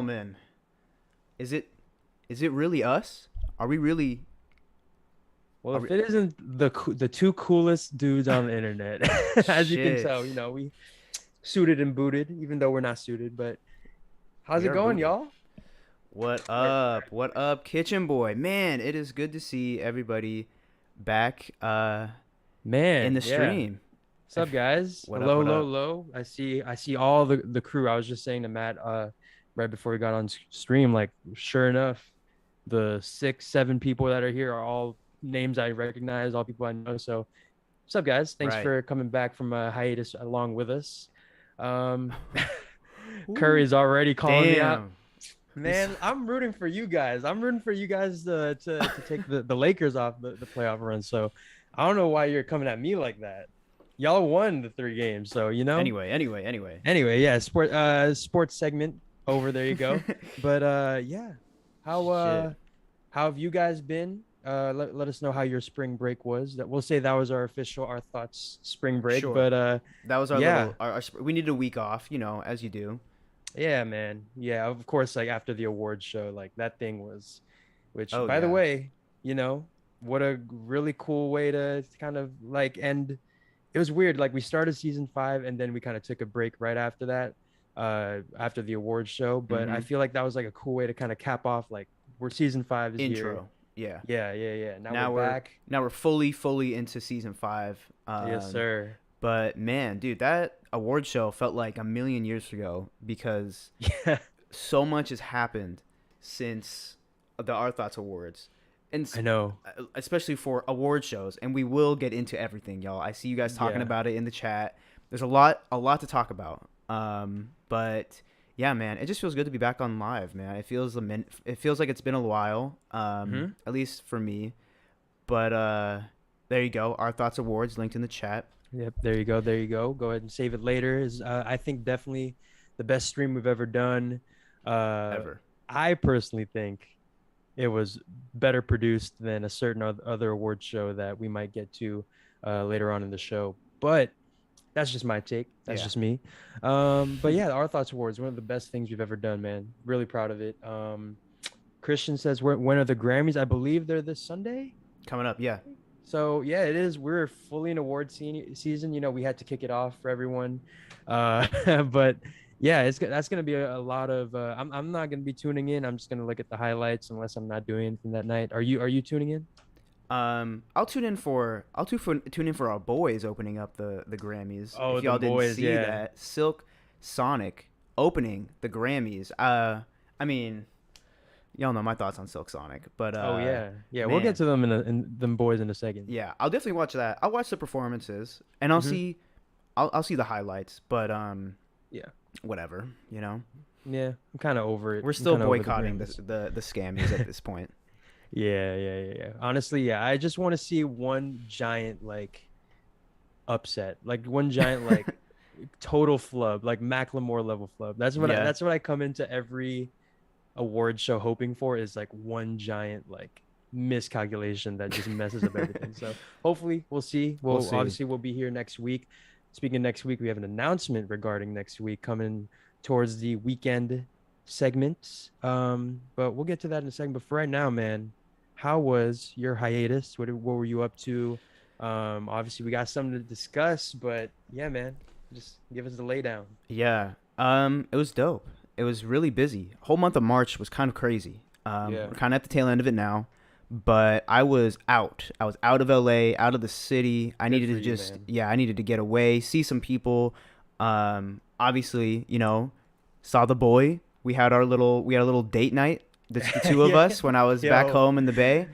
gentlemen, is it really us? Are we really? Well, Are if we it isn't the two coolest dudes on the internet, as you can shit. tell, we suited and booted, even though we're not suited. But how's We it are going, booted. y'all? What Or, up? What up, Kitchen Boy? Man, it is good to see everybody back in man, the yeah. stream. What's up, guys? What up? Hello, What hello, up? hello. I see all the crew. I was just saying to Matt, right before we got on stream, like, sure enough, the 6, 7 people that are here are all names I recognize, all people I know. So, what's up, guys? Thanks Right. for coming back from a hiatus along with us. Um, Ooh, Curry's already calling me out. damn. This Man, I'm rooting for you guys. I'm rooting for you guys to take the Lakers off the playoff run. So I don't know why you're coming at me like that. Y'all won the 3 games, so anyway. Anyway, yeah, sports segment over. There you go. But yeah. How Shit. how have you guys been? Let us know how your spring break was. That we'll say that was our official Our Thoughts spring break. Sure. But That was our yeah. little we needed a week off, as you do. Yeah, man. Yeah, of course, like after the awards show, like that thing was, which Oh by the yeah. way, what a really cool way to kind of like end. It was weird. Like we started season 5 and then we kind of took a break right after that, after the awards show. But I Mhm. feel like that was like a cool way to kind of cap off, like we're season 5 is here. Intro. Yeah. Yeah, yeah, yeah. Now we're Now we're back. fully into season 5. Yes, sir. But man, dude, that award show felt like a million years ago because Yeah, so much has happened since the Our Thoughts Awards, and I know. especially for award shows. And we will get into everything, y'all. I see you guys talking Yeah. about it in the chat. There's a lot to talk about. But yeah, man, it just feels good to be back on live, man. It feels like it's been a while, Hmm. at least for me. But there you go. Our Thoughts Awards linked in the chat. Yep, there you go. There you go. Go ahead and save it later. Is I think definitely the best stream we've ever done. Uh, Ever. I personally think it was better produced than a certain other award show that we might get to later on in the show. But that's just my take. That's Yeah. just me. But yeah, Our Thoughts Awards, one of the best things we've ever done, man. Really proud of it. Christian says, when are the Grammys? I believe they're this Sunday. Coming up, yeah. So yeah, it is. We're fully in award season. We had to kick it off for everyone, but yeah, that's gonna be a lot of. I'm not gonna be tuning in. I'm just gonna look at the highlights unless I'm not doing anything that night. Are you tuning in? Tune in for our boys opening up the Grammys. Oh, If y'all them didn't boys, see yeah, that, Silk Sonic opening the Grammys. I mean, y'all know my thoughts on Silk Sonic, but oh yeah, yeah. We'll get man, to them in them boys in a second. yeah, I'll definitely watch that. I'll watch the performances and Hmm. I'll see the highlights, but Yeah, whatever, yeah. I'm kind of over it. we're I'm still kind of over the boycotting Grammys. the scammies at this point. Yeah, yeah, yeah, yeah. Honestly, yeah. I just want to see one giant like upset, like one giant like total flub, like Macklemore level flub. Yeah, That's what I come into every award show hoping for, is like one giant like miscalculation that just messes up everything. So hopefully we'll see. we'll We'll see. obviously we'll be here next week. Speaking of next week, we have an announcement regarding next week coming towards the weekend segments. But we'll get to that in a second. But for right now, man, how was your hiatus? What were you up to? Obviously we got something to discuss, but yeah, man, just give us the laydown. Yeah. It was dope. It was really busy. Whole month of March was kind of crazy. Yeah, We're kind of at the tail end of it now, but I was out. I was out of LA, out of the city. I good needed for to you, just, man. yeah, I needed to get away, see some people. Obviously, saw the boy. We had a little date night. The two of Yeah, us when I was back yo, home in the Bay.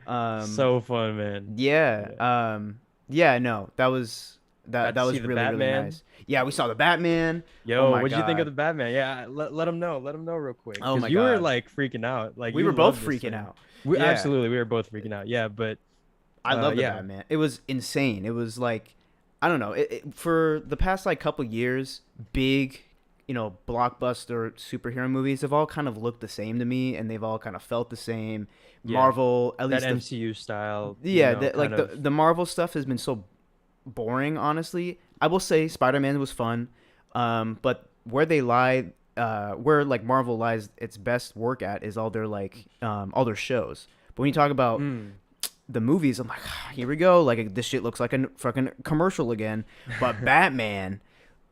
Um, so fun, man. yeah. Yeah. Yeah. No, Got that to see was the really really Batman. nice. Yeah, we saw the Batman. Oh Yo, my what'd you think of god. the Batman? Yeah, let them know. Let them know real quick. Oh Because my you were god. like freaking out. Like We you were both love this freaking thing. out. We Yeah, absolutely we were both freaking out. Yeah, but I love the yeah. Batman. It was insane. It was like, I don't know. For the past like couple years, big, blockbuster superhero movies have all kind of looked the same to me, and they've all kind of felt the same. Yeah. Marvel, at That least MCU style, yeah, kind of. the Marvel stuff has been so boring. Honestly, I will say Spider-Man was fun, but where they lie where like Marvel lies its best work at is all their shows. But when you talk about Mm. the movies, I'm like, here we go. Like this shit looks like a fucking commercial again. But Batman,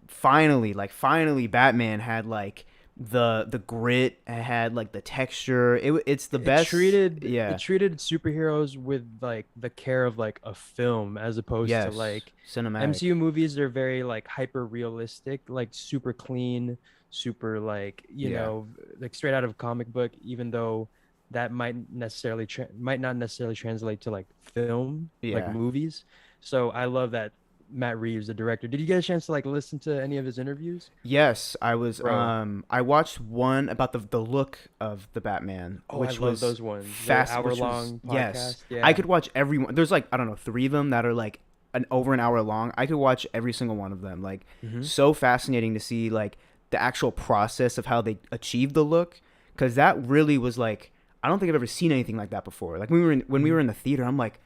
finally, Batman had like the grit. It had like the texture. It's the it best. treated it Yeah. treated superheroes with like the care of like a film as opposed to Yes. like Cinematic. MCU movies are very like hyper realistic, like super clean, super like, Yeah. like straight out of a comic book, even though that might not necessarily translate to like film, like Yeah. movies. So I love that Matt Reeves, the director. Did you get a chance to like listen to any of his interviews? Yes, I was. Bro, I watched one about the look of the Batman, oh, I which love was those ones. The fast. hour Which was long yes, podcast. I Yeah. could watch every one. There's like I don't know 3 of them that are like an hour long. I could watch every single one of them. Like Hmm. so fascinating to see like the actual process of how they achieved the look, because that really was like I don't think I've ever seen anything like that before. Like when we Hmm. were in the theater, I'm like,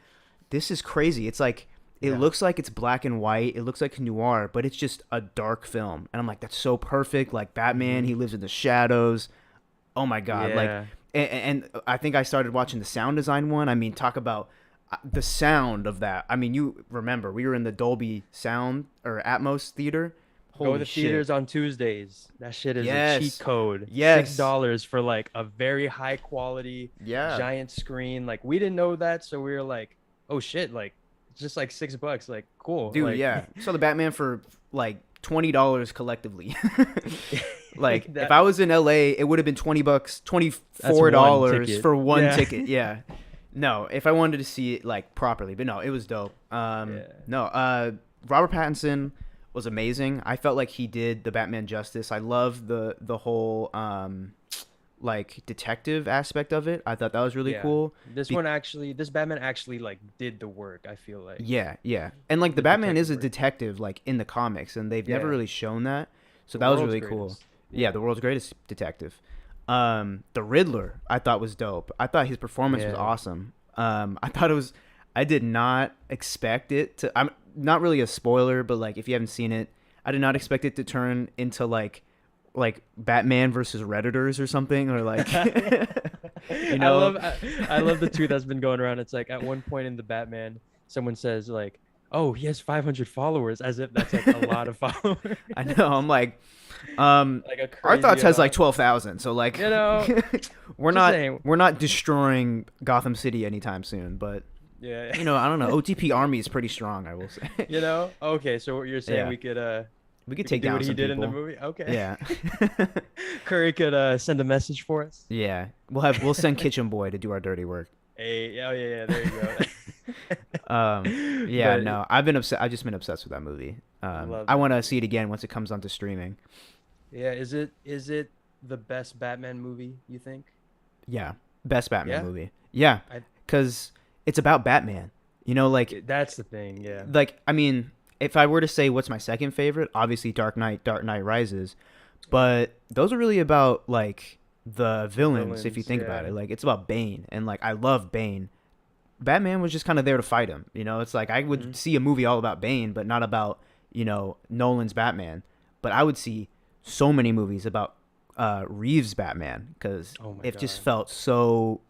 this is crazy. It's like it Yeah. looks like it's black and white. It looks like noir, but it's just a dark film. And I'm like, that's so perfect. Like Batman, Hmm. he lives in the shadows. Oh my god! Like, Yeah. and I think I started watching the sound design one. I mean, talk about the sound of that. I mean, you remember we were in the Dolby Sound or Atmos theater. Go to Holy the shit! theaters on Tuesdays. That shit is a cheat Yes, code. Six yes, dollars for like a very high quality yeah, giant screen. Like we didn't know that, so we were like, oh shit, like it's just like $6. Like cool. dude. Like Yeah, saw the Batman for like $20 collectively. Like if that I was in LA, it would have been $20, twenty that's four one dollars ticket. for one Yeah. ticket. Yeah. No, if I wanted to see it like properly, but no, it was dope. Yeah. No, Robert Pattinson was amazing. I felt like he did the Batman justice. I love the whole like detective aspect of it. I thought that was really Yeah. cool. Be- This Batman actually like did the work, I feel like. yeah, yeah, and like the The Batman detective is a work. detective like in the comics, and they've never Yeah. really shown that. So The that was world's really cool. greatest. Yeah, Yeah. the world's greatest detective. The Riddler I thought was dope. I thought his performance was Yeah. awesome. I thought it was. I did not expect it to. I'm not really a spoiler, but like if you haven't seen it, I did not expect it to turn into like Batman versus Redditors or something, or like you I know. love I, I love the tweet that's been going around. It's like at one point in the Batman, someone says like, "Oh, he has 500 followers," as if that's like a lot of followers, I know. I'm like, um, like a Our crazy Thoughts has like amount. 12,000, so like, You know, we're just not saying. we're not destroying Gotham City anytime soon. But Yeah. I don't know. OTP Army is pretty strong, I will say. Okay, so what you're saying Yeah, we could we could take do down what he some did in the people. movie? Okay. Yeah, Curry could send a message for us. yeah. We'll send Kitchen Boy to do our dirty work. Hey, oh yeah, there you go. Yeah. But No, I've been upset. I've just been obsessed with that movie. love I it. want to see it again once it comes onto streaming. Yeah, is it the best Batman movie, you think? Yeah, best Batman Yeah? movie. Yeah, I because it's about Batman. Like That's the thing, yeah. I mean, if I were to say what's my second favorite, obviously Dark Knight Rises, but those are really about like the villains if you Villains, think about yeah. it. Like it's about Bane, and like I love Bane. Batman was just kind of there to fight him. It's like I Hmm. would see a movie all about Bane, but not about Nolan's Batman. But I would see so many movies about Reeves Batman because Oh my it just God. felt so.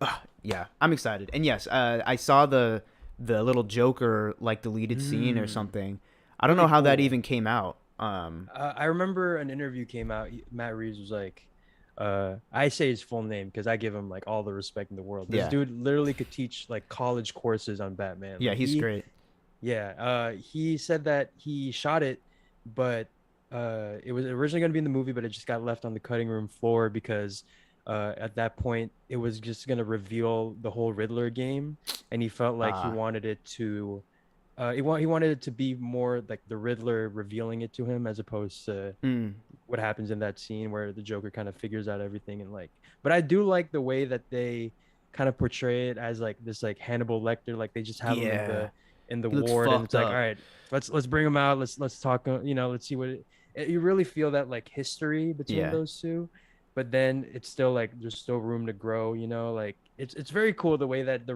Yeah, I'm excited, and yes, I saw the little Joker like deleted scene or Mm, something. I don't really know how that cool. even came out. I remember an interview came out. Matt Reeves was like, I say his full name because I give him like all the respect in the world. This Yeah, dude literally could teach like college courses on Batman. yeah, Like he's great. he said that he shot it, but it was originally going to be in the movie, but it just got left on the cutting room floor because at that point it was just going to reveal the whole Riddler game, and he felt like he Uh, wanted it to he wanted it to be more like the Riddler revealing it to him as opposed to mm, what happens in that scene where the Joker kind of figures out everything. And like, but I do like the way that they kind of portray it as like this like Hannibal Lecter, like they just have him yeah, in the he looks ward, and it's fucked like, all up. right, let's bring him out, let's talk, let's see you really feel that like history between Yeah, those two, but then it's still like there's still room to grow, like it's very cool the way that the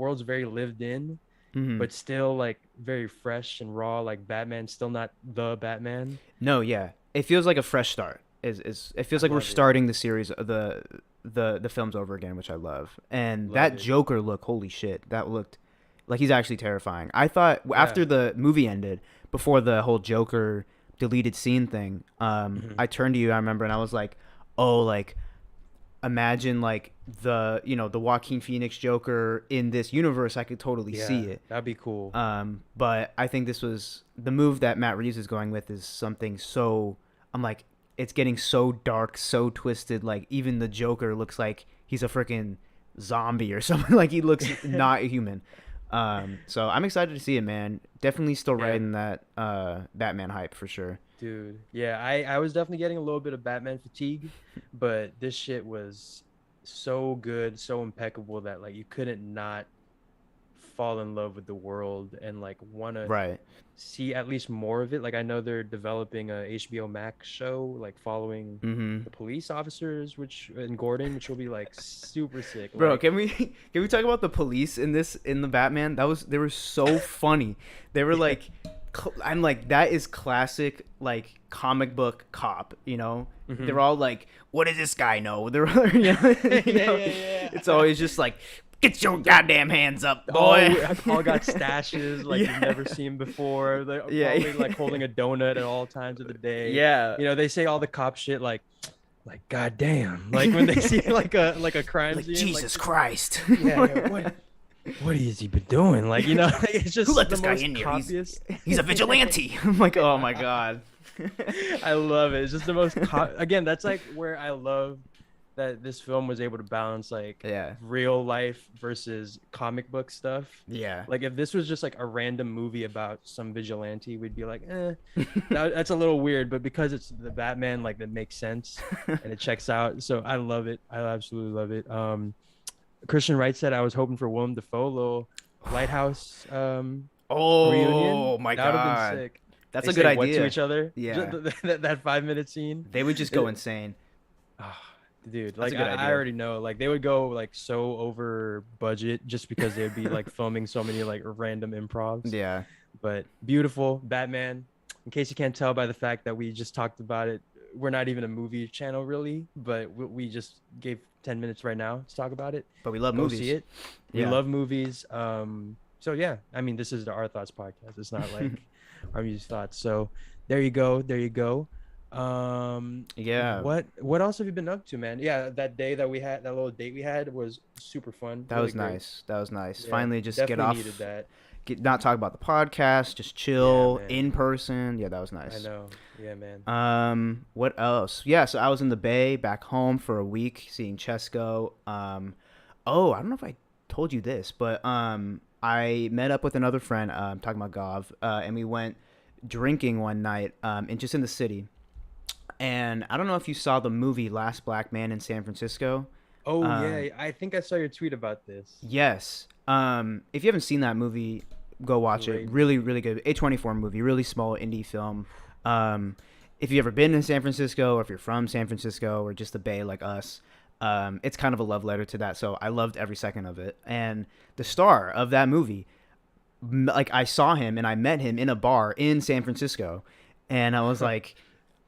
world's very lived in, hmm but still like very fresh and raw, like Batman's still not the Batman. no, yeah, it feels like a fresh start. is it feels I like we're love it. starting the series the films over again, which I love. And Love that it. Joker look, holy shit, that looked like he's actually terrifying. I thought Yeah. after the movie ended, before the whole Joker deleted scene thing, Hmm. I turned to you, I remember, and I was like, oh, like imagine like the Joaquin Phoenix Joker in this universe. I could totally see Yeah, it. that'd be cool. But I think this was the move that Matt Reeves is going with is something so I'm like it's getting so dark, so twisted. Like even the Joker looks like he's a freaking zombie or something. Like he looks not human. So I'm excited to see it, man. Definitely still Yeah. riding that Batman hype for sure. Dude, yeah, I was definitely getting a little bit of Batman fatigue, but this shit was so good, so impeccable that like you couldn't not fall in love with the world and like want to Right. see at least more of it. Like I know they're developing a HBO Max show like following Mm-hmm. the police officers, which in Gordon, which will be like super sick. Bro, Like can we can we talk about the police in the Batman? They were so funny. They were yeah, like, I'm like that is classic like comic book cop. You know, hmm they're all like, what does this guy know? They're yeah, you know, yeah, it's yeah. always just like, get your goddamn hands up, all boy. all got stashes like you've Yeah, never seen before. They're yeah, probably like holding a donut at all times of the day. yeah. You know, they say all the cop shit like god damn. Like when they see like a crime Like scene, like Jesus Christ. yeah, yeah, what has he been doing? Like, you know, it's Who just let the this guy most in here? copious. He's a vigilante. I'm like, oh my god. I love it. It's just the most again, that's like where I love that this film was able to balance like Yeah. real life versus comic book stuff. Yeah. Like if this was just like a random movie about some vigilante, we'd be like, that's a little weird. But because it's the Batman, like that makes sense and it checks out. So I love it. I absolutely love it. Christian Wright said I was hoping for Willem Dafoe, little Lighthouse reunion. Oh my That would have been god. sick. That's They a good say what to idea. each other. Yeah. That 5 minute scene. They would just go insane. Ah, dude, That's like a good I idea. already know, like they would go like so over budget just because they'd be like filming so many like random improvs. Yeah. But beautiful Batman. In case you can't tell by the fact that we just talked about it, we're not even a movie channel really, but we just gave 10 minutes right now to talk about it. But we love Go movies. see it. We Yeah. love movies. So yeah, I mean, this is the Our Thoughts podcast. It's not like our music thoughts. So there you go. There you go. Yeah. What else have you been up to, man? Yeah, that day that we had, that little date we had was super fun. That Really was great. nice. That was nice. Yeah, Finally just get definitely off needed that. not talk about the podcast, just Yeah, chill man. in person. Yeah, that was I nice. know. Yeah, man. What else? Yeah, so I was in the Bay back home for a week seeing Cesco. Oh, I don't know if I told you this, but I met up with another friend, talking about Gov, and we went drinking one night, and just in the city. And I don't know if you saw the movie Last Black Man in San Francisco. Oh Um, yeah, I think I saw your tweet about this. yes. If you haven't seen that movie, go watch it. Great Really, movie. really good. A24 movie, really small indie film. If you've ever been in San Francisco, or if you're from San Francisco, or just the Bay like us, it's kind of a love letter to that. So I loved every second of it. And the star of that movie, like I saw him and I met him in a bar in San Francisco, and I was like,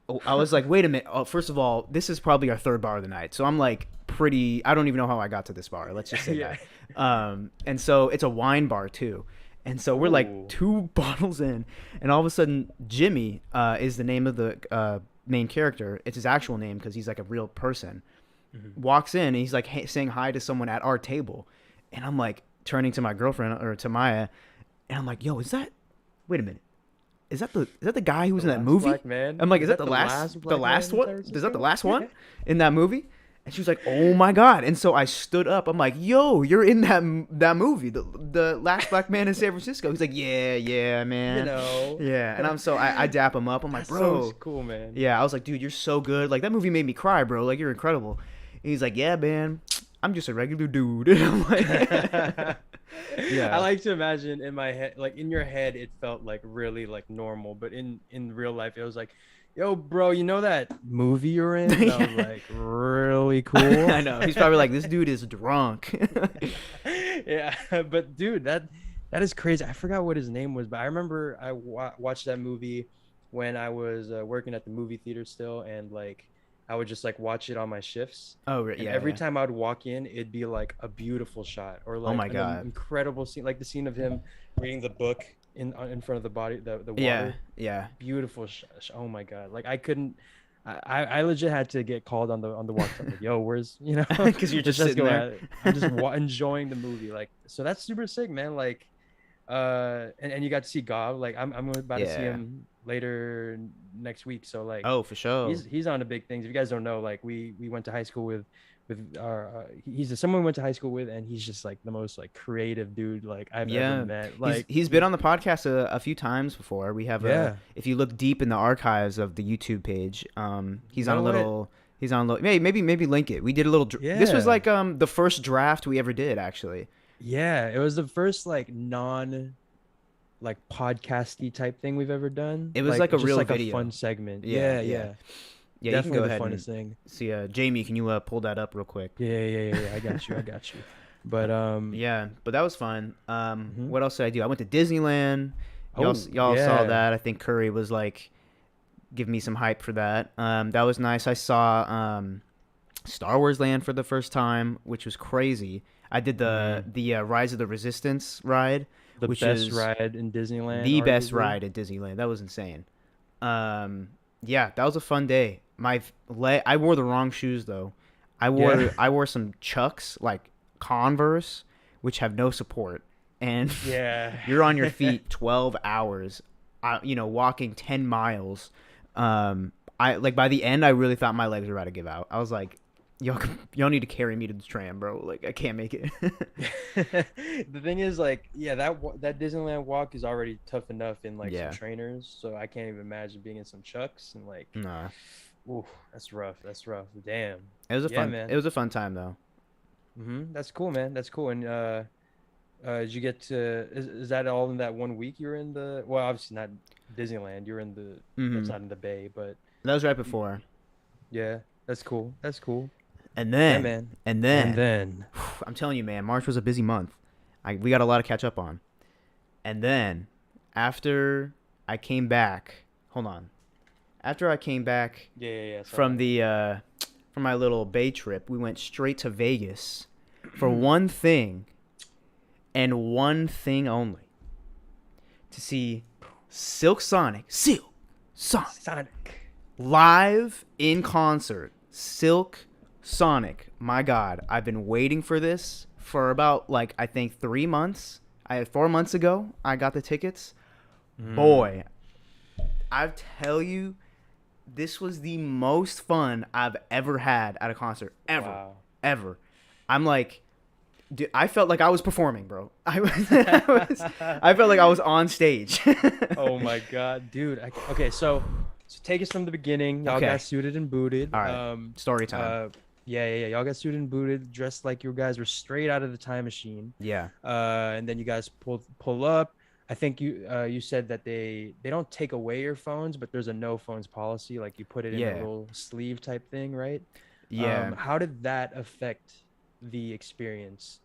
wait a minute. Oh, first of all, this is probably our third bar of the night. So I'm like pretty, I don't even know how I got to this bar. Let's just say Yeah. that. And so it's a wine bar too. And so we're like Oh. 2 bottles in, and all of a sudden, Jimmy is the name of the main character. It's his actual name because he's like a real person. Mhm. Walks in and he's like saying hi to someone at our table. And I'm like turning to my girlfriend or to Maya, and I'm like, yo, wait a minute. Is that the guy who was The in that Last movie? Black Man? I'm like, Is is that that the the last last the Black last Man in one? San Is that the Francisco? last one in that movie? And she was like, "Oh my god!" And so I stood up. I'm like, "Yo, you're in that movie, the Last Black Man in San Francisco." He's like, "Yeah, yeah, man, You know. yeah." And I dap him up. I'm like, That's "Bro, so cool, man. yeah." I was like, "Dude, you're so good. Like that movie made me cry, bro. Like you're incredible." And he's like, "Yeah, man, I'm just a regular dude." And I'm like, I "Yeah, like to imagine in my head, like in your head, it felt like really like normal, but in real life, it was like, "Yo, bro, you know that movie you're in?" And I was Yeah. like, "Really cool." I know." He's probably like, "This dude is drunk." Yeah, but dude, that is crazy. I forgot what his name was, but I remember I watched that movie when I was working at the movie theater still, and like I would just like watch it on my shifts. Oh, And yeah, every yeah. time I would walk in, it'd be like a beautiful shot or Oh like my an God. incredible scene, like the scene of him reading the book in front of the body, the Yeah, water. yeah. Beautiful. Oh my God. Like I couldn't. I legit had to get called on the walk. Like, yo, where's Because you're where's just sitting Cesco there. at? I'm just enjoying the movie. Like, so that's super sick, man. Like, and you got to see Gob. Like, I'm about to see Yeah. him later next week. So like, Oh, for sure. he's on to big things. If you guys don't know, like we went to high school with our he's someone we went to high school with, and he's just like the most like creative dude like I've ever Yeah, met. he's Like, he's been on the podcast a few times before. We have a yeah, if you look deep in the archives of the YouTube page, he's you on know a what? little he's on a little maybe link it. We did a little. This was Yeah, like the first draft we ever did actually. yeah. It was the first like non like podcasty type thing we've ever done. It was Like like a just real like a fun video. segment. Yeah, Yeah, yeah, yeah. yeah. You can go Definitely the ahead funnest and thing. see. Jamie, can you pull that up real quick? Yeah. I got you. I got you. But Yeah, but that was fun. mhm. What else did I do? I went to Disneyland. Oh Y'all saw yeah. that. I think Curry was like give me some hype for that. That was nice. I saw Star Wars Land for the first time, which was crazy. I did the Mhm. Rise of the Resistance ride, The which best is ride in Disneyland, the best arguably. ride at Disneyland. That was insane. Um, yeah, that was a fun day. I wore the wrong shoes though. Yeah. I wore some Chucks like Converse, which have no support, and Yeah. you're on your feet 12 hours, walking 10 miles. I like by the end, I really thought my legs were about to give out. I was like, y'all need to carry me to the tram, bro. Like I can't make it. The thing is, like, yeah, that Disneyland walk is already tough enough in like some Yeah, trainers, so I can't even imagine being in some Chucks and like, nah. ooh, that's rough. That's rough. Damn. Yeah, It man. was a fun time though. That's cool, man. That's cool. And did you get to? Is that all in that 1 week you're in the? Well, obviously not Disneyland. You're in the. That's Hmm. not in the Bay, but That was right before, yeah, that's cool. That's cool. and Yeah, then man. and And then then, I'm telling you, man, March was a busy month. We got a lot to catch up on. And then after I came back, hold on. After I came back yeah. from Sorry. from my little Bay trip, we went straight to Vegas for one thing and one thing only. To see Silk Sonic. live in concert. Silk Sonic. My God, I've been waiting for this for about like I think 3 months. 4 months ago I got the tickets. Mm. Boy, I tell you, this was the most fun I've ever had at a concert ever, Wow. ever. I'm like, dude, I felt like I was performing, bro. I felt like I was on stage. Oh my God, dude. Okay, so take us from the beginning. Y'all got Okay, suited and booted. all right. Story time. Yeah. Y'all got suited and booted, dressed like you guys were straight out of the time machine. Yeah, And then you guys pull up. I think you said that they don't take away your phones, but there's a no phones policy. Like you put it in a yeah, little sleeve type thing, right? yeah, How did that affect the experience?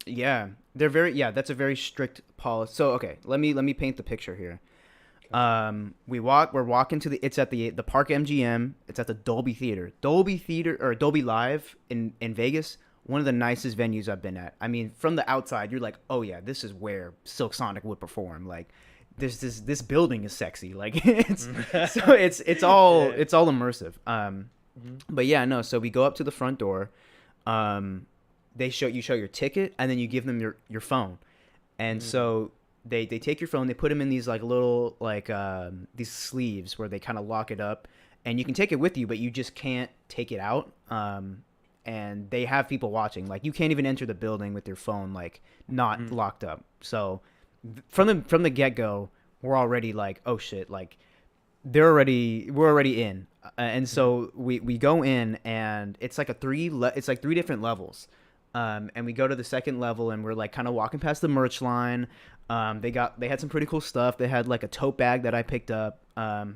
yeah. That's a very strict policy. So okay, let me paint the picture here. Okay. We're walking to it's at the Park MGM. It's at the Dolby Theater. Dolby Theater or Dolby Live in Vegas. One of the nicest venues I've been at. I mean, from the outside, you're like, oh yeah, this is where Silk Sonic would perform. Like, this building is sexy. Like, Yeah. it's all immersive. Mhm. But yeah, no. So we go up to the front door. Um, they show your ticket, and then you give them your phone. And Mm. so they take your phone, they put them in these like little like these sleeves where they kind of lock it up, and you can take it with you, but you just can't take it out. And they have people watching. Like you can't even enter the building with your phone like not Mm. locked up. So from the get go, we're already like, oh shit, like we're already in. And Mhm. so we go in, and it's like it's like three different levels. And we go to the second level, and we're like kind of walking past the merch line. They had some pretty cool stuff. They had like a tote bag that I picked up.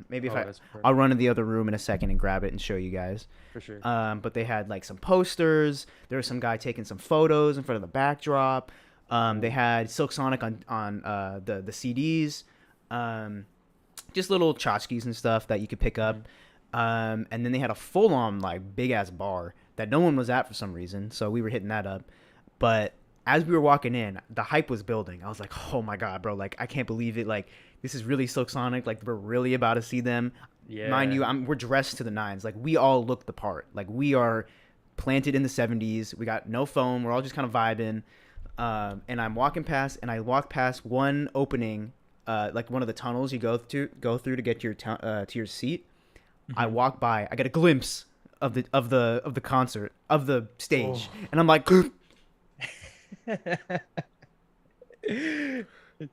Maybe if Oh, that's I'll perfect run to the other room in a second and grab it and show you guys. for sure. But they had like some posters. There was some guy taking some photos in front of the backdrop. They Ooh. had Silk Sonic on the CDs. Just little tchotchkes and stuff that you could pick up. Mhm. And then they had a full on like big ass bar that no one was at for some reason, so we were hitting that up. But as we were walking in, the hype was building. I was like, oh my god, bro, like I can't believe it. Like this is really Silk Sonic. Like we're really about to see them. Yeah. Mind you, we're dressed to the nines. Like we all look the part. Like we are planted in the 70s. We got no phone. We're all just kind of vibing. And I'm walking past, and I walk past one opening, like one of the tunnels you go through to get to your seat. Mm-hmm. I walk by. I get a glimpse of the concert, of the stage, and I'm like, tell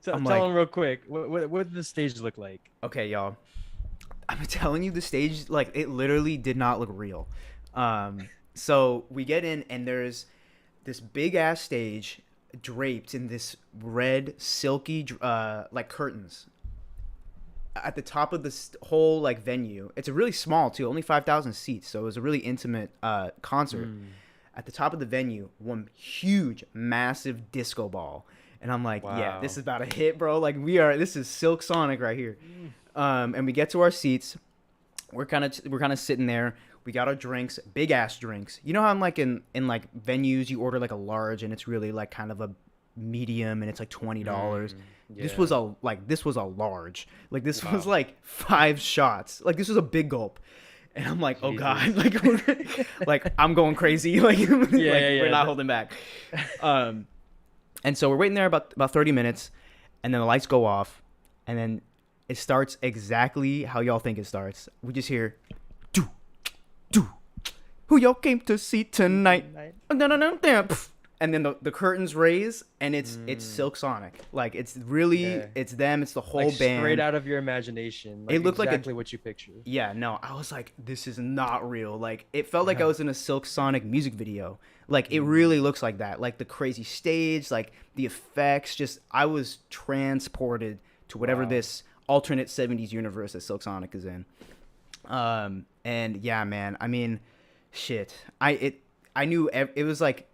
them real quick. What did the stage look like? Okay, y'all. I'm telling you, the stage, like, it literally did not look real. So we get in, and there's this big ass stage draped in this red silky like curtains at the top of this whole like venue. It's a really small too, only 5,000 seats, so it was a really intimate concert. At the top of the venue, one huge massive disco ball, and I'm like, wow. Yeah, this is about to hit, bro. Like this is Silk Sonic right here. And we get to our seats. We're kind of sitting there. We got our drinks, big ass drinks. You know how in like venues you order like a large and it's really like kind of a medium and it's like $20. Yeah. This was a large. Like this was like 5 shots. Like this was a big gulp. And I'm like, Jesus. Oh god, like I'm going crazy. Like, we're not holding back. And so we're waiting there about 30 minutes, and then the lights go off, and then it starts exactly how y'all think it starts. We just hear, do, do, who y'all came to see tonight? And then the curtains raise, and it's Silk Sonic. Like it's really it's them. It's the whole like band. Straight out of your imagination. Like it looked exactly what you picture. Yeah, no, I was like, this is not real. Like it felt like I was in a Silk Sonic music video. Like it really looks like that. Like the crazy stage, like the effects. Just I was transported to whatever this alternate 70s universe that Silk Sonic is in. And yeah, man. I mean, shit. I knew it was like.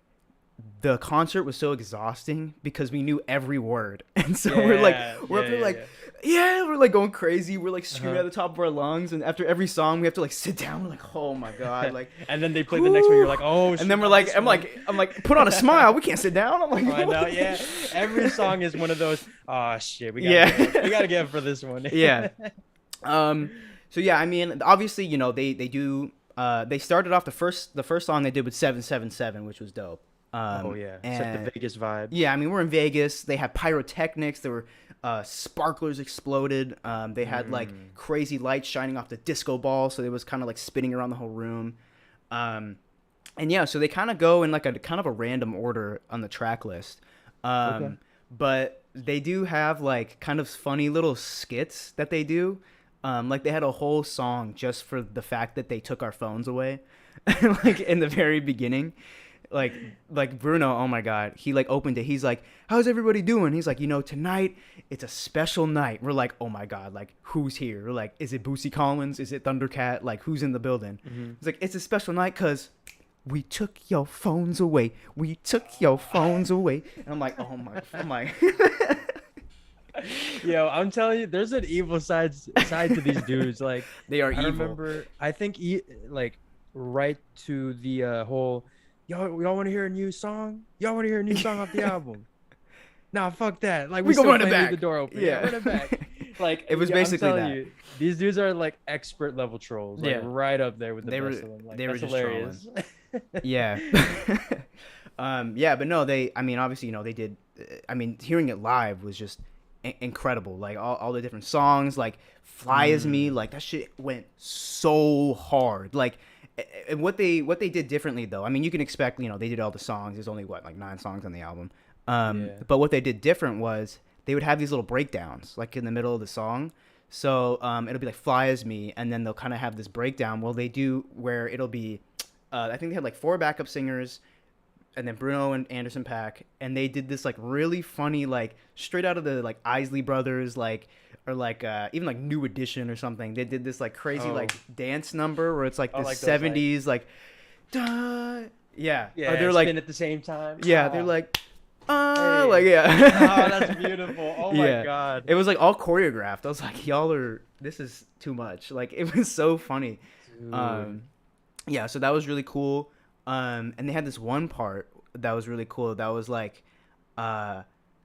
The concert was so exhausting because we knew every word, and so we're up there like we're like going crazy. We're like screaming at the top of our lungs, and after every song we have to like sit down. We're like, oh my god, like. And then they play the next one. You're like, oh. And then we're like, I'm like, put on a smile. We can't sit down. I'm like, I know, yeah. Every song is one of those. Oh shit, we gotta get up for this one. Yeah. So yeah, I mean, obviously, you know, they do. They started off the first song they did with 777, which was dope. Set the Vegas vibe. Yeah, I mean, we're in Vegas. They had pyrotechnics. There were sparklers exploded. They had like crazy lights shining off the disco ball, so it was kind of like spinning around the whole room. And yeah, so they kind of go in like a kind of a random order on the track list. But they do have like kind of funny little skits that they do. Like they had a whole song just for the fact that they took our phones away, like in the very beginning. Like Bruno, oh my god, he like opened it. He's like, how's everybody doing? He's like, you know, tonight it's a special night. We're like, oh my god, like who's here? We're like, is it Boosie Collins? Is it Thundercat? Like who's in the building? He's like, it's a special night because we took your phones away. We took your phones away. And I'm like, I'm like. Yo, I'm telling you, there's an evil side to these dudes. Like they are evil. I remember, I think like right to the whole. Y'all want to hear a new song? Y'all want to hear a new song off the album? Nah, fuck that. Like we still run it back. Leave the door open. Yeah, run it back. Like it was basically that. You, these dudes are like expert level trolls. Like right up there with the best of them. Like, they were just hilarious. Yeah. Yeah, but no, I mean, obviously, you know, they did. I mean, hearing it live was just incredible. Like all the different songs, like "Fly As Me," like that shit went so hard. Like. And what they did differently though, I mean, you can expect, you know, they did all the songs. There's only like 9 songs on the album. But what they did different was they would have these little breakdowns like in the middle of the song. So it'll be like "Fly As Me," and then they'll kind of have this breakdown. Well, they do where it'll be, I think they had like 4 backup singers, and then Bruno and Anderson .Paak, and they did this like really funny, like straight out of the like Isley Brothers, like. Or like even like New Edition or something. They did this like crazy like dance number where it's like the like 70s like duh. Yeah. Yeah. Or they're like at the same time. Yeah, they're like hey. Like Oh, that's beautiful. Oh my god. It was like all choreographed. I was like, this is too much. Like it was so funny. Dude. Yeah, so that was really cool. And they had this one part that was really cool. That was like, uh,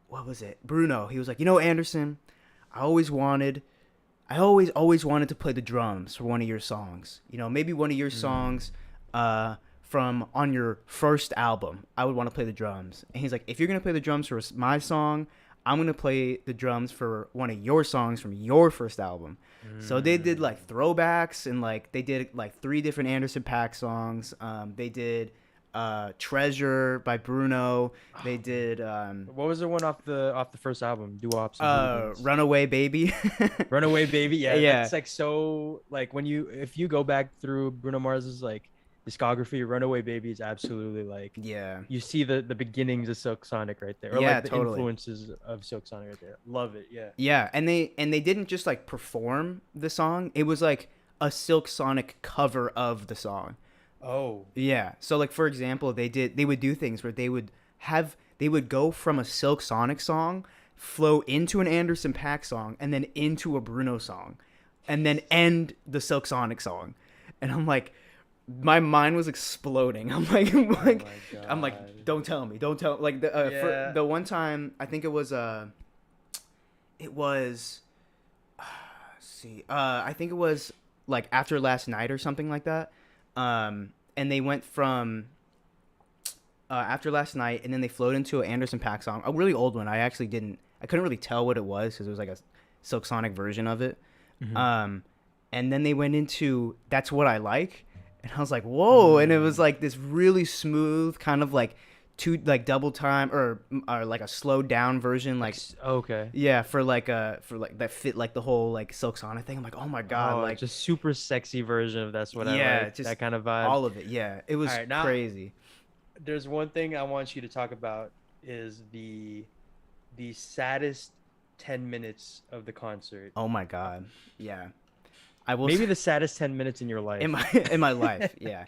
what was it? Bruno. He was like, Anderson, I always wanted, always wanted to play the drums for one of your songs. Maybe one of your Mm. songs, from on your first album. I would want to play the drums. And he's like, if you're gonna play the drums for my song, I'm gonna play the drums for one of your songs from your first album. So they did Mm. like throwbacks, and like they did like three different Anderson .Paak songs. They did Treasure by Bruno. They Oh, did what was the one off the first album? Doo-wops and hooligans. Runaway Baby. Runaway Baby. Yeah, Yeah. that's like so like when if you go back through Bruno Mars's like discography, Runaway Baby is absolutely like Yeah. you see the beginnings of Silk Sonic right there, or Yeah, like the totally. influences of Silk Sonic right there. Love it. Yeah. Yeah, and they didn't just like perform the song. It was like a Silk Sonic cover of the song. Oh. Yeah. So like for example, they would do things where they would go from a Silk Sonic song, flow into an Anderson .Paak song, and then into a Bruno song, and then end the Silk Sonic song. And I'm like, my mind was exploding. I'm like, Oh my I'm God. like, don't tell me, don't tell. Like for Yeah. the one time, I think it was see, I think it was like After Last Night or something like that. And they went from After Last Night, and then they flowed into an Anderson .Paak song, a really old one. I couldn't really tell what it was because it was like a Silk Sonic version of it. Mhm. Um, and then they went into That's What I Like, and I was like, whoa! And it was Mm. like this really smooth kind of like two like double time or like a slowed down version, like Okay. yeah, for like that fit like the whole like Silk Sonic thing. I'm like, oh my god, Oh, like just super sexy version of that's what I yeah, like. just That kind of vibes. all of it. Yeah, it All was right, now crazy. there's one thing I want you to talk about is the saddest 10 minutes of the concert. Oh my god, yeah. I will Maybe the saddest 10 minutes in your in life. my in my life. Yeah.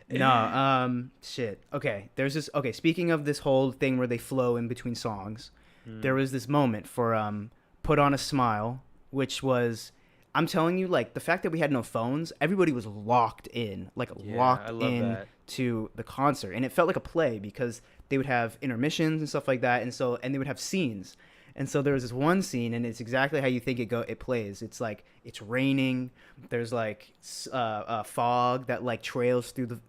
No, shit. Okay, there's this. Okay, speaking of this whole thing where they flow in between songs, there Mm. was this moment for "Put on a Smile," which was, I'm telling you, like the fact that we had no phones, everybody was locked in, like Yeah, I locked love in that. to the concert, and it felt like a play because they would have intermissions and stuff like that, and they would have scenes. And so there was this one scene, and it's exactly how you think it plays. It's like it's raining. There's like fog that like trails through the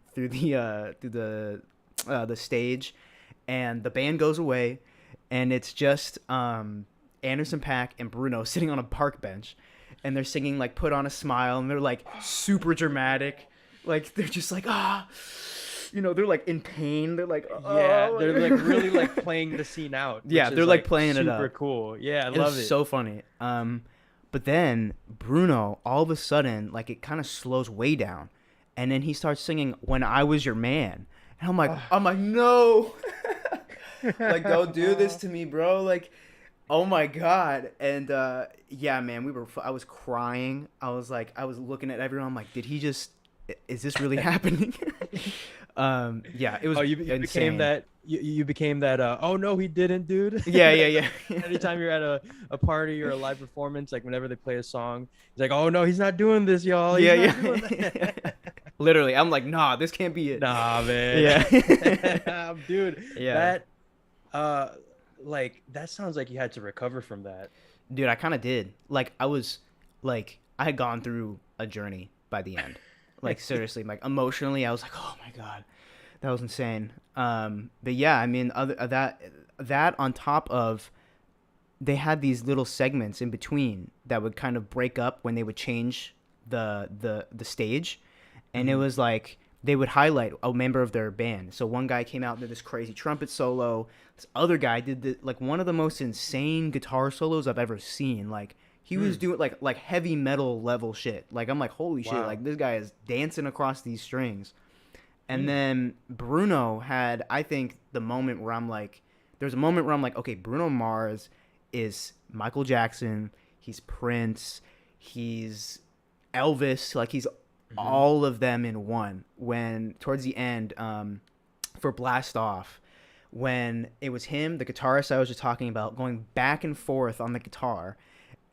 stage, and the band goes away, and it's just Anderson .Paak and Bruno sitting on a park bench, and they're singing like "Put on a Smile," and they're like super dramatic, like they're just like they're like in pain. They're like Yeah, they're like really like oh. playing the scene out, Yeah, which they're is like like playing it super up. cool. Yeah, I It was love it. so funny. But then Bruno, all of a sudden, like it kind of slows way down, and then he starts singing "When I Was Your Man," and I'm like, no, like don't do this to me, bro. Like, oh my god. And yeah, man, I was crying. I was looking at everyone. I'm like, did he just? Is this really happening? Yeah, it was Oh, you became insane. that you became that oh no he didn't, dude. Yeah, yeah, yeah. Anytime you're at a party or a live performance, like whenever they play a song, he's like, "Oh no, he's not doing this, y'all. He's Yeah, not doing yeah. that." Literally, I'm like, nah, this can't be it. Nah, man. Yeah. Dude, Yeah. that uh like that sounds like you had to recover from that. Dude, I kind of did. Like, I had gone through a journey by the end. Like, seriously, like, emotionally, I was like, oh my God, that was insane. But yeah, I mean, that on top of, they had these little segments in between that would kind of break up when they would change the stage, and it Mhm. was like they would highlight a member of their band. So one guy came out and did this crazy trumpet solo. This other guy did like one of the most insane guitar solos I've ever seen. Like he was Hmm. doing like heavy metal level shit. Like I'm like, holy shit! Wow. Like this guy is dancing across these strings. And Hmm. then Bruno had, I think, the moment where I'm like, there's a moment where I'm like, okay, Bruno Mars is Michael Jackson, he's Prince, he's Elvis, like he's Hmm. all of them in one. When towards the end, for Blast Off, when it was him, the guitarist I was just talking about, going back and forth on the guitar,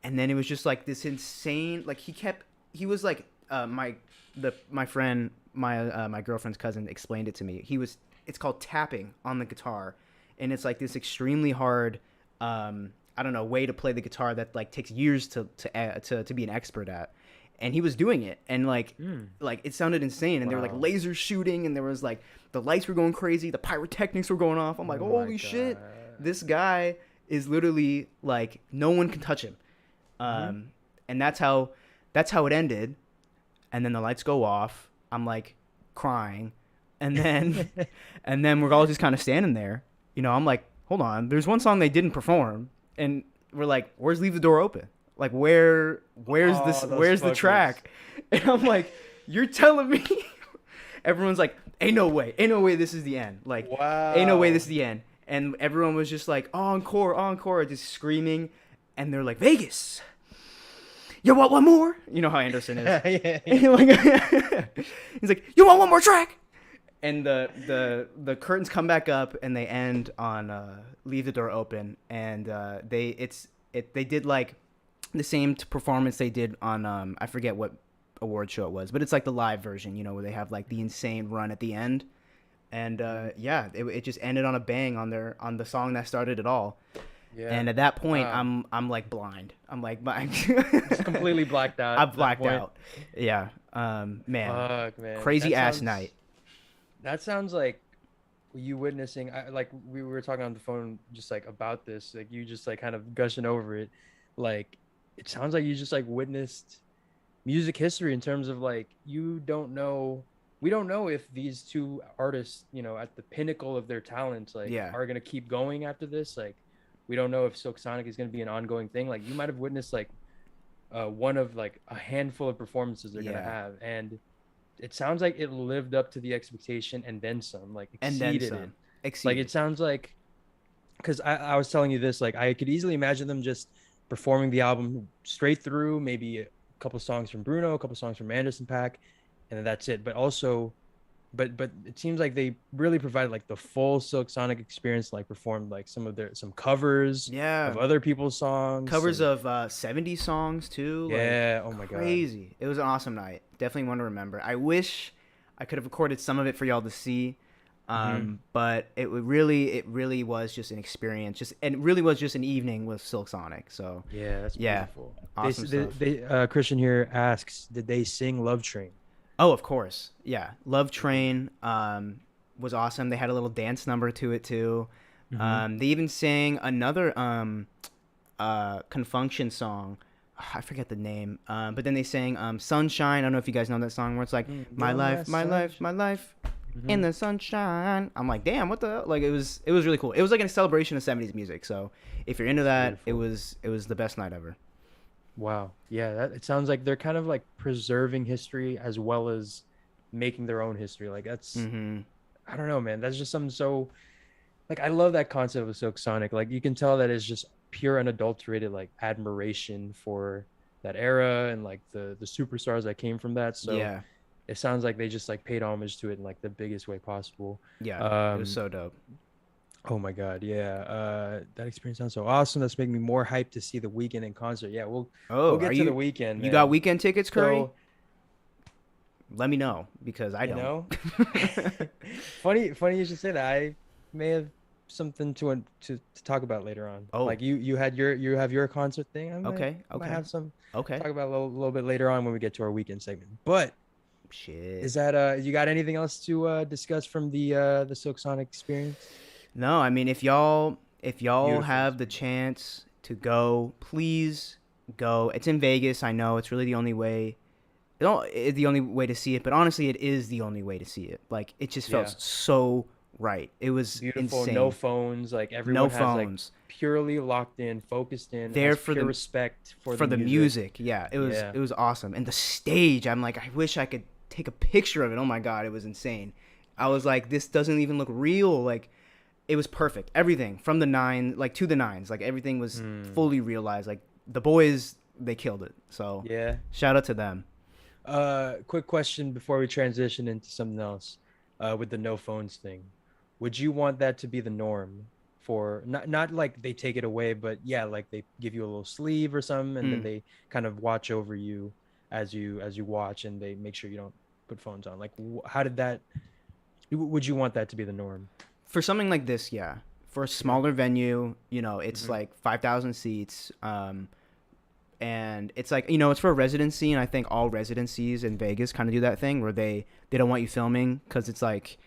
and then it was just like this insane, like he was like my friend, my girlfriend's cousin explained it to me. It's called tapping on the guitar, and it's like this extremely hard, I don't know, way to play the guitar that like takes years to be an expert at. And he was doing it, and like it sounded insane, and there were like Wow. laser shooting, and there was like the lights were going crazy, the pyrotechnics were going off. I'm like, Oh my holy shit, God. this guy is literally like no one can touch him. Mhm. And that's how it ended. And then the lights go off. I'm like crying, and then and then we're all just kind of standing there. I'm like, hold on, there's one song they didn't perform, and we're like, where's Leave the Door Open? Like where's this? Oh, those Where's the fuckers. track? And I'm like, you're telling me? Everyone's like, ain't no way, this is the end. Like, ain't no way, this is Wow. the end. And everyone was just like, encore, encore, just screaming. And they're like, Vegas, you want one more? You know how Anderson is. Yeah. And he's like, you want one more track? And the curtains come back up, and they end on Leave the Door Open. And they did like the same performance they did on I forget what award show it was, but it's like the live version, where they have like the insane run at the end. And yeah, it just ended on a bang on the song that started it all. Yeah. And at that point, Wow. I'm like blind. I'm like, Just completely blacked out. I at that blacked point. out. Yeah. Man, Fuck, man. crazy That ass sounds- night. That sounds like you witnessing. Like we were talking on the phone, just like about this. Like you just like kind of gushing over it. Like it sounds like you just like witnessed music history in terms of like you don't know. We don't know if these two artists, at the pinnacle of their talent, like Yeah. are gonna keep going after this. Like we don't know if Silk Sonic is gonna be an ongoing thing. Like you might have witnessed like one of like a handful of performances they're gonna Yeah. have, and it sounds like it lived up to the expectation and then some, like And then exceeded it. some. Like Exceeded. it sounds like, because I was telling you this, like I could easily imagine them just performing the album straight through, maybe a couple songs from Bruno, a couple songs from Anderson Paak, and then that's it. But also, but it seems like they really provided like the full Silk Sonic experience, like performed like some covers Yeah. of other people's songs, Covers and- of 70s songs too. yeah. Like, Oh my God. crazy. It was an awesome night. Definitely one to remember. I wish I could have recorded some of it for y'all to see. But it really was just an experience, and it really was just an evening with Silk Sonic. So Yeah, that's Yeah. beautiful. Awesome stuff. Christian here asks, did they sing Love Train? oh, of course, yeah, Love Train was awesome. They had a little dance number to it too. They even sang another Confunction song. I forget the name. But then they sang Sunshine. I don't know if you guys know that song where it's like my life, my life, my life in the sunshine. I'm like, damn, what the hell? Like it was really cool. It was like a celebration of 70s music. So if you're into that, Beautiful. it was the best night ever. Wow. Yeah, it sounds like they're kind of like preserving history as well as making their own history. Like that's, I don't know, man. That's just something so, like, I love that concept of Silk Sonic. Like you can tell that it's just pure unadulterated like admiration for that era and like the superstars that came from that. So Yeah, it sounds like they just like paid homage to it in like the biggest way possible. yeah, it was so dope. Oh my God, yeah. That experience sounds so awesome. That's making me more hyped to see the Weekend in concert. Yeah, we'll get are to the you Weekend. you Man. got weekend tickets, Curry? So, Let me know because I you don't. know, funny you should say that. I may have something to talk about later on. Oh. Like you have your concert thing. I might Okay. have some Okay. talk about a little bit later on when we get to our Weekend segment. But Shit. is that you got anything else to discuss from the Silk Sonic experience? No, I mean if y'all Beautiful. have the chance to go, please go. It's in Vegas. I know it's really the only way. It's the only way to see it, but honestly, it is the only way to see it. Like it just felt Yeah. so right. It was Beautiful. insane. No phones. Like everyone No has phones. like purely locked in, focused in. There has for pure the- respect for the music. Yeah, it Yeah. was awesome. And the stage, I'm like, I wish I could take a picture of it. Oh my god, it was insane. I was like, this doesn't even look real. Like it was perfect. Everything from the nine, like to the nines, like everything was fully realized. Like the boys, they killed it. So Yeah. shout out to them. Quick question before we transition into something else. With the no phones thing, would you want that to be the norm for not like they take it away, but yeah, like they give you a little sleeve or something, and then they kind of watch over you as you watch, and they make sure you don't put phones on. Like, how did that? Would you want that to be the norm? For something like this, yeah. For a Yeah. smaller venue, you know, it's Hmm. like 5,000 seats. And it's like, you know, it's for a residency, and I think all residencies in Vegas kind of do that thing where they don't want you filming because it's like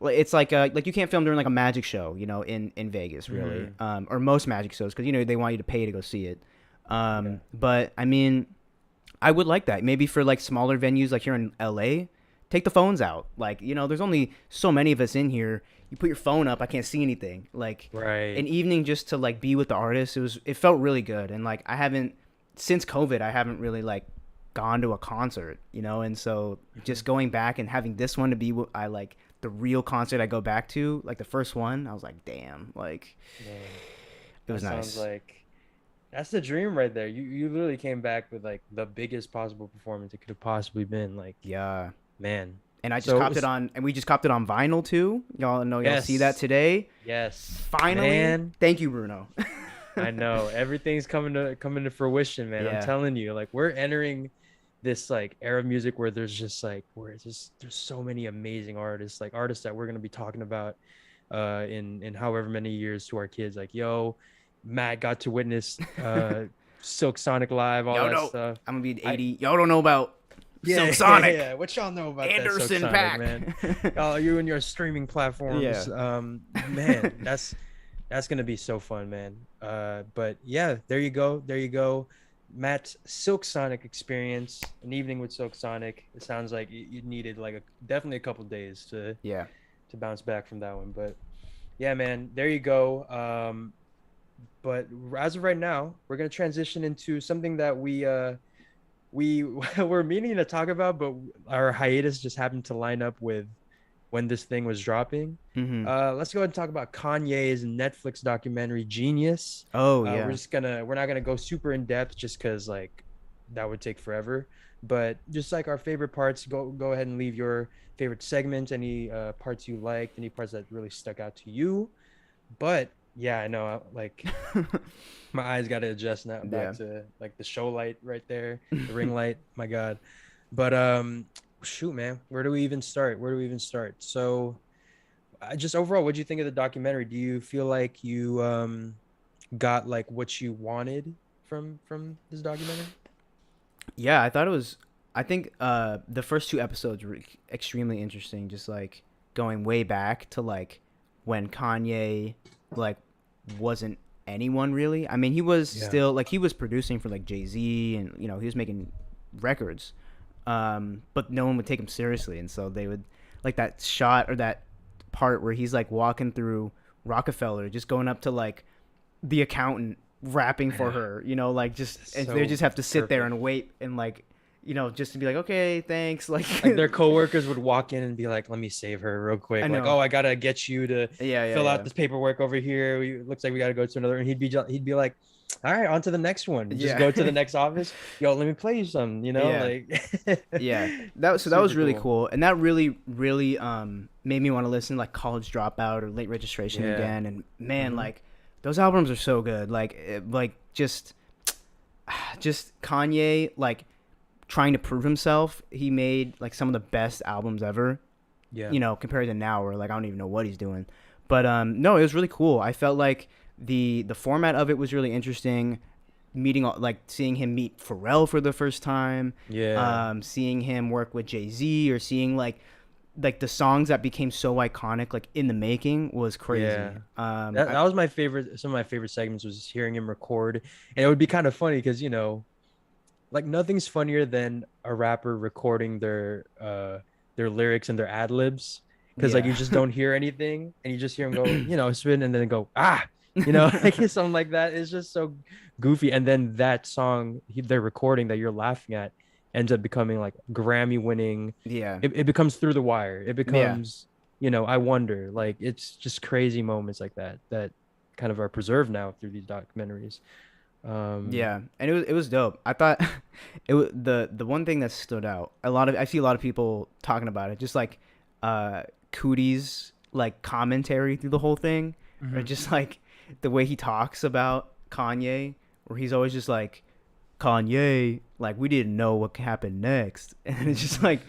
you can't film during like a magic show, you know, in Vegas really, Hmm. or most magic shows because you know they want you to pay to go see it. Yeah. But I mean, I would like that maybe for like smaller venues like here in LA. Take the phones out. Like, you know, there's only so many of us in here. You put your phone up, I can't see anything. Like Right. an evening just to like be with the artist, it felt really good. And like I haven't since COVID, I haven't really like gone to a concert, you know, and so Hmm. just going back and having this one to be what I like the real concert I go back to, like the first one, I was like, damn, like Man, it that was sounds nice. like that's the dream right there. You literally came back with like the biggest possible performance it could have possibly been. Like, Yeah. man. And I just So copped it on, and we just copped it on vinyl too. Y'all know, y'all see that yes, today. yes, Finally, man. thank you, Bruno. I know everything's coming to fruition, man. I'm Yeah, telling you, like we're entering this like era of music where there's just like where it's just there's so many amazing artists, like artists that we're gonna be talking about in however many years to our kids. Like, yo, Matt got to witness Silk Sonic live, all y'all that know stuff. I'm gonna be I 80. Y'all don't know about Yeah, Silk yeah, Sonic, yeah. What y'all know about that Silk Anderson Sonic, Pack. man? Oh, you and your streaming Yeah. platforms. Man, that's gonna be so fun, man. But yeah, there you go. There you go. Matt's Silk Sonic experience, an evening with Silk Sonic. It sounds like you needed like definitely a couple days Yeah. to bounce back from that one. But yeah, man, there you go. But as of right now, we're gonna transition into something that we were meaning to talk about, but our hiatus just happened to line up with when this thing was dropping. Mm-hmm. Let's go ahead and talk about Kanye's Netflix documentary Genius. Oh We're yeah. just gonna we're not gonna go super in depth just because like that would take forever. But just like our favorite parts, go ahead and leave your favorite segment, any parts you liked, any parts that really stuck out to you. But yeah, I know like my eyes got to adjust now back Yeah. to like the show light right there, the ring light. My God. But shoot, man, where do we even start? Where do we even start? So, just overall, what do you think of the documentary? Do you feel like you got like what you wanted from this documentary? Yeah, I thought it was. I think the first two episodes were extremely interesting. Just like going way back to like when Kanye like wasn't anyone really. I mean, he was Yeah. still like he was producing for like Jay-Z, and you know he was making records, but no one would take him seriously, and so they would like that shot or that part where he's like walking through Rockefeller, just going up to like the accountant rapping I for know. her, you know, like just and they So just have to sit there perfect. and wait and like, you know, just to be like, okay, thanks, like Like their coworkers would walk in and be like, "Let me save her real I quick." Like, know, "Oh, I gotta get you to yeah, yeah, fill out yeah, this paperwork over here. Looks like we gotta go to another." And he'd be like, "All right, on to the next one. Just yeah, go to the next office. Yo, let me play you some. yeah, Like, yeah. That was super really cool. cool, and that really made me want to listen to like College Dropout or Late Registration Yeah. again, and man, Hmm. like those albums are so good, like like just Kanye like trying to prove himself. He made like some of the best albums ever, Yeah. you know, compared to now where like I don't even know what he's doing. But no, it was really cool. I felt like the format of it was really interesting. Meeting like seeing him meet Pharrell for the first time, Yeah. seeing him work with Jay-Z, or seeing like the songs that became so iconic like in the making was Yeah. crazy. That was my favorite. Some of my favorite segments was just hearing him record, and it would be kind of funny because like nothing's funnier than a rapper recording their lyrics and their ad libs because like Yeah. you just don't hear anything and you just hear them go spin and then go like something like that. It's just so goofy, and then that song they're recording that you're laughing at ends up becoming like Grammy winning. Yeah. It becomes Through the Wire. It Yeah. becomes I Wonder. Like it's just crazy moments like that kind of are preserved now through these documentaries. um Yeah, and it was dope. I thought it was the one thing that stood out. I see a lot of people talking about it, just like Cootie's like commentary through the whole thing, or Mhm. just like the way he talks about Kanye, where he's always just like, Kanye, like we didn't know what happened next. And it's just like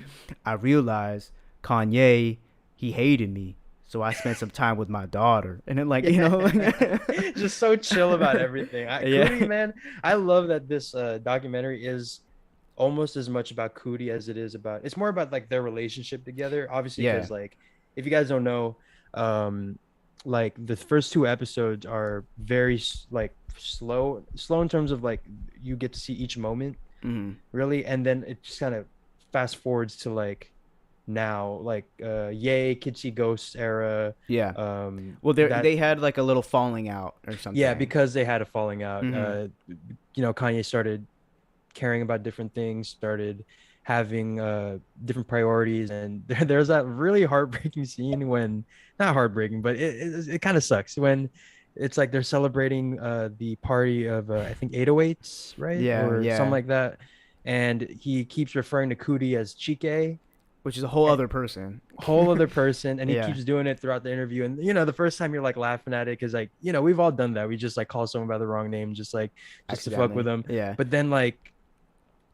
I realized Kanye, he hated me. So I spent some time with my daughter. And then like, you know, Yeah. Just so chill about everything. Cootie, yeah. man, I love that this documentary is almost as much about Cootie as it is about it's more about like their relationship together. Obviously, Yeah. because like if you guys don't know, um, like the first two episodes are very like slow in terms of like you get to see each moment Mhm. really, and then it just kind of fast forwards to like now, like Yay, Kid See Ghosts era. Yeah. Well, That they had like a little falling out or yeah, something. because they had a falling out. Mhm. Kanye started caring about different things, started having different priorities, and there's that really heartbreaking scene when not heartbreaking, but it kind of sucks when it's like they're celebrating the party of I think 808s, right? Yeah, Or something yeah. like that. And he keeps referring to Cootie as Chike, Which is a whole a other person. whole other person, and he Yeah. keeps doing it throughout the interview. And the first time you're like laughing at it because like we've all done that. We just like call someone by the wrong name, just to fuck with Accidentally. them. Yeah. But then like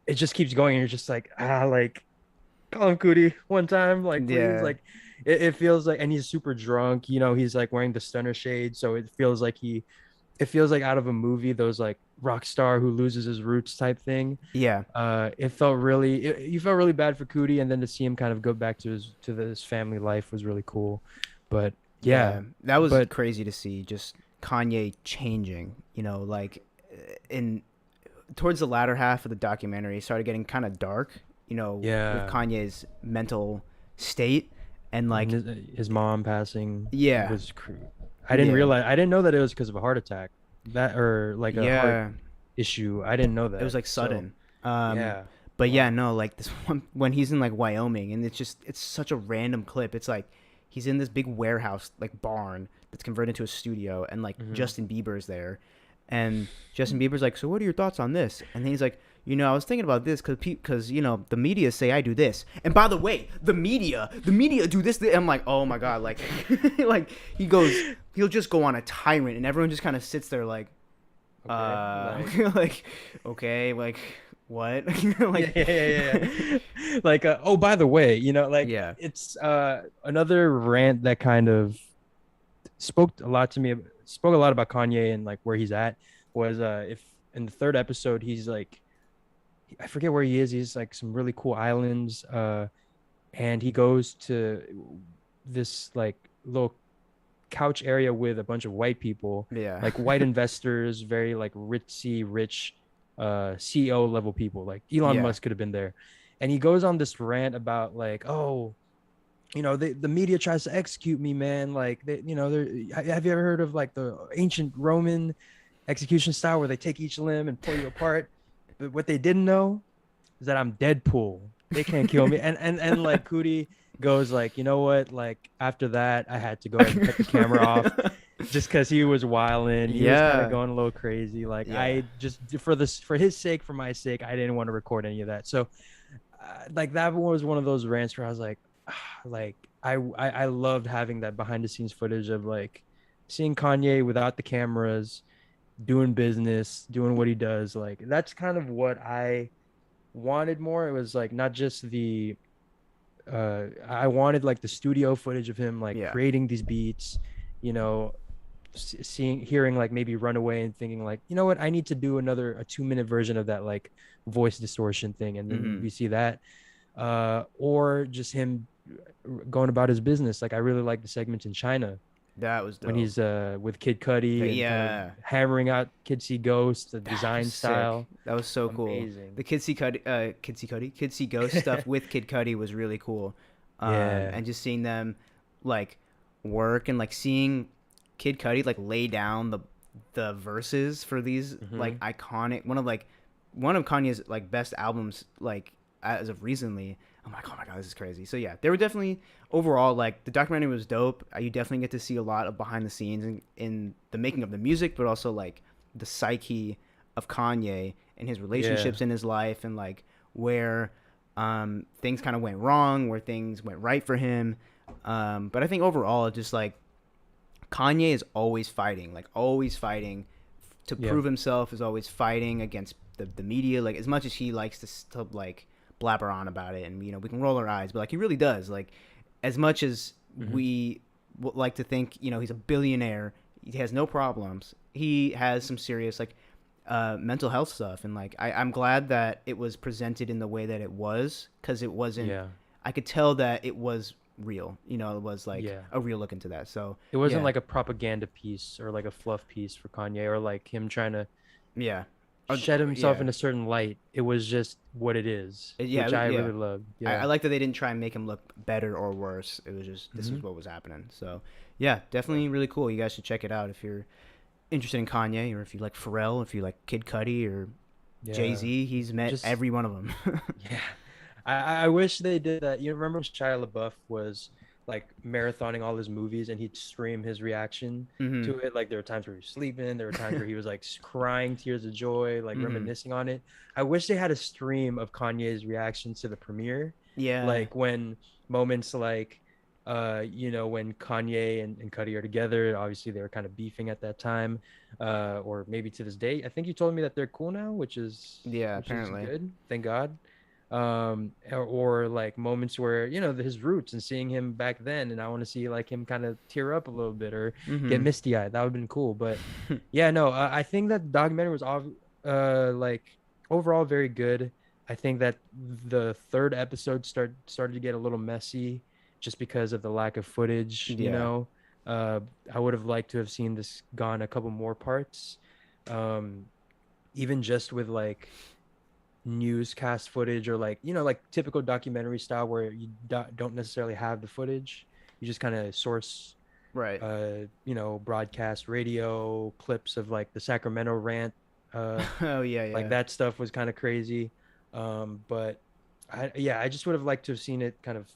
it just keeps going and you're just like like call him Cootie one time, like please, Yeah. like it feels like, and he's super drunk, he's like wearing the stunner shade, so it feels like out of a movie, those like rock star who loses his roots type thing. Yeah. It felt really you felt really bad for Cootie, and then to see him kind of go back to his family life was really cool. But yeah, Yeah. That was but crazy to see just Kanye changing, like in towards the latter half of the documentary, it started getting kind of dark, with yeah, Kanye's mental state and and like his mom passing yeah. was Yeah. I didn't know that it was because of a heart attack, that or like a heart Yeah. issue. I didn't know It was that. like So sudden. yeah, But yeah, wow. no, like this one when he's in like Wyoming, and it's such a random clip. It's like he's in this big warehouse like barn that's converted into a studio, and like Hmm. Justin Bieber's there, and Justin Bieber's like, so what are your thoughts on this? And then he's like, I was thinking about this because the media say I do this, and by the way, the media do this. I'm like, oh my god, like like he'll just go on a tyrant, and everyone just kind of sits there like, Okay, like like okay, like what, yeah, like yeah, yeah, yeah. Like oh, by the way, like yeah. it's another rant that kind of spoke a lot about Kanye and like where he's at was if in the third episode he's like I forget where he is. He's like some really cool islands. And he goes to this like little couch area with a bunch of white people, Yeah. like white investors, very like rich CEO level people. Like Elon Yeah. Musk could have been there. And he goes on this rant about like, oh, the media tries to execute me, man. Like have you ever heard of like the ancient Roman execution style where they take each limb and pull you apart? But what they didn't know is that I'm Deadpool. They can't kill me. And like Cootie goes like, you know what? Like after that, I had to go ahead and cut the camera off just because he was wilding. He was kind of Yeah. going a little crazy. Like Yeah. I just for his sake, for my sake, I didn't want to record any of that. So like that was one of those rants where I was like, like I loved having that behind the scenes footage of like seeing Kanye without the cameras, doing business, doing what he does. Like that's kind of what I wanted more. It was like not just the I wanted like the studio footage of him like Yeah. creating these beats, you know, hearing like maybe Runaway and thinking like, you know what, I need to do a 2-minute version of that like voice distortion thing, and then Hmm. we see that or just him going about his business. Like I really like the segments in China That was when dope. he's with Kid Cudi and kind of Yeah. hammering out Kid See Ghost, the That was design sick. style. That was so cool. Amazing. The Kid See Ghost stuff with Kid Cudi was really cool. Yeah. And just seeing them like work and like seeing Kid Cudi like lay down the verses for these Hmm. like iconic one of Kanye's like best albums like as of recently. I'm like, oh my god, this is crazy. So yeah, they were definitely overall like the documentary was dope. You definitely get to see a lot of behind the scenes in the making of the music, but also like the psyche of Kanye and his Yeah. relationships in his life and like where things kind of went wrong, where things went right for him. But I think overall, just like Kanye is always fighting to Yeah. prove himself, is always fighting against the media, like as much as he likes to like blabber on about it, and we can roll our eyes, but like he really does. Like as much as Hmm. we like to think, he's a billionaire, he has no problems. He has some serious like mental health stuff, and like I'm glad that it was presented in the way that it was, because it wasn't. Yeah. I could tell that it was real. It was like Yeah. a real look into that. So It wasn't yeah, like a propaganda piece or like a fluff piece for Kanye or like him trying to yeah, shed himself yeah, in a certain light. It was just what it is, yeah, which I yeah. really love. I Yeah. like that they didn't try and make him look better or worse. It was just this Hmm. is what was happening. So yeah, definitely really cool. You guys should check it out if you're interested in Kanye, or if you like Pharrell, if you like Kid Cudi or Jay Yeah. Z. He's met Just every one of them. yeah. I wish they did that. You remember when Shia LaBeouf was like marathoning all his movies and he'd stream his reaction Hmm. to it? Like there were times where he was sleeping, there were times where he was like crying tears of joy, like Hmm. reminiscing on it. I wish they had a stream of Kanye's reactions to the premiere, Yeah. like when moments like when Kanye and Cudi are together. Obviously they were kind of beefing at that time, or maybe to this day. I think you told me that they're cool now, which is Yeah. which is Apparently. good, thank God. Or like moments where his roots and seeing him back then, and I want to see like him kind of tear up a little bit or get Hmm. misty-eyed. That would have been cool. But yeah, no, I think that the documentary was like overall very good. I think that the third episode started to get a little messy just because of the lack of footage, Yeah. uh I would have liked to have seen this gone a couple more parts, um even just with like newscast footage or like like typical documentary style where you don't necessarily have the footage. You just kind of source Right. broadcast radio clips of like the Sacramento rant. Oh yeah. Like Yeah. that stuff was kind of crazy. But I just would have liked to have seen it kind of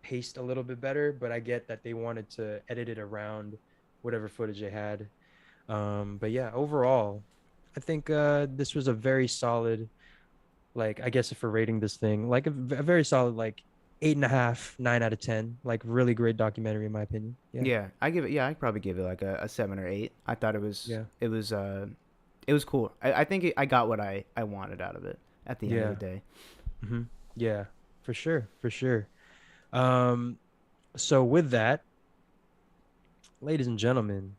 paced a little bit better, but I get that they wanted to edit it around whatever footage they had. But yeah, overall, I think this was a very solid, like, I guess if we're rating this thing, like a very solid, like 8.5, 9 out of 10, like really great documentary in my opinion. Yeah. Yeah. I give it. Yeah. I'd probably give it like a 7 or 8. I thought it was. Yeah. It was cool. I think I got what I wanted out of it at the end of the Yeah. day. Hmm. Yeah. For sure. For sure. Um, so with that, ladies and gentlemen,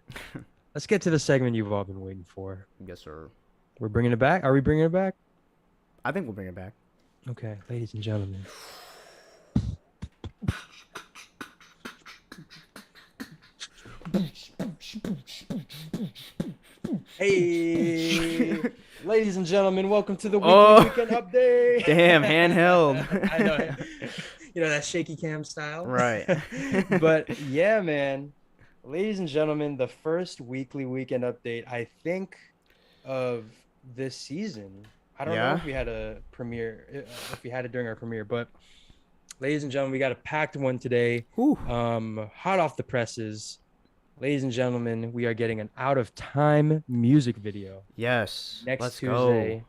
let's get to the segment you've all been waiting for. Yes, sir. We're bringing it back. Are we bringing it back? I think we'll bring it back. Okay, ladies and gentlemen. Hey, ladies and gentlemen, welcome to the weekly Oh, weekend update. damn, handheld. I know, that shaky cam style. Right. But yeah, man, ladies and gentlemen, the first weekly weekend update, I think, of this season. I don't know Yeah. if we had a premiere, if we had it during our premiere, but ladies and gentlemen, we got a packed one today. Whew. Hot off the presses. Ladies and gentlemen, we are getting an out of time music video Yes. next Let's go. Tuesday.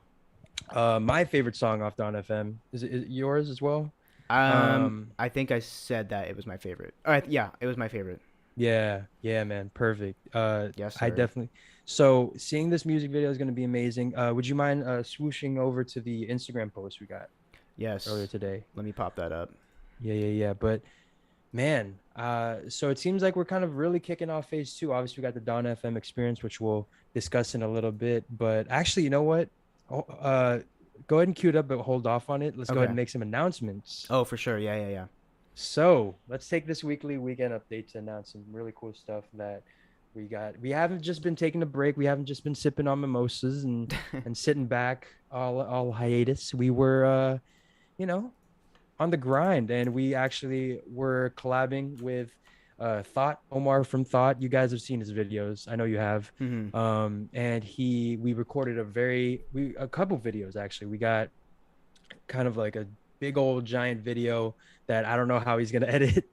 My favorite song off Don FM is it yours as well? I think I said that it was my favorite. All right. Yeah, it was my favorite. Yeah, man, perfect. Yes, I sir. definitely. So seeing this music video is going to be amazing. Would you mind swooshing over to the Instagram post we got earlier Yes. today? Let me pop that up. Yeah. But man, so it seems like we're kind of really kicking off phase two. Obviously, we got the Don FM experience, which we'll discuss in a little bit. But actually, you know what? Go ahead and cue it up, but hold off on it. Let's go ahead Okay. and make some announcements. Oh, for sure. Yeah, yeah, yeah. So let's take this weekly weekend update to announce some really cool stuff that we got. We haven't just been taking a break. We haven't just been sipping on mimosas and sitting back all hiatus. We were you know, on the grind, and we actually were collabing with Thought, Omar from Thought. You guys have seen his videos. I know you have. Hmm. And we recorded a couple videos actually. We got kind of like a big old giant video that I don't know how he's gonna edit,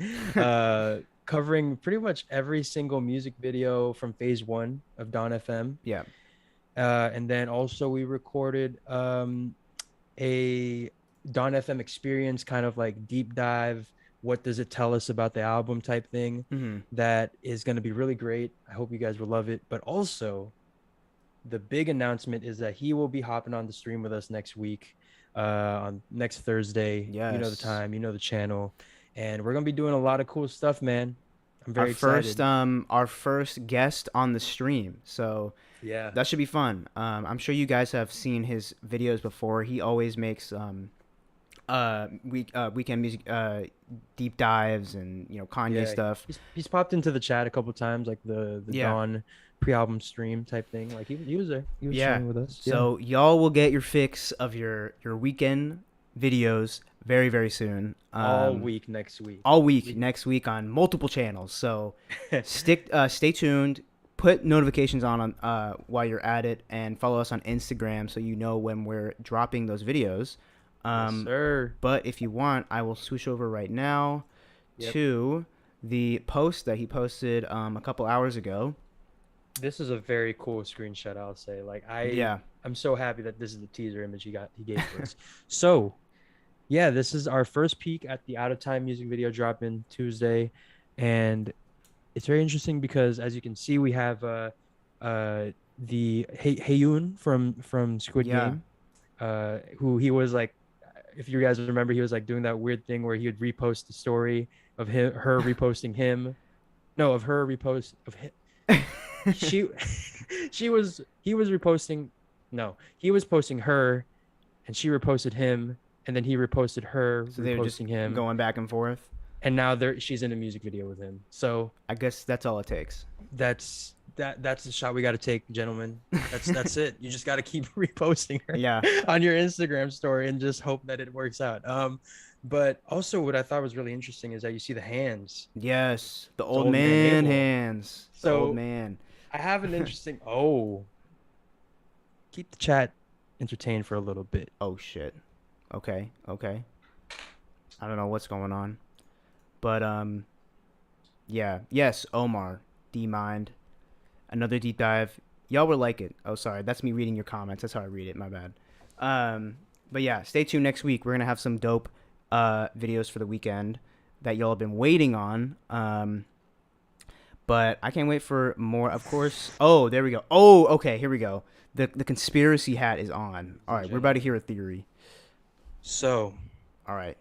covering pretty much every single music video from phase one of Don FM. Yeah. And then also we recorded a Don FM experience, kind of like deep dive. What does it tell us about the album type thing? Hmm. That is going to be really great. I hope you guys will love it. But also, the big announcement is that he will be hopping on the stream with us next week, on next Thursday. You know the Yes. time, you know the channel, and we're gonna be doing a lot of cool stuff, man. I'm Our very first excited. guest on the stream. So Yeah, that should be fun. I'm sure you guys have seen his videos before. He always makes weekend music deep dives and Kanye yeah. stuff. He's popped into the chat a couple times, like the Yeah. Dawn pre-album stream type thing. Like he was there. He was Yeah. chilling with us. Yeah. So y'all will get your fix of your weekend videos very very soon. All week next week. All week We, next week on multiple channels. So stay tuned. Put notifications on while you're at it, and follow us on Instagram so you know when we're dropping those videos. yes, sir. But if you want, I will switch over right now Yep. to the post that he posted a couple hours ago. This is a very cool screenshot, I'll say. Like Yeah, I'm so happy that this is the teaser image he gave to us. So yeah, this is our first peek at the Out of Time music video dropping Tuesday, and it's very interesting because as you can see, we have the Heyun from Squid yeah. Game, who he was like, if you guys remember, he was like doing that weird thing where he would repost the story of her reposting him, no, of her repost of him. She he was reposting, no, he was posting her, and she reposted him, and then he reposted her So they were just reposting him, going back and forth. and now she's in a music video with him. So I guess that's all it takes. that's the shot we got to take, gentlemen. That's it. You just got to keep reposting her Yeah. on your Instagram story and just hope that it works out. But also what I thought was really interesting is that you see the hands. Yes. The old old man man Abel. hands. The So old man. I have an interesting. Oh, keep the chat entertained for a little bit. Oh shit. Okay. Okay. I don't know what's going on. But yeah. Yes, Omar. D Mind. Another deep dive. Y'all will like it. Oh, sorry. That's me reading your comments. That's how I read it. My bad. But yeah, stay tuned next week. We're gonna have some dope videos for the weekend that y'all have been waiting on. But I can't wait for more, of course. Oh, there we go. Oh, okay, here we go. The conspiracy hat is on. All right, we're about to hear a theory. So All right.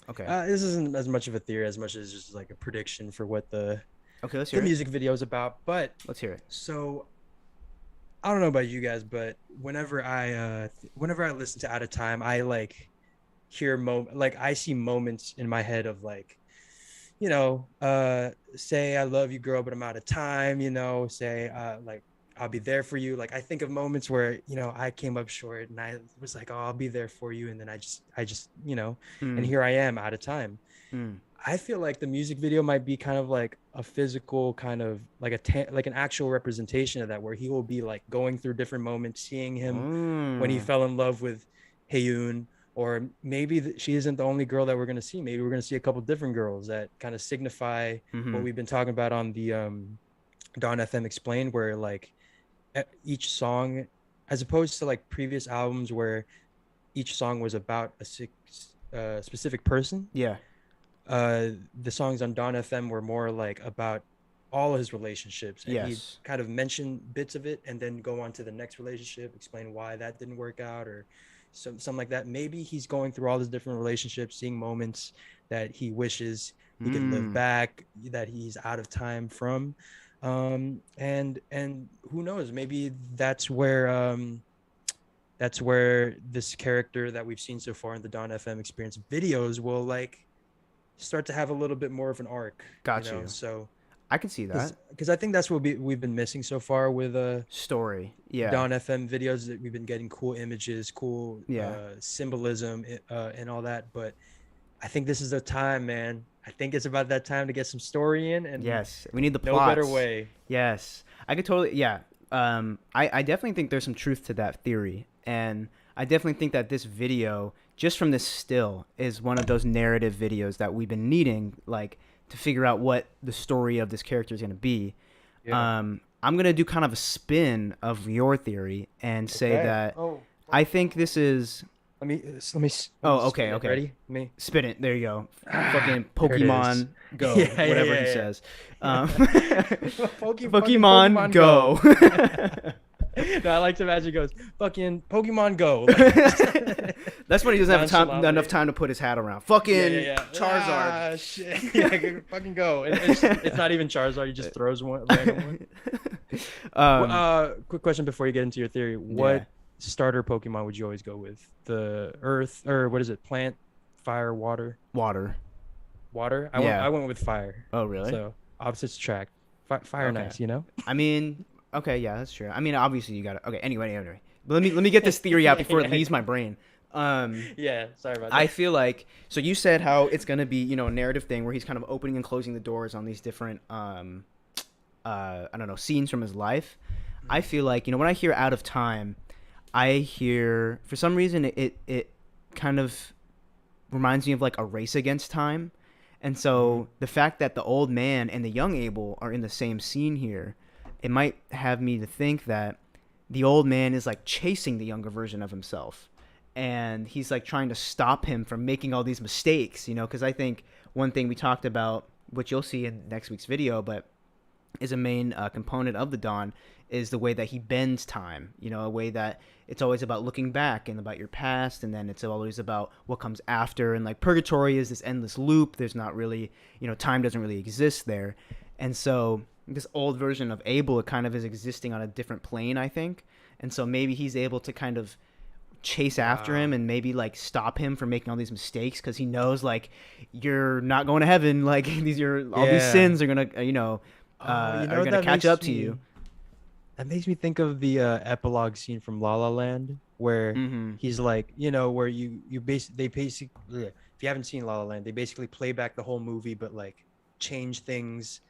Okay. this isn't as much of a theory as much as just like a prediction for what the Okay, let's the hear it. music video is about. But Let's hear it. so I don't know about you guys, but whenever I listen to Out of Time, I like hear like I see moments in my head of like, say I love you, girl, but I'm out of time. Say like I'll be there for you. Like I think of moments where I came up short and I was like, oh, I'll be there for you, and then I just and here I am out of time. Hmm. I feel like the music video might be kind of like a physical kind of like like an actual representation of that, where he will be like going through different moments, seeing him when he fell in love with Heyun, or maybe she isn't the only girl that we're going to see. Maybe we're going to see a couple different girls that kind of signify what we've been talking about on the Dawn FM Explained, where like each song, as opposed to like previous albums where each song was about a specific person. Yeah. The songs on Dawn FM were more like about all of his relationships, and he Yes. kind of mention bits of it and then go on to the next relationship, explain why that didn't work out, or something like that. Maybe he's going through all these different relationships, seeing moments that he wishes he could live back, that he's out of time from, and who knows, maybe that's where this character that we've seen so far in the Dawn FM experience videos will like start to have a little bit more of an arc. Got you. So I can see that. because I think that's what we've been missing so far with Story. Yeah. Dawn FM videos, that we've been getting cool images, cool symbolism, and all that. But I think this is the time, man. I think it's about that time to get some story in, and Yes. We need the no plots. better way. Yes. I could totally. Yeah. I definitely think there's some truth to that theory, and I definitely think that this video, just from this still, is one of those narrative videos that we've been needing, like, to figure out what the story of this character is going to be. Yeah. I'm going to do kind of a spin of your theory and say that I think this is... Let me. Oh, okay, spin it. okay. Ready? Me. Spin it. There you go. Fucking There it is. Pokemon Go. Yeah, whatever he yeah. says. Pokemon Pokemon Go. No, I like to imagine he goes, fucking Pokemon Go. Like, That's when he doesn't have enough nonchalantly. time to put his hat around. Yeah, yeah, Fucking yeah. Charizard. Ah, shit. Yeah, fucking go. It's not even Charizard. He just throws one random one. um, Quick question before you get into your theory. yeah, What starter Pokemon would you always go with? The Earth or what is it? Plant, fire, water, water. water. Yeah. I went with fire. Oh, really? So opposites attract. Fire, Okay. nice. You know. I mean, okay, yeah, that's true. I mean, obviously you got to. Okay, anyway. But let me get this theory out before it Yeah, leaves my brain. Um, yeah. Sorry about I that. feel like so you said how it's gonna be a narrative thing where he's kind of opening and closing the doors on these different I don't know, scenes from his life. I feel like when I hear out of time, I hear for some reason it kind of reminds me of like a race against time. And Mhm. so the fact that the old man and the young Abel are in the same scene here, it might have me to think that the old man is like chasing the younger version of himself. And he's like trying to stop him from making all these mistakes, because I think one thing we talked about, which you'll see in next week's video, but is a main component of the Dawn, is the way that he bends time. A way that it's always about looking back and about your past, and then it's always about what comes after. And like purgatory is this endless loop. There's not really, time doesn't really exist there, and so this old version of Abel, it kind of is existing on a different plane, I think. And so maybe he's able to kind of chase after him Wow. and maybe like stop him from making all these mistakes because he knows like you're not going to heaven. Like all these Yeah. sins are gonna Oh, are gonna catch up to you. that makes me think of the epilogue scene from La La Land where Mm-hmm. he's like, where they basically if you haven't seen La La Land, they basically play back the whole movie but like change things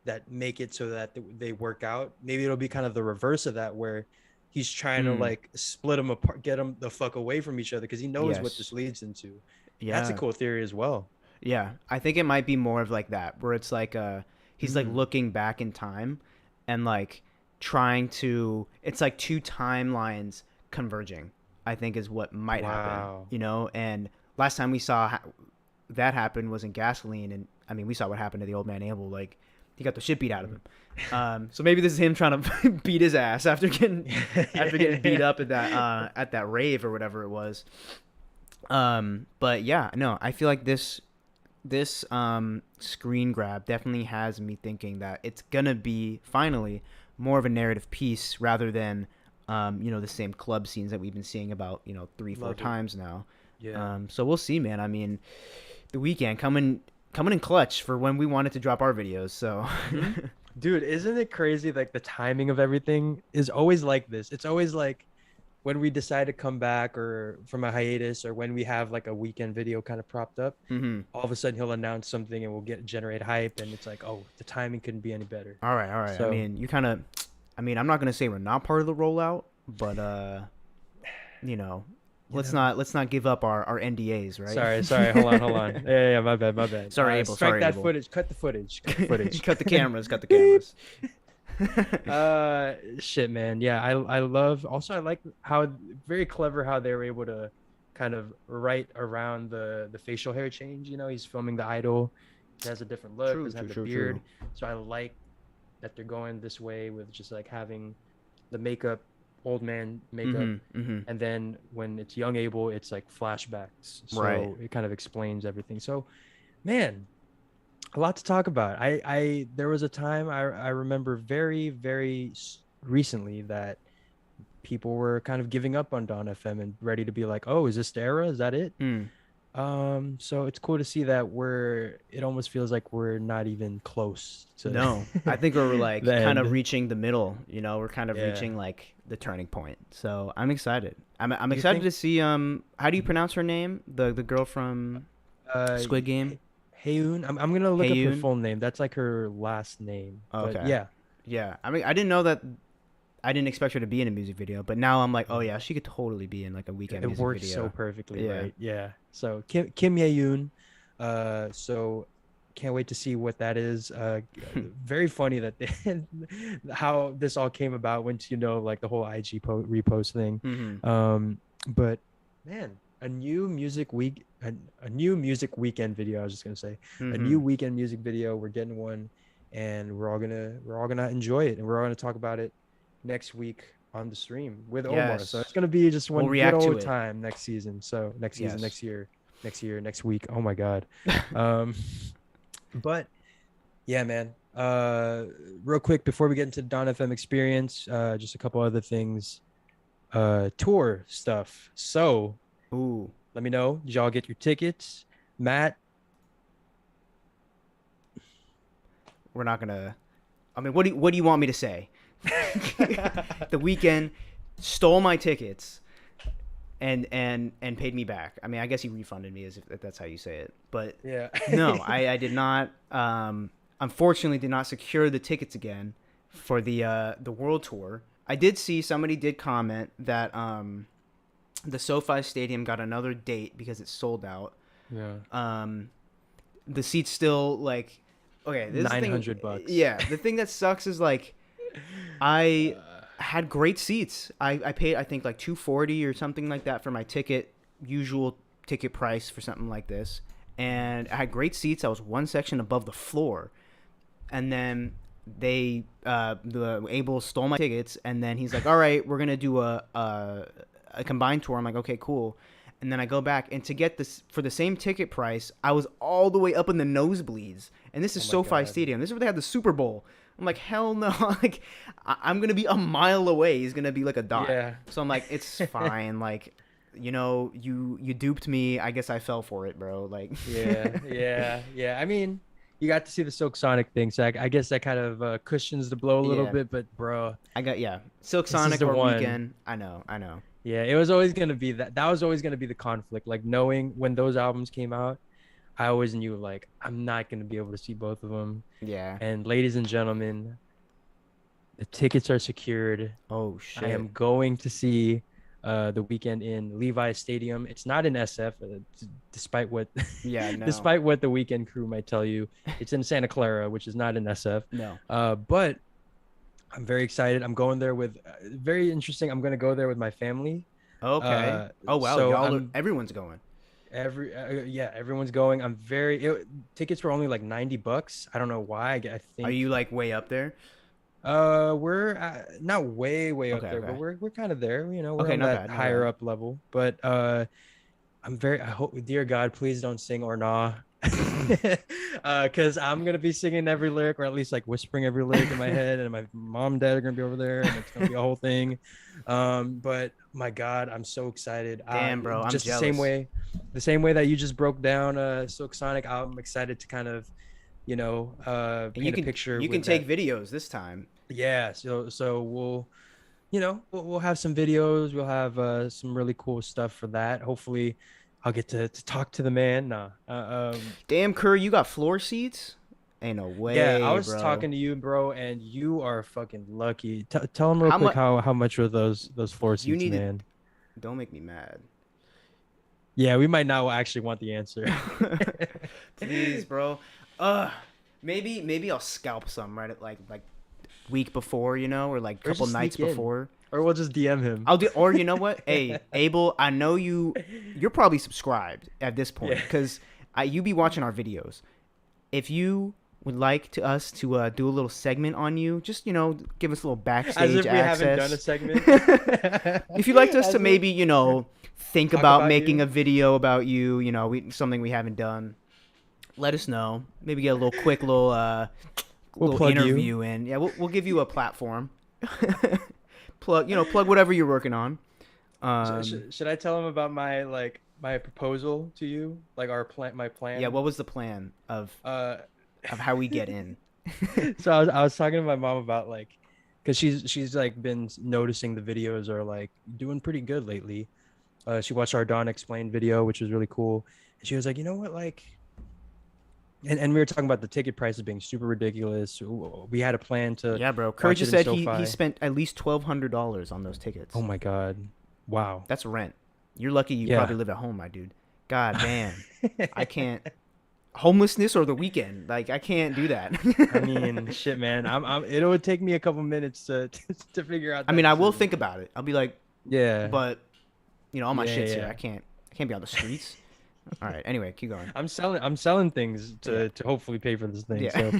that make it so that they work out. Maybe it'll be kind of the reverse of that where he's trying to Mm. like split them apart, get them the fuck away from each other because he knows what Yes. this leads into. That's a Yeah. cool theory as well. Yeah. I think it might be more of like that, where it's like he's like Mm. looking back in time and like trying to it's like two timelines converging, I think is what might happen, Wow. and last time we saw that happen was in Gasoline, and I mean we saw what happened to the old man Abel. Like he got the shit beat out of him. So maybe this is him trying to beat his ass after getting beat up at that rave or whatever it was. But yeah, no, I feel like this screen grab definitely has me thinking that it's gonna be finally more of a narrative piece rather than the same club scenes that we've been seeing about three four Love it. times now. Yeah. So we'll see, man. I mean, the weekend coming in clutch for when we wanted to drop our videos. So Hmm. Dude, isn't it crazy? Like the timing of everything is always like this. It's always like when we decide to come back or from a hiatus or when we have like a weekend video kind of propped up, hmm all of a sudden he'll announce something and we'll generate hype and it's like, oh, the timing couldn't be any better. all right, all right. I So mean, I'm not gonna say we're not part of the rollout, but you know, you know, let's not give up our NDAs, right? sorry, hold on. Yeah, my bad. Sorry, Abel. Strike Sorry, that Abel. footage, cut the footage, cut the footage. Cut the cameras. Cut the Beep. cameras. Shit, man. Yeah, I love. Also, I like how very clever how they were able to kind of write around the facial hair change. He's filming the idol. He has a different look. True, Doesn't true, have the true, beard. true. So I like that they're going this way with just like having the makeup, old man makeup, Mm-hmm. Mm-hmm. and then when it's young Abel, it's like flashbacks. Right. So it kind of explains everything. So, man, a lot to talk about. I there was a time I remember very recently that people were kind of giving up on Dawn FM and ready to be like, oh, is this the era? Is that it? Mm. So it's cool to see that it almost feels like we're not even close to No, I think we're like the kind of end. reaching the middle. We're kind of Yeah. reaching like the turning point. So I'm excited. I'm Do you excited think to see how do you pronounce her name? The girl from uh Squid Game. Hayoon? I'm gonna look up her Hayoon. full name. That's like her last name. But Okay. yeah. Yeah. I mean, I didn't know that. I didn't expect her to be in a music video, but now I'm like, oh Mhm. yeah, she could totally be in like a weekend It music works so video. perfectly, Yeah. right? Yeah. So Kim Ye-yoon. So can't wait to see what that is. Very funny that how this all came about once like the whole IG repost thing. Mm-hmm. But man, a new music weekend video. I was just gonna say a Mm-hmm. new weekend music video. We're getting one, and we're all gonna enjoy it, and we're all gonna talk about it next week on the stream with Omar. So Yes. it's gonna be just We'll one good react to old it. time next season. So next season, Yes. next year, next week. Oh my God. Um, but yeah, man. Real quick before we get into the Don FM experience, just a couple other things. Tour stuff. So Ooh. let me know. Did y'all get your tickets? Matt, We're not gonna. I mean, what do you want me to say? The Weeknd stole my tickets and paid me back. I mean, I guess he refunded me, as if that's how you say it. But yeah. no, I did not. Unfortunately, did not secure the tickets again for the world tour. I did see somebody did comment that the SoFi Stadium got another date because it's sold out. Yeah. The seats still like okay. This $900. Yeah, the thing that sucks is like I had great seats. I paid I think like $240 or something like that for my ticket, usual ticket price for something like this, and I had great seats. I was one section above the floor, and then the Abel stole my tickets, and then he's like, all right, we're gonna do a combined tour. I'm like, okay, cool. And then I go back, and to get this for the same ticket price, I was all the way up in the nosebleeds. And this is Oh my SoFi God. Stadium. This is where they had the Super Bowl. I'm like, hell no! Like, I'm gonna be a mile away. He's gonna be like a dot. Yeah. So I'm like, it's fine. Like, you duped me. I guess I fell for it, bro. Like, Yeah. I mean, you got to see the Silk Sonic thing, so I guess that kind of cushions the blow a little yeah, bit. But bro, Silk this is Sonic the or one. Weekend. I know. Yeah, it was always gonna be that. That was always gonna be the conflict. Like knowing when those albums came out, I always knew like I'm not gonna be able to see both of them. Yeah. And ladies and gentlemen, the tickets are secured. Oh I shit. am going to see the Weekend in Levi's Stadium. It's not in SF, despite what Yeah. No. despite what the Weekend crew might tell you. It's in Santa Clara, which is not in SF. No. But I'm very excited. I'm going there with very interesting. I'm gonna go there with my family. Okay. Oh wow. So Everyone's going. yeah, everyone's going. Tickets were only like $90. I don't know why. I Are think you like way up there? we're not way up Okay. there, Okay. but we're kind of there. You know, we're Okay. on Not that bad. Not higher bad. up level. But I hope, dear God, please don't sing or nah. Because I'm gonna be singing every lyric, or at least like whispering every lyric in my head, and my mom and dad are gonna be over there, and it's gonna be a whole thing. But my God, I'm so excited. Damn, bro. I'm Just jealous. the same way that you just broke down Silk Sonic, I'm excited to kind of, And paint a picture you can with that. take videos this time. Yeah, so we'll we'll have some videos. We'll have some really cool stuff for that. Hopefully, I'll get to talk to the man. Nah. Damn, Curry, you got floor seats? Ain't no Yeah, I way, was bro. talking to you, bro, and you are fucking lucky. Tell him real How quick much? how much were those floor You seats, need to. man. Don't make me mad. Yeah, we might not actually want the answer. Please, bro. Maybe I'll scalp some right at like week before, or like Or couple just nights sneak in, before. or we'll just DM him. I'll do, or you know what? Hey, Abel, I know you're probably subscribed at this point Yeah. because you be watching our videos. If you would like us to do a little segment on you, just give us a little As backstage if we haven't done a access. segment. If you'd like us As to if maybe think talk about about making you. a video about you, something we haven't done, let us know. Maybe get a little quick We'll little plug you. interview in. Yeah, we'll give you a platform. Plug whatever you're working on. Should I tell him about my proposal to you, like my Yeah, plan? what was the plan of Uh, how we get in? so I was talking to my mom about like, because she's like been noticing the videos are like doing pretty good lately. She watched our Dawn Explained video, which was really cool. And she was like, you know what, like, and we were talking about the ticket prices being super ridiculous. We had a plan to Yeah, bro. Kurt watch it just in said he SoFi. spent at least $1,200 on those tickets. Oh my God. Wow. That's rent. You're lucky you Yeah. probably live at home, my dude. God damn. I can't. Homelessness or the weekend. Like, I can't do that. I mean, shit, man. It would take me a couple minutes to figure out I that mean, I will decision. think about it. I'll be like, Yeah. but, all my Yeah, shit's here. yeah. I can't be on the streets. All right. Anyway, keep going. I'm selling things Yeah. to hopefully pay for this thing. Yeah.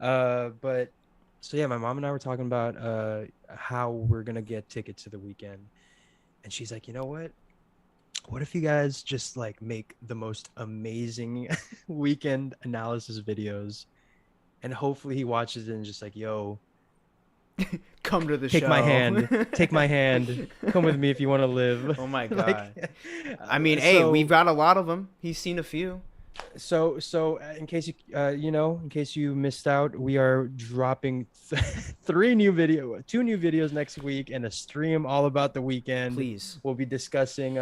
So but So yeah, my mom and I were talking about how we're gonna get tickets to the weekend, and she's like, you know what? What if you guys just like make the most amazing weekend analysis videos, and hopefully he watches it and just like, yo, Come to the take my show. hand, take my hand, come with me if you want to live. Oh my Like, god. I mean, hey, we've so got a lot of them. He's seen a few. in case you in case you missed out, we are dropping two new videos next week and a stream all about the weekend. Please. We'll be discussing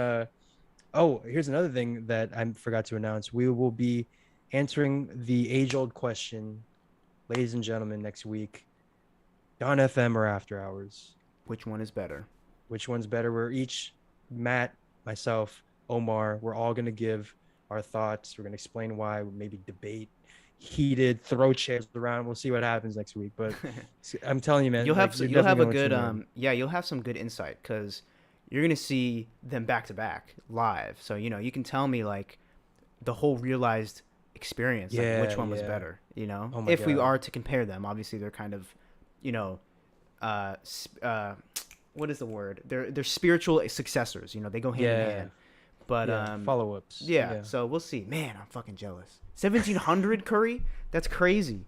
oh, here's another thing that I forgot to announce. We will be answering the age-old question, ladies and gentlemen, next week. On FM or after hours? Which one is better? Which one's better? We're each, Matt, myself, Omar, we're all gonna give our thoughts. We're gonna explain why, maybe debate, heated, throw chairs around. We'll see what happens next week. But I'm telling you, man, You'll like, have you're you'll have definitely a gonna good tune in. yeah, you'll have some good insight because you're gonna see them back to back live. So you can tell me like the whole realized experience, like which Yeah, one was yeah. better. Oh my If we God. are to compare them, obviously they're kind of, you know, uh, sp- uh, what is the word? They're spiritual successors. They go hand in Yeah, hand. But yeah. Follow-ups. yeah. Yeah. So we'll see. Man, I'm fucking jealous. 1,700 Curry? That's crazy.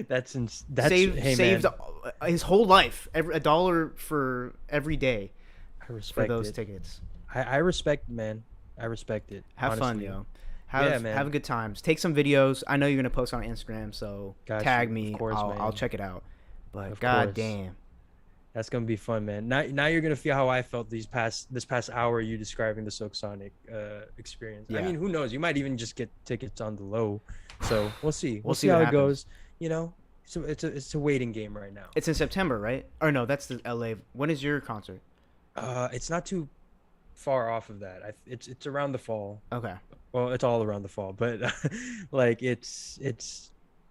That's hey Saved man, his whole life, a dollar for every day I for respect those it. tickets. I respect, man. I respect it. Have fun, Honestly. yo. Yeah, Have man. a good times. Take some videos. I know you're gonna post on Instagram, so Got tag you. Of me. course, I'll man. check it out. But Of god course. damn. That's gonna be fun, man. Now you're gonna feel how I felt this past hour you describing the Silk Sonic experience. I Yeah. mean, who knows? You might even just get tickets on the low. So we'll see. We'll We'll see see what how it happens. goes. You know, so it's a waiting game right now. It's in September, right? Or no, that's the LA. When is your concert? It's not too far off of that. It's around the fall. Okay. Well, it's all around the fall, but like it's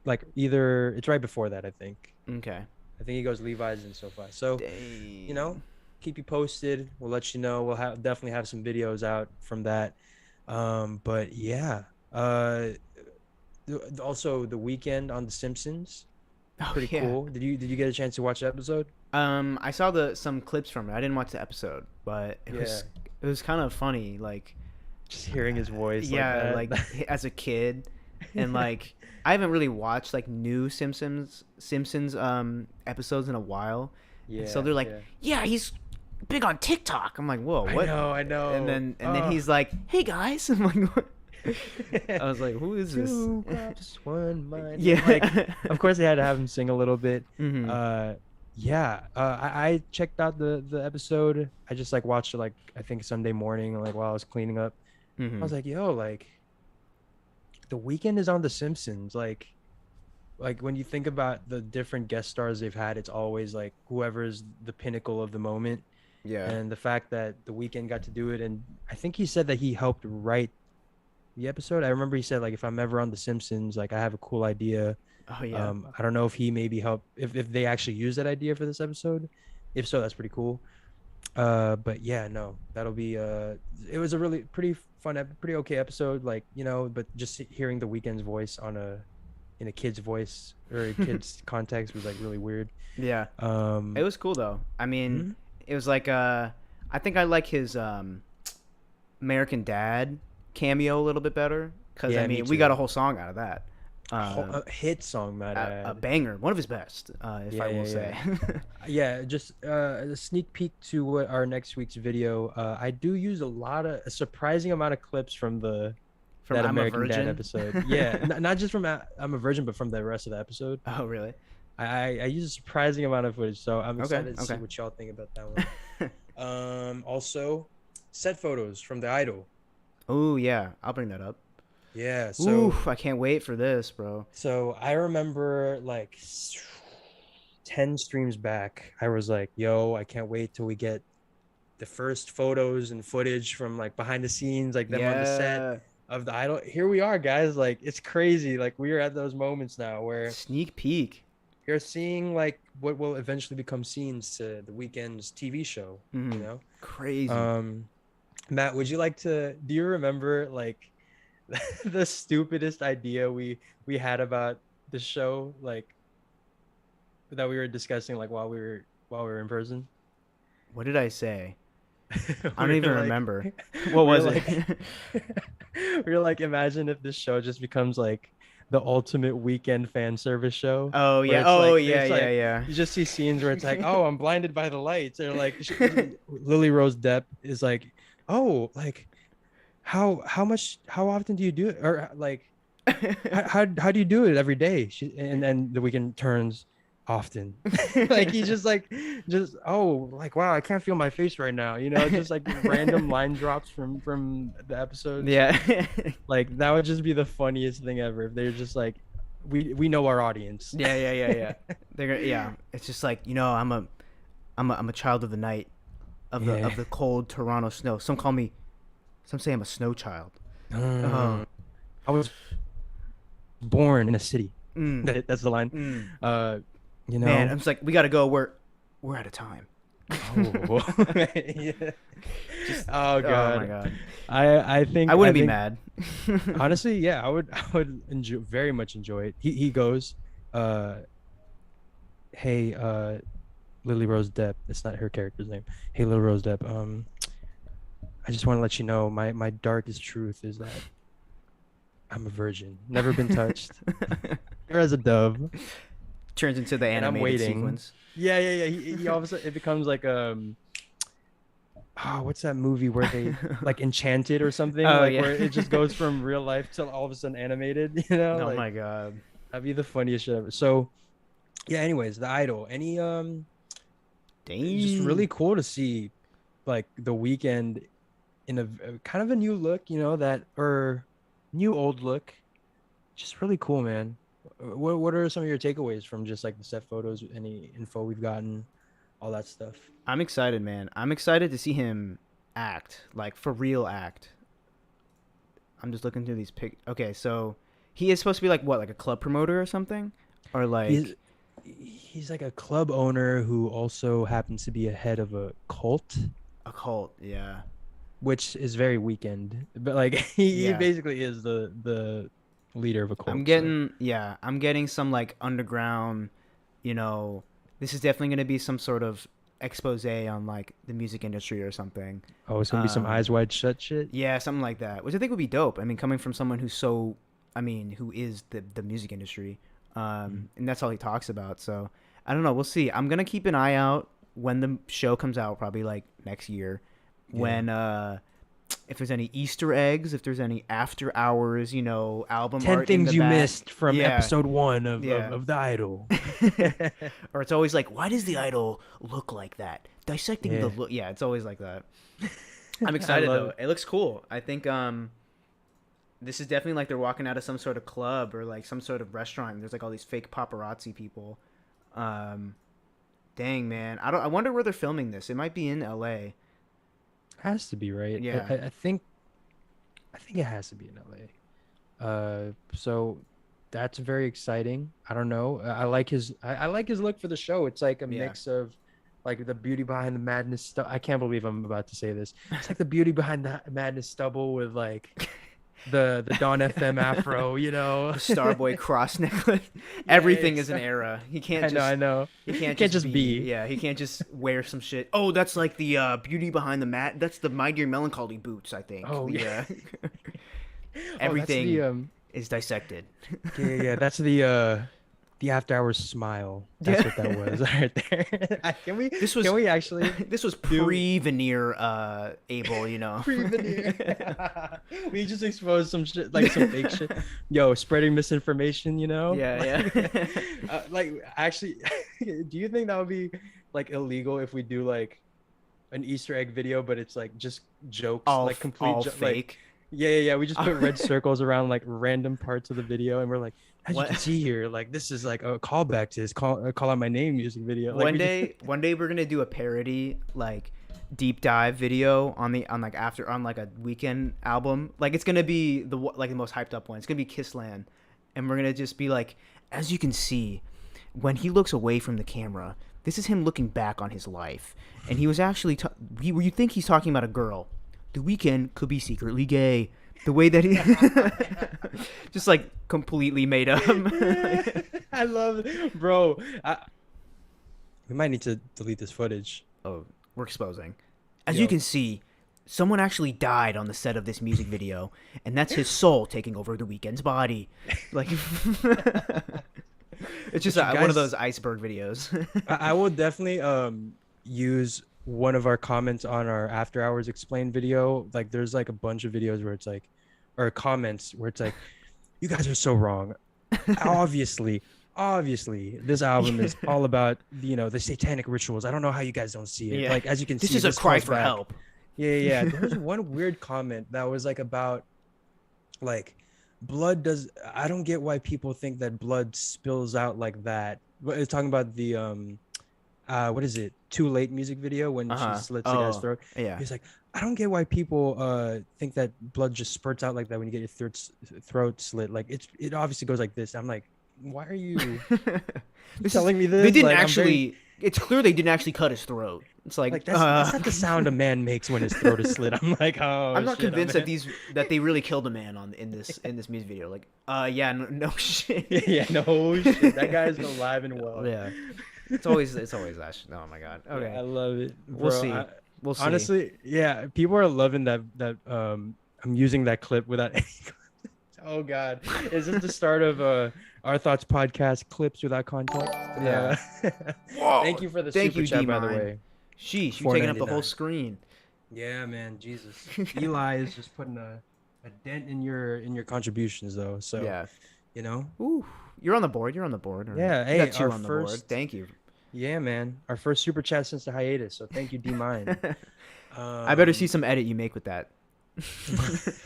like either it's right before that, I think. Okay. I think he goes Levi's and SoFi. So, you know, Dang. keep you posted. We'll let you know. We'll definitely have some videos out from that. But yeah. Also the weekend on The Simpsons, Oh pretty yeah. cool. Did you get a chance to watch the episode? I saw some clips from it. I didn't watch the episode, but it Yeah. was it was kind of funny. Like, Just hearing his voice like yeah, that. like as a kid, and like I haven't really watched like new Simpsons episodes in a while, and so Yeah, they're like, yeah. yeah, he's big on TikTok. I'm like, whoa, what? I And know. then he's like, hey guys. I'm like, what? I was like, who is this? Two crops, one mind. Yeah. Like, of course they had to have him sing a little bit. Hmm. Yeah. I checked out the episode. I just like watched it like I think Sunday morning, like while I was cleaning up. I Hmm. was like, yo, like the weekend is on The Simpsons. Like when you think about the different guest stars they've had, it's always like whoever's the pinnacle of the moment. Yeah. And the fact that the weekend got to do it, and I think he said that he helped write the episode. I remember he said like if I'm ever on The Simpsons, like I have a cool idea. Oh yeah. I don't know if he maybe helped if they actually use that idea for this episode. If so, that's pretty cool. But yeah, no, that'll be it was a really pretty fun, pretty okay episode. Like, but just hearing the weekend's voice in a kid's voice or a kid's context was like really weird. Yeah. Um, It was cool though. I mean, mhm. it was like I think I like his American Dad cameo a little bit better because I Yeah, me mean we got a too. whole song out of that. A hit song, might A add. banger, one of his best, if Yeah, I will yeah, say. yeah. Yeah, just a sneak peek to what our next week's video. I do use a surprising amount of clips from From that I'm a American Dad Virgin. episode. Yeah, not just from I'm a Virgin, but from the rest of the episode. Oh really? I use a surprising amount of footage, so I'm Okay. excited to see Okay. what y'all think about that one. Also, set photos from the Idol. Oh yeah, I'll bring that up. Yeah, Oof, I can't wait for this, bro. so I remember like 10 streams back, I was like, yo, I can't wait till we get the first photos and footage from like behind the scenes, like them on the set Yeah. of the Idol. Here we are, guys. Like, it's crazy. Like, we are at those moments now where Sneak peek. you're seeing like what will eventually become scenes to the weekend's TV show, you Mhm. know? Crazy. Matt, would you like to, do you remember like the stupidest idea we had about the show? Like, that we were discussing like while we were in person? What did I say? I don't We even were like, remember. What we were was it? like, we were like, imagine if this show just becomes like the ultimate weekend fan service show, Oh where yeah. it's Oh like yeah. there's Yeah. like Yeah. you just see scenes where it's like, oh, I'm blinded by the lights, or like Lily Rose Depp is like, oh, like how often do you do it, or like how do you do it every day? And then the weekend turns often. Like he's just like just oh like wow, I can't feel my face right now, just like random line drops from the episodes. Yeah. Like that would just be the funniest thing ever if they're just like we know our audience. Yeah. Yeah. Yeah. Yeah. Yeah. It's just like I'm a child of the night, Yeah. of the cold Toronto snow. Some say I'm a snow child. Oh. Mm. I was born in a city. Mm, That's the line. mm. uh you Man, know I'm just like, we gotta go. We're out of time. oh yeah. Just Oh oh my god. god. I think I wouldn't be mad. honestly, yeah, I would enjoy, very much enjoy it. He goes, uh, hey, Lily Rose Depp. It's not her character's name. Hey, Lily Rose Depp. I just want to let you know my darkest truth is that I'm a virgin, never been touched, pure as a dove, Turns into the and I'm animated waiting. sequence. Yeah. He all of a sudden it becomes like what's that movie where they like Enchanted or something, Oh like yeah. where it just goes from real life to all of a sudden animated, Oh like my god. that'd be the funniest shit ever. So yeah, anyways, the Idol, any just Dang. really cool to see like the weekend in a kind of a new look, that or new old look. Just really cool, man. What are some of your takeaways from just like the set photos, any info we've gotten, all that stuff? I'm excited, man. I'm excited to see him act, like for real act. I'm just looking through these pic. Okay, so he is supposed to be like what, like a club promoter or something, or He's like he's like a club owner who also happens to be a head of a cult, a cult. Yeah. which is very weekend. But like he Yeah. basically is the leader of a I'm cult. So getting yeah, I'm getting some like underground, you know, this is definitely going to be some sort of expose on like the music industry or something. oh, it's gonna be some eyes wide shut shit. Yeah, something like that, which I think would be dope. I mean, coming from someone who's so, I mean, who is the music industry, Mm. and that's all he talks about. So I don't know. We'll see. I'm gonna keep an eye out when the show comes out, probably like next year, Yeah. when if there's any Easter eggs, if there's any after hours, album 10 art in the things you back. missed from Yeah. episode 1 of, Yeah. of The Idol. Or it's always like, why does the idol look like that? Dissecting the Yeah. look. Yeah, it's always like that. I'm I excited love though. it. It looks cool. I think this is definitely like they're walking out of some sort of club or like some sort of restaurant. There's like all these fake paparazzi people. Um, Dang man, I wonder where they're filming this. It might be in L.A. Has to be, right? Yeah. I think it has to be in LA. So that's very exciting. I don't know. I like his look for the show. It's like a Yeah. mix of like the beauty behind the madness stuff. I can't believe I'm about to say this. It's like the beauty behind the madness stubble with like the Dawn FM afro, The Starboy cross necklace. Yeah, Everything is an exactly. era. He can't I just know, I know. He can't, Can't just just be. be. Yeah, he can't just wear some shit. Oh, that's like the beauty behind the mat. That's the My Dear Melancholy boots, I think. Oh, The, yeah. everything Oh, that's is dissected. yeah. That's the after hours smile. That's what that was right there. Can we? This was Can we actually? this was do- pre-veneer Abel, Pre-veneer. We just exposed some shit, like some fake shit. Yo, spreading misinformation, Yeah, yeah. Like, actually, do you think that would be like illegal if we do like an Easter egg video, but it's like just jokes, all like complete all like, fake. yeah. We just put red circles around like random parts of the video, and we're like, as What? you can see here, like this is like a callback to his call out my name music video. Like, One day we're gonna do a parody like deep dive video on like a weekend album. Like it's gonna be the most hyped up one. It's gonna be Kissland, and we're gonna just be like, as you can see, when he looks away from the camera, this is him looking back on his life, and he was actually you think he's talking about a girl. The Weeknd could be secretly gay. The way that he just like completely made up. I love it, bro. We might need to delete this footage. Oh, we're exposing. As you Yo. can see, someone actually died on the set of this music video, and that's his soul taking over the Weeknd's body. Like, it's just But you one of those guys, iceberg videos. I will definitely use one of our comments on our After Hours Explained video. Like there's like a bunch of videos where it's like, or comments where it's like, you guys are so wrong. Obviously, obviously, this album is all about, the satanic rituals. I don't know how you guys don't see it. Yeah. Like as you can This see, is a this cry calls for back. help. Yeah. There was one weird comment that was like about like blood does. I don't get why people think that blood spills out like that. But it's talking about the what is it? Too Late music video when she slits the guy's Oh, throat. yeah. He's like, I don't get why people think that blood just spurts out like that when you get your throat slit. Like it obviously goes like this. I'm like, why are you telling me this? They didn't Like, actually. It's clear they didn't actually cut his throat. It's like that's not the sound a man makes when his throat is slit. I'm like, oh, I'm not shit, convinced man. that they really killed a man in this music video. Like, yeah, no shit. Yeah, no shit. That guy's alive and well. Yeah, it's always that shit. Oh my god. Yeah, Okay, I love it. we'll Bro, see. We'll see. honestly, yeah, people are loving that I'm using that clip without any. Oh God, is this the start of Our Thoughts podcast clips without context? Yeah. Whoa, thank you for the Thank super you, chat, by the D-Mine. way. Sheesh, you taking up the whole $4.99. screen. Yeah, man, Jesus. Eli is just putting a dent in your contributions, though. So Yeah. you know, Ooh, you're on the board. You're on the board. Or Yeah, you hey, got two our on the board. first- Thank you. yeah, man, our first super chat since the hiatus. So thank you, D Mine. I better see some edit you make with that.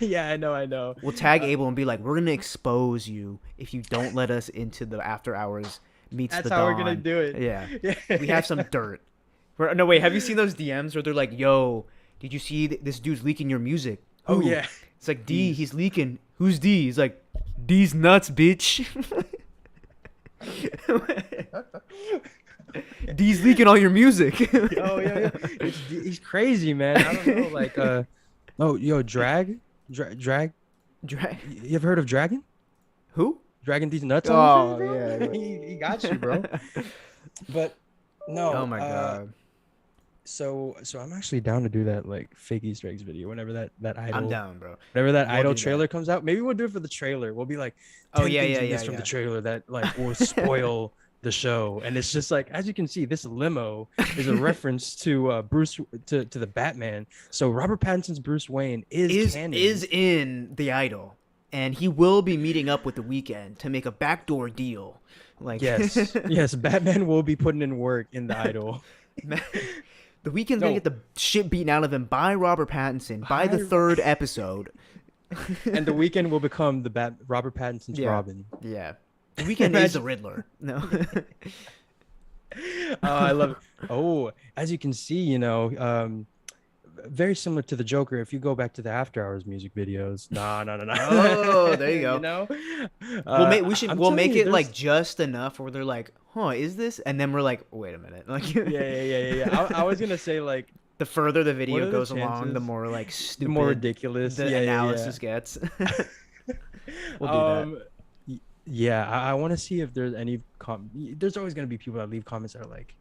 Yeah, I know. We'll tag Abel and be like, we're gonna expose you if you don't let us into the after hours meets That's the how dawn. we're gonna do it. Yeah, we have some dirt. No, wait, have you seen those DMs where they're like, "Yo, did you see this dude's leaking your music?" Oh Who? yeah. It's like D. He's leaking. Who's D? He's like, D's nuts, bitch. D's leaking all your music. Oh yeah. He's crazy, man. I don't know, like oh yo, drag. Drag. You ever heard of Dragon? Who? Dragon these nuts. Oh, on your yeah, face, bro? He got you, bro. But no. Oh my god. So I'm actually down to do that like fake Easter eggs video whenever that idol. I'm down, bro. Whenever that We'll idol do trailer that. comes out, maybe we'll do it for the trailer. We'll be like, Oh, 10 yeah, things yeah, you yeah, missed from yeah. the trailer that like will spoil the show. And it's just like, as you can see, this limo is a reference to Bruce to the Batman. So Robert Pattinson's Bruce Wayne is canon. is in the idol, and he will be meeting up with the Weeknd to make a backdoor deal. Like yes, Batman will be putting in work in the idol. The Weeknd's gonna get the shit beaten out of him by Robert Pattinson by the third episode. And the Weeknd will become the Robert Pattinson's Robin. Yeah. The Weeknd is the Riddler. No. Oh, I love it. Oh, as you can see, very similar to the Joker. If you go back to the After Hours music videos, no. Oh, there you go. We'll make it like there's- just enough where they're like, "Huh, is this?" And then we're like, "Wait a minute!" Like, yeah. I was gonna say like the further the What video are the goes along, the chances? more like the stupid, more ridiculous the analysis gets. We'll do that. Yeah, I want to see if there's any there's always going to be people that leave comments that are like,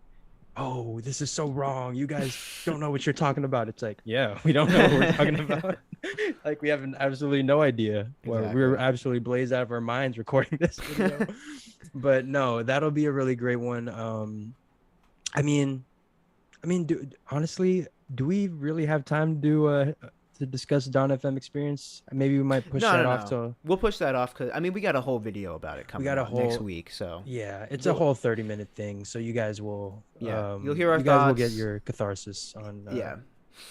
oh, this is so wrong, you guys don't know what you're talking about. It's like, yeah, we don't know what we're talking about. Like we have absolutely no idea. Well, Exactly. we're absolutely blazed out of our minds recording this video. But no, that'll be a really great one. I mean, honestly, do we really have time to discuss Dawn FM experience? Maybe we might push that off to. We'll push that off because we got a whole video about it coming out next week. So yeah, it's a whole 30-minute thing. So you guys will you'll hear our you guys will thoughts. get your catharsis on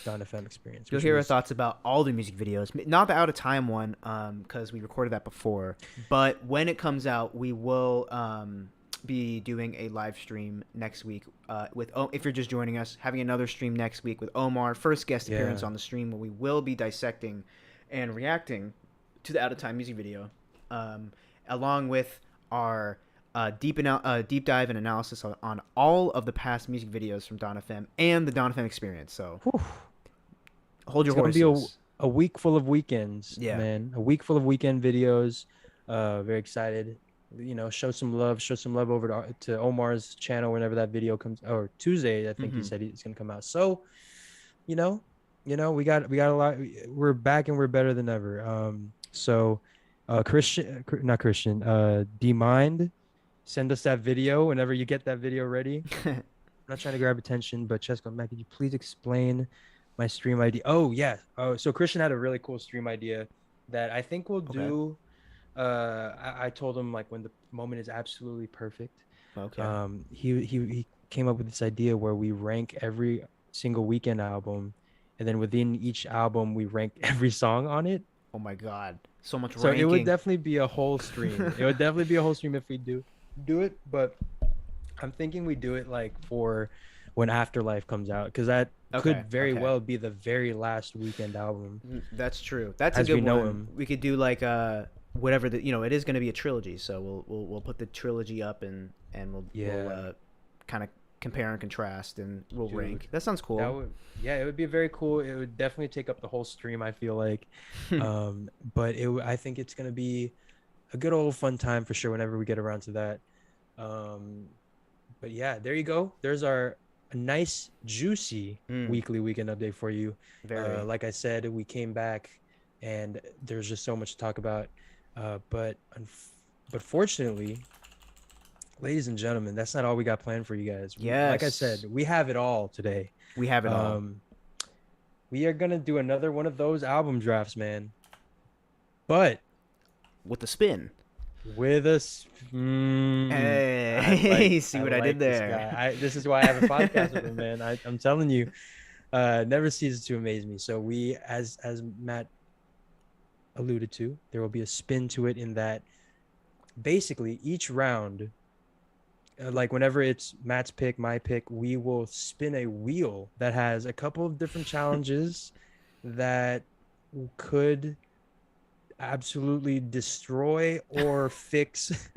Dawn FM experience. You'll hear our thoughts about all the music videos, not the out of time one, because we recorded that before. But when it comes out, we will be doing a live stream next week with if you're just joining us, having another stream next week with Omar, first guest appearance on the stream, where we will be dissecting and reacting to the out of time music video, along with our deep dive and analysis on all of the past music videos from Dawn FM and the Dawn FM experience. So hold your horses. It's gonna be a week full of weekends, Yeah. man. A week full of weekend videos. Very excited. show some love over to Omar's channel whenever that video comes, or Tuesday, I think he Mhm. said it's gonna come out. So, you know, we got a lot. We're back and we're better than ever. So, not Christian, D Mind, send us that video whenever you get that video ready. I'm not trying to grab attention, but Cesco, Matt, could you please explain my stream idea? Oh yeah. Oh, so Christian had a really cool stream idea that I think we'll Okay. do. I told him like when the moment is absolutely perfect. Okay. He came up with this idea where we rank every single Weekend album, and then within each album we rank every song on it. Oh my God. So much So it would ranking. definitely be a whole stream. It would definitely be a whole stream if we do it, but I'm thinking we do it like for when Afterlife comes out, because that Okay. could very Okay. well be the very last Weekend album That's true. That's a as we good know one. him. We could do like whatever it is going to be a trilogy, so we'll put the trilogy up and we'll Yeah. kind of compare and contrast and we'll Dude, rank. That sounds cool. That would, yeah, it would be very cool. It would definitely take up the whole stream, I feel like. But I think it's gonna be a good old fun time for sure whenever we get around to that. But yeah, there you go. There's our a nice juicy weekly Weekend update for you. Very. Like I said, we came back and there's just so much to talk about. But fortunately, ladies and gentlemen, that's not all we got planned for you guys. Like I said, Yes. we have it all today. We have it all. We are gonna do another one of those album drafts, man. But With the spin. with us, Hey, see what I did there. This is why I have a podcast with him, man. I'm telling you, never ceases to amaze me. So we, as Matt alluded to, there will be a spin to it in that basically each round, like whenever it's Matt's pick, my pick, we will spin a wheel that has a couple of different challenges that could absolutely destroy or fix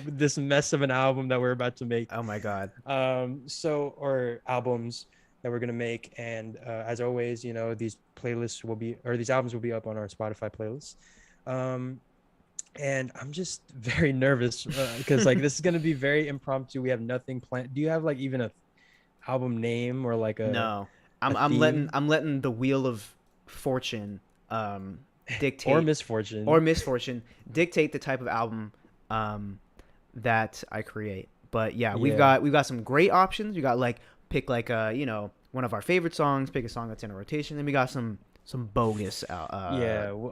this mess of an album that we're about to make. Oh my God. Or albums that we're gonna make, and as always, these albums will be up on our Spotify playlist. And I'm just very nervous because like this is gonna be very impromptu. We have nothing planned. Do you have like even a album name or like a No. a I'm theme? letting the wheel of fortune dictate or misfortune dictate the type of album that I create. But yeah, we've Yeah. got some great options. We got like pick like one of our favorite songs, pick a song that's in a rotation, and we got some bogus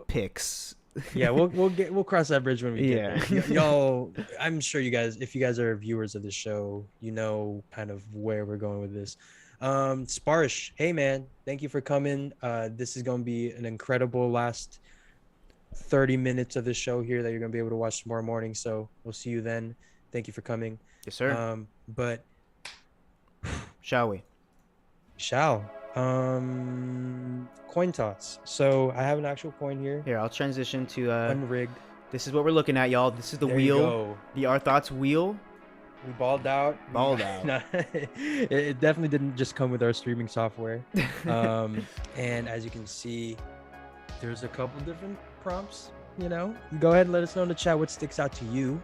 picks. Yeah, we'll cross that bridge when we get there. Y'all, I'm sure if you guys are viewers of the show, you know kind of where we're going with this. Sparsh, hey man, thank you for coming. This is gonna be an incredible last 30 minutes of the show here that you're gonna be able to watch tomorrow morning. So we'll see you then. Thank you for coming. Yes, sir. But Shall we? Coin toss. So I have an actual coin here. Here, I'll transition to Unrigged. This is what we're looking at, y'all. This is the There you wheel, go. the OurThoughts wheel. We balled out. Balled out. No, it definitely didn't just come with our streaming software. And as you can see, there's a couple different prompts. Go ahead and let us know in the chat what sticks out to you.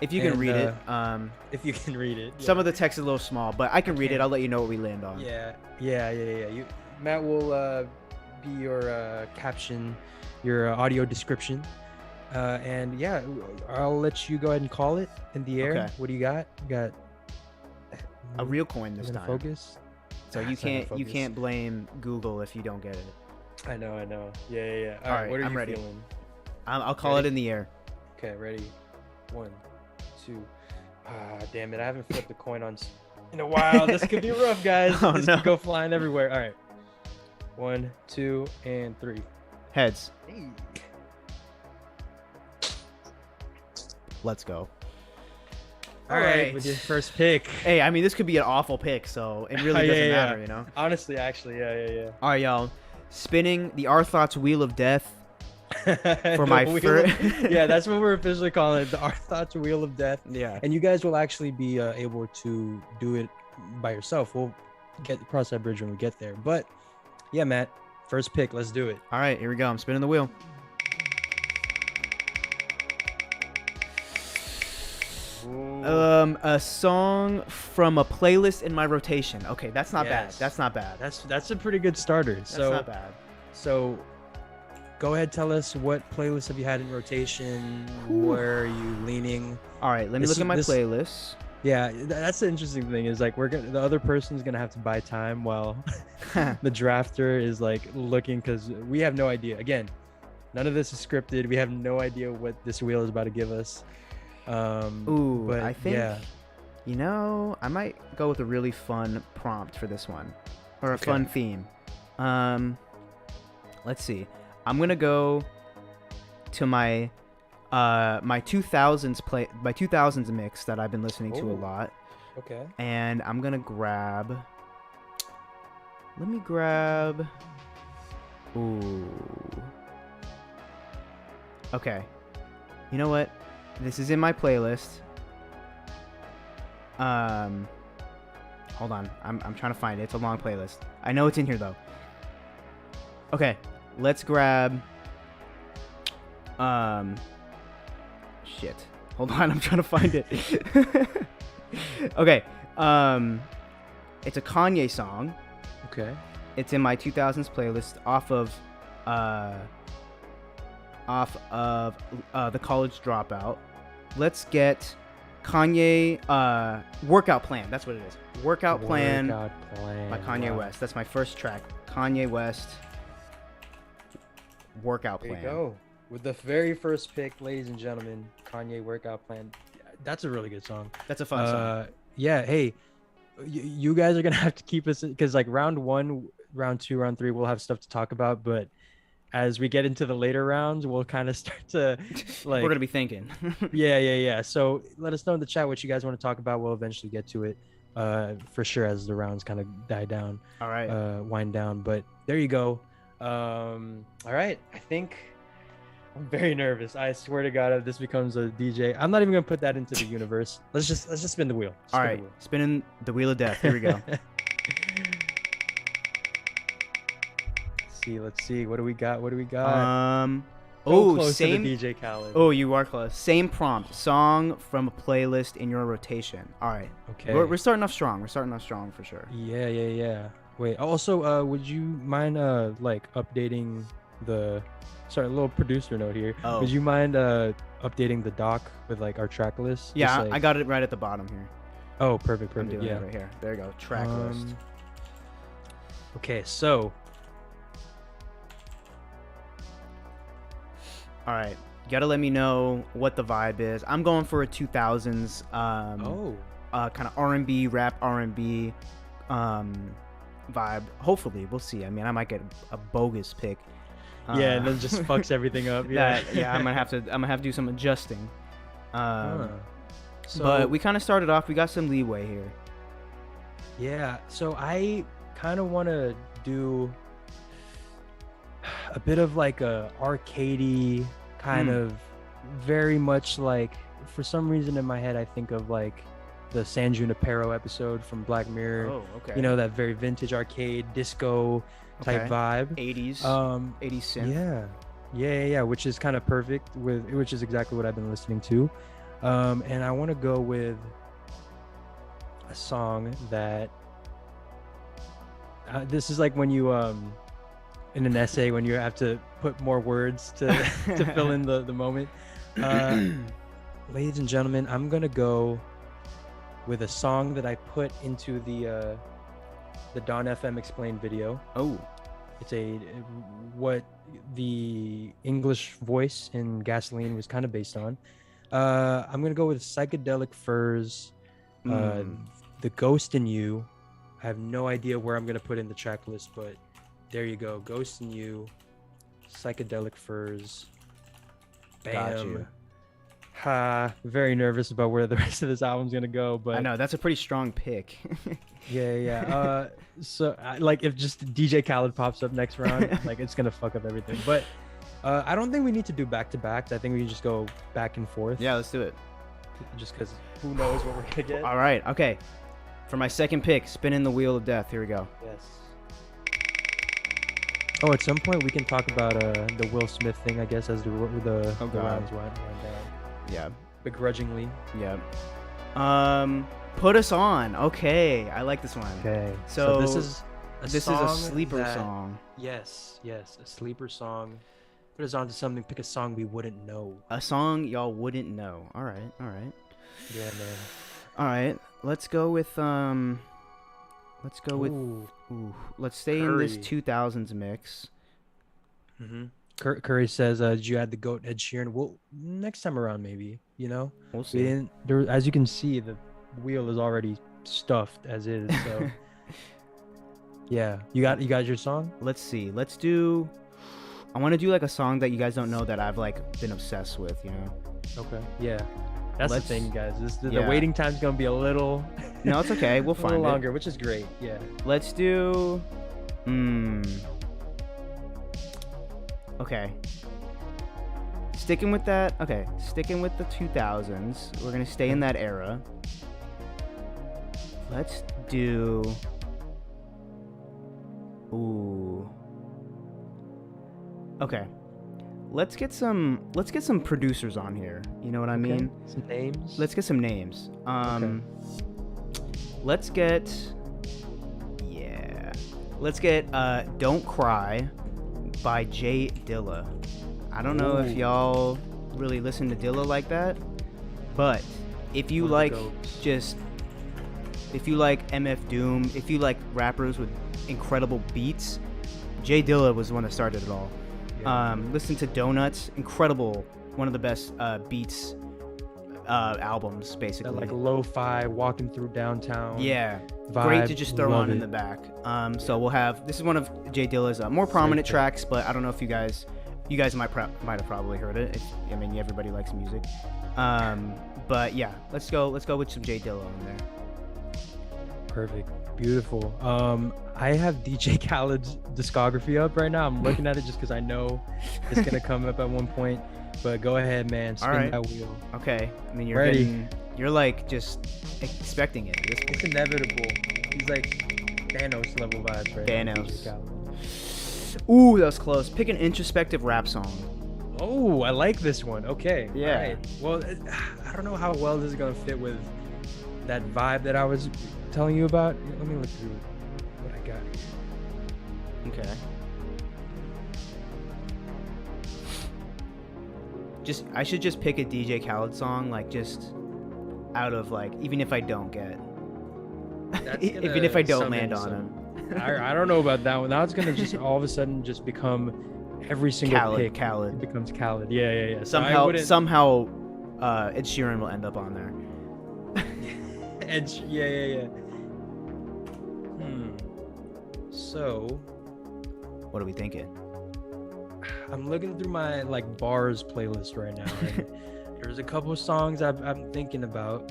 If you can read it. If you can read it. Some of the text is a little small, but I can read it. I'll let you know what we land on. Yeah. Matt will be your caption, your audio description. And yeah, I'll let you go ahead and call it in the air. Okay. What do you got? You got A real coin this time. Focus. So you can't blame Google if you don't get it. I know. Yeah. All right, what are I'm you ready. feeling? I'll call it in the air. Okay, ready. 1, 2. Damn it! I haven't flipped the coin in a while. This could be rough, guys. Oh, this no. could go flying everywhere. All right. 1, 2, and 3. Heads. Hey. Let's go. All right, with your first pick. Hey, I mean, this could be an awful pick, so it really doesn't matter, you know? Honestly, actually, yeah. All right, y'all. Spinning the OurThoughts Wheel of Death for The my wheel first. Yeah, that's what we're officially calling it, the OurThoughts Wheel of Death. Yeah. And you guys will actually be able to do it by yourself. We'll cross that bridge when we get there. But yeah, Matt, first pick. Let's do it. All right, here we go. I'm spinning the wheel. A song from a playlist in my rotation. Okay, that's not bad. Yes. That's not bad. That's a pretty good starter. That's not bad. So go ahead, tell us what playlist have you had in rotation? Where are you leaning? All right, let me look at my playlist. Yeah, that's the interesting thing is like the other person's gonna have to buy time while the drafter is like looking, because we have no idea. Again, none of this is scripted. We have no idea what this wheel is about to give us. But I think, I might go with a really fun prompt for this one, or a fun theme. Let's see. I'm gonna go to my 2000s mix that I've been listening to a lot. Okay. And I'm gonna grab. Let me grab. Ooh. Okay. You know what? This is in my playlist. Hold on. I'm trying to find it. It's a long playlist. I know it's in here though. Okay. Let's grab. Shit. Hold on. I'm trying to find it. Okay. It's a Kanye song. Okay. It's in my 2000s playlist off of The College Dropout. Let's get Kanye Workout Plan. That's what it is. Workout Plan by Kanye West. That's my first track. Kanye West Workout Plan. There you go. With the very first pick, ladies and gentlemen, Kanye Workout Plan. That's a really good song. That's a fun song. Yeah. Hey, you guys are gonna have to keep us, because like round 1, round 2, round 3, we'll have stuff to talk about, but as we get into the later rounds, we'll kind of start to like we're gonna be thinking. yeah. So let us know in the chat what you guys want to talk about. We'll eventually get to it for sure as the rounds kind of die down. All right. Wind down. But there you go. All right. I think I'm very nervous. I swear to God, if this becomes a DJ, I'm not even gonna put that into the universe. Let's just spin the wheel. All right. Spinning the wheel of death. Here we go. Let's see. What do we got? Same close to the DJ Khaled. Oh, you are close. Same prompt. Song from a playlist in your rotation. All right. Okay. We're starting off strong. for sure. Yeah. Wait. Also, would you mind like updating the? Sorry, a little producer note here. Oh. Would you mind updating the doc with like our track list? Yeah, like... I got it right at the bottom here. Oh, perfect. I'm doing Yeah. it right here. There you go. Track list. Okay, so. All right, you gotta let me know what the vibe is. I'm going for a 2000s kind of R&B, rap R&B vibe. Hopefully, we'll see. I mean, I might get a bogus pick. Yeah, and then just fucks everything up. Yeah, I'm gonna have to do some adjusting. So, but we kind of started off. We got some leeway here. Yeah, so I kind of want to do a bit of like a arcadey kind of, very much like, for some reason in my head I think of like the San Junipero episode from Black Mirror. Oh, okay. You know, that very vintage arcade disco type vibe. 80s 80s synth. Yeah, which is kind of perfect, which is exactly what I've been listening to. And I want to go with a song that this is like when you in an essay, when you have to put more words to fill in the moment. Ladies and gentlemen, I'm gonna go with a song that I put into the Dawn FM Explained video. Oh, it's what the English voice in Gasoline was kind of based on. I'm gonna go with Psychedelic Furs, The Ghost in You. I have no idea where I'm gonna put in the track list, but there you go. Ghost in You, Psychedelic Furs. Bam. Got you. Very nervous about where the rest of this album's gonna go, but I know that's a pretty strong pick. yeah. So like if just DJ Khaled pops up next round, like it's gonna fuck up everything. But I don't think we need to do back-to-backs. I think we can just go back and forth. Yeah, let's do it. Just because who knows what we're gonna get. All right. Okay. For my second pick, spinning the wheel of death. Here we go. Yes. Oh, at some point we can talk about the Will Smith thing, I guess, as the rounds wind down. Yeah. Begrudgingly. Yeah. Put Us On. Okay, I like this one. Okay. So this is a this is song a sleeper that- song. Yes, a sleeper song. Put us on to something. Pick a song we wouldn't know. A song y'all wouldn't know. All right. Yeah, man. All right. Let's go with Ooh. let's stay in this Curry. 2000s mix. Mm-hmm. Curry says, "Did you add the goat Ed Sheeran?" Well, next time around, maybe. You know, We'll we see. didn't. There, as you can see, the wheel is already stuffed as is. So, yeah, you got your song. Let's see. Let's do. I want to do like a song that you guys don't know that I've like been obsessed with. You know. Okay. Yeah. That's Let's- the thing, guys. The yeah. waiting time's gonna be a little, No, it's okay. We'll a little find it. longer, which is great. Yeah. Let's do. Okay. Sticking with that. Okay. Sticking with the 2000s. We're gonna stay in that era. Let's do. Ooh. Okay. Let's get some producers on here. You know what I mean? Some names. Let's get some names. Let's get Don't Cry by Jay Dilla. I don't know if Ooh. y'all really listen to Dilla like that, but if you One of the like goats. if you like MF Doom, if you like rappers with incredible beats, Jay Dilla was the one that started it all. Yeah. Listen to Donuts, incredible, one of the best beats albums, basically. That like lo-fi walking through downtown. Yeah, vibe. great to just throw Love on in it. the back. So we'll have, this is one of Jay Dilla's more prominent Great. tracks, but I don't know if you guys might have probably heard it. I mean, everybody likes music. But yeah, let's go with some Jay Dilla on there. Perfect. Beautiful. I have DJ Khaled's discography up right now. I'm looking at it just because I know it's gonna come up at one point. But go ahead, man. Spin All right. that wheel. Okay, I mean Ready. you're like just expecting it at this point. It's inevitable. He's like Thanos level vibes right now. Thanos. DJ Khaled. Ooh, that was close. Pick an introspective rap song. Oh, I like this one. Okay. Yeah. All right. Well, I don't know how well this is gonna fit with that vibe that I was telling you about. Let me look through what I got. Okay. I should just pick a DJ Khaled song, like just out of like, even if I don't get, even if I don't land on him. I don't know about that one. Now it's gonna just all of a sudden just become every single pick. Khaled. It becomes Khaled. Yeah. So I Somehow, wouldn't- Ed Sheeran will end up on there. Yeah. So What are we thinking? I'm looking through my like bars playlist right now, and there's a couple of songs I'm thinking about,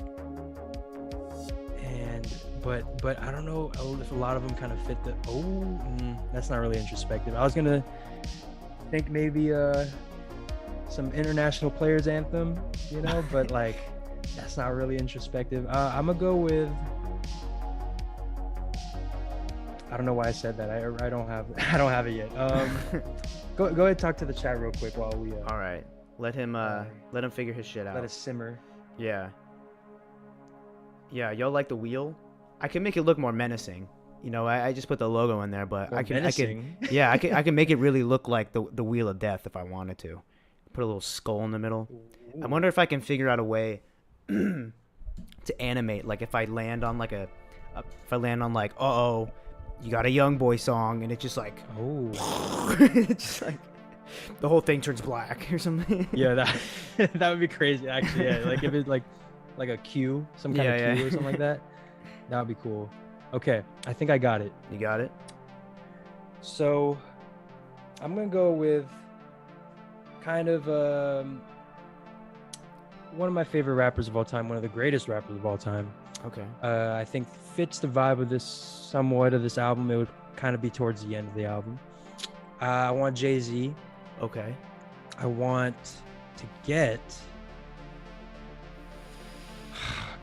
and but I don't know if a lot of them kind of fit the. That's not really introspective. I was gonna think maybe some international players anthem, you know, but like that's not really introspective. I'm gonna go with. I don't know why I said that. I don't have it yet. Go ahead, talk to the chat real quick while we. All right, let him figure his shit out. Let it simmer. Yeah. Y'all like the wheel? I can make it look more menacing. You know, I just put the logo in there, but More I can menacing? yeah, I can make it really look like the wheel of death if I wanted to. Put a little skull in the middle. I wonder if I can figure out a way to animate, like if I land on like uh-oh, you got a young boy song, and it's just like it's just like the whole thing turns black or something. Yeah, that would be crazy. Actually, yeah, like if it's like a cue, some kind of cue or something like that. That would be cool. Okay, I think I got it. You got it? So I'm gonna go with kind of one of my favorite rappers of all time, one of the greatest rappers of all time. Okay. I think fits the vibe of this somewhat of this album. It would kind of be towards the end of the album. I want Jay-Z. Okay. I want to get.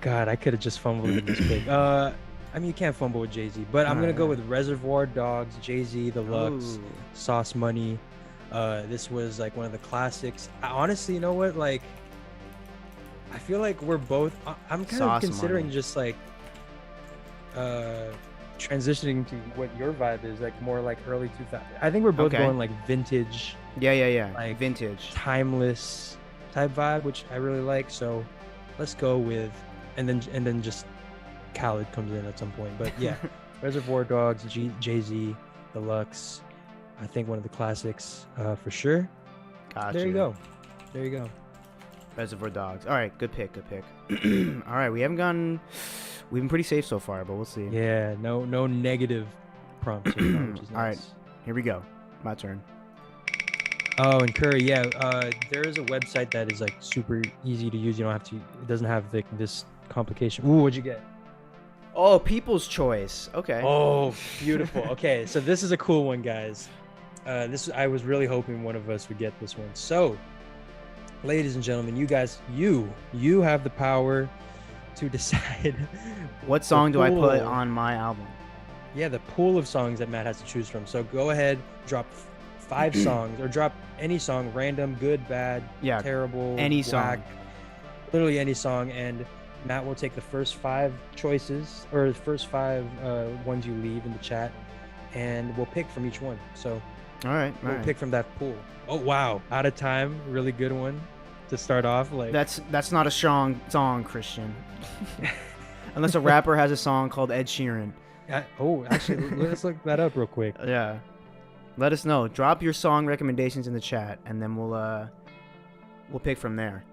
God, I could have just fumbled with this pick. I mean, you can't fumble with Jay-Z, but I'm gonna go with Reservoir Dogs, Jay-Z, The Lux, Ooh. Sauce Money. This was like one of the classics. Honestly, you know what? Like, I feel like we're both. I'm kind of Sauce considering money. just like transitioning to what your vibe is, like more like early 2000. I think we're both Okay. going like vintage, Yeah. like Vintage. timeless type vibe, which I really like. So let's go with, and then just Khaled comes in at some point. But yeah, Reservoir Dogs, Jay-Z, Deluxe. I think one of the classics for sure. Gotcha. There you go. There you go. Reservoir Dogs. All right, good pick. All right, we've been pretty safe so far, but we'll see. Yeah, no negative prompts so far, which is nice. All right. Here we go. My turn. Oh, and Curry, yeah. There is a website that is like super easy to use. You don't have to. It doesn't have this complication. Ooh, what'd you get? Oh, People's Choice. Okay. Oh, beautiful. Okay, so this is a cool one, guys. I was really hoping one of us would get this one. So, ladies and gentlemen, you guys, you have the power to decide What song do I put pool. on my album? Yeah, the pool of songs that Matt has to choose from. So go ahead, drop 5 songs, or drop any song, random, good, bad, Yeah, terrible, any whack, song. literally any song, and Matt will take the first 5 choices, or the first 5 ones you leave in the chat, and we'll pick from each one. So All right. we'll pick from that pool. Oh wow, Out of Time, really good one to start off. Like That's not a strong song, Christian. Unless a rapper has a song called Ed Sheeran. Actually, let's look that up real quick. Yeah. Let us know. Drop your song recommendations in the chat, and then we'll pick from there.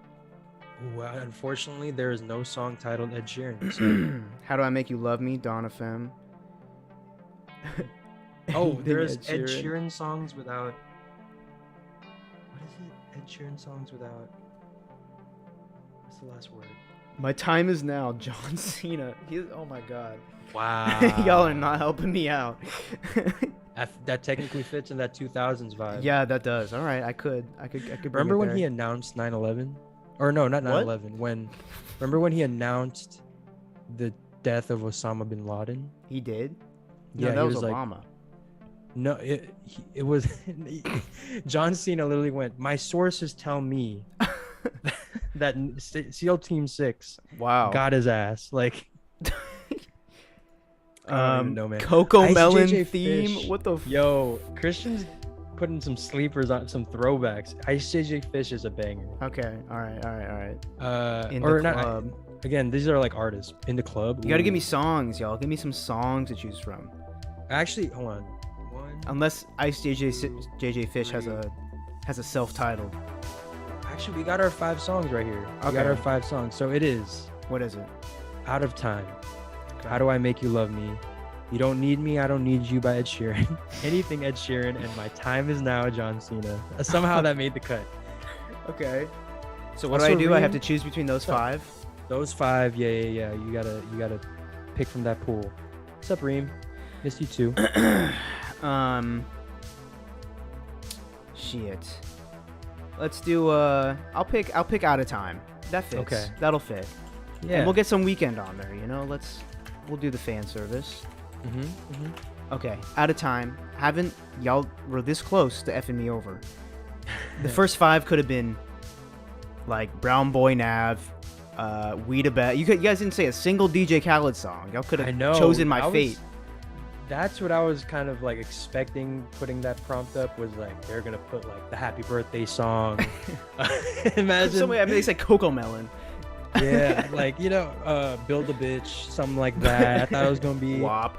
Well, unfortunately, there is no song titled Ed Sheeran. So. How Do I Make You Love Me? Dawn FM. Oh, Anything there's Ed Sheeran songs without. What is it? Ed Sheeran songs without. What's the last word? My Time Is Now. John Cena. Oh my God. Wow. Y'all are not helping me out. That technically fits in that 2000s vibe. Yeah, that does. All right, I could. Remember when he had? announced 9/11? Or no, not 9/11. Remember when he announced the death of Osama bin Laden? He did. No, Yeah, that he was was like, Obama. no, it was. John Cena literally went, "My sources tell me that SEAL Team 6 Wow. got his ass." Like, I don't even know, man. Cocoa Ice Melon JJ theme. Fish. What the? Yo, Christian's putting some sleepers on, some throwbacks. Ice JJ Fish is a banger. Okay. All right. In Or the not. club. Again, these are like artists in the club. You gotta give me Ooh. songs, y'all. Give me some songs to choose from. Actually, hold on. Unless Ice JJ Fish has a self-titled. Actually, we got our 5 songs right here. We got Okay. our 5 songs. So it is What is it? Out of Time. How Do I Make You Love Me? You Don't Need Me, I Don't Need You by Ed Sheeran. Anything Ed Sheeran, and My Time Is Now, John Cena. Somehow that made the cut. Okay. So what Also, do? I have Reem- to choose between those 5? Those 5, yeah. You gotta pick from that pool. What's up, Reem? Missed you too. Shit. Let's do I'll pick Out of Time. That fits. Okay. That'll fit. Yeah. And we'll get some Weekend on there, we'll do the fan service. Mm-hmm. Okay, Out of Time. Y'all were this close to effing me over. The first 5 could have been like Brown Boy Nav, We Da Bet. You guys didn't say a single DJ Khaled song. Y'all could I have know. chosen My Fate. That's what I was kind of like expecting. Putting that prompt up was like they're gonna put like the Happy Birthday song. Imagine. They said Cocoa Melon. Yeah, like Build a Bitch, something like that. I thought it was gonna be, WAP.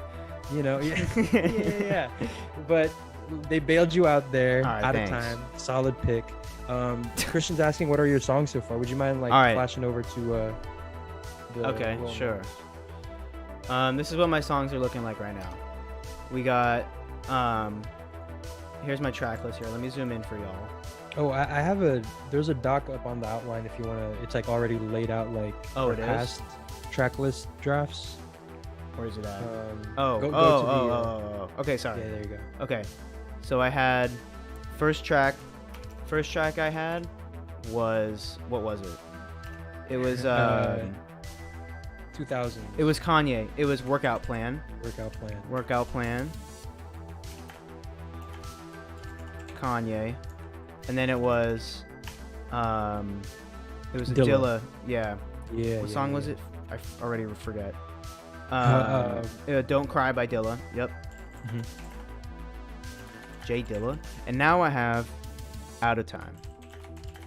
yeah. But they bailed you out there. All right, Out thanks. of Time, solid pick. Christian's asking, what are your songs so far? Would you mind like All right. flashing over to the Okay, Will sure. Knows? This is what my songs are looking like right now. We got here's my track list here. Let me zoom in for y'all. Oh, I have there's a doc up on the outline if you want to. It's like already laid out like Oh, our it is? past track list drafts. Where is it at? Go to the, Okay, sorry. Yeah, there you go. Okay. So I had first track I had was, what was it? It was 2000 it was Kanye. It was Workout Plan. workout plan. Kanye. And then it was It was a Dilla. Dilla. Yeah. Yeah. What yeah, song yeah. was it? I already forget. Uh, Don't Cry by Dilla. Yep. mhm. J Dilla. And now I have Out of Time.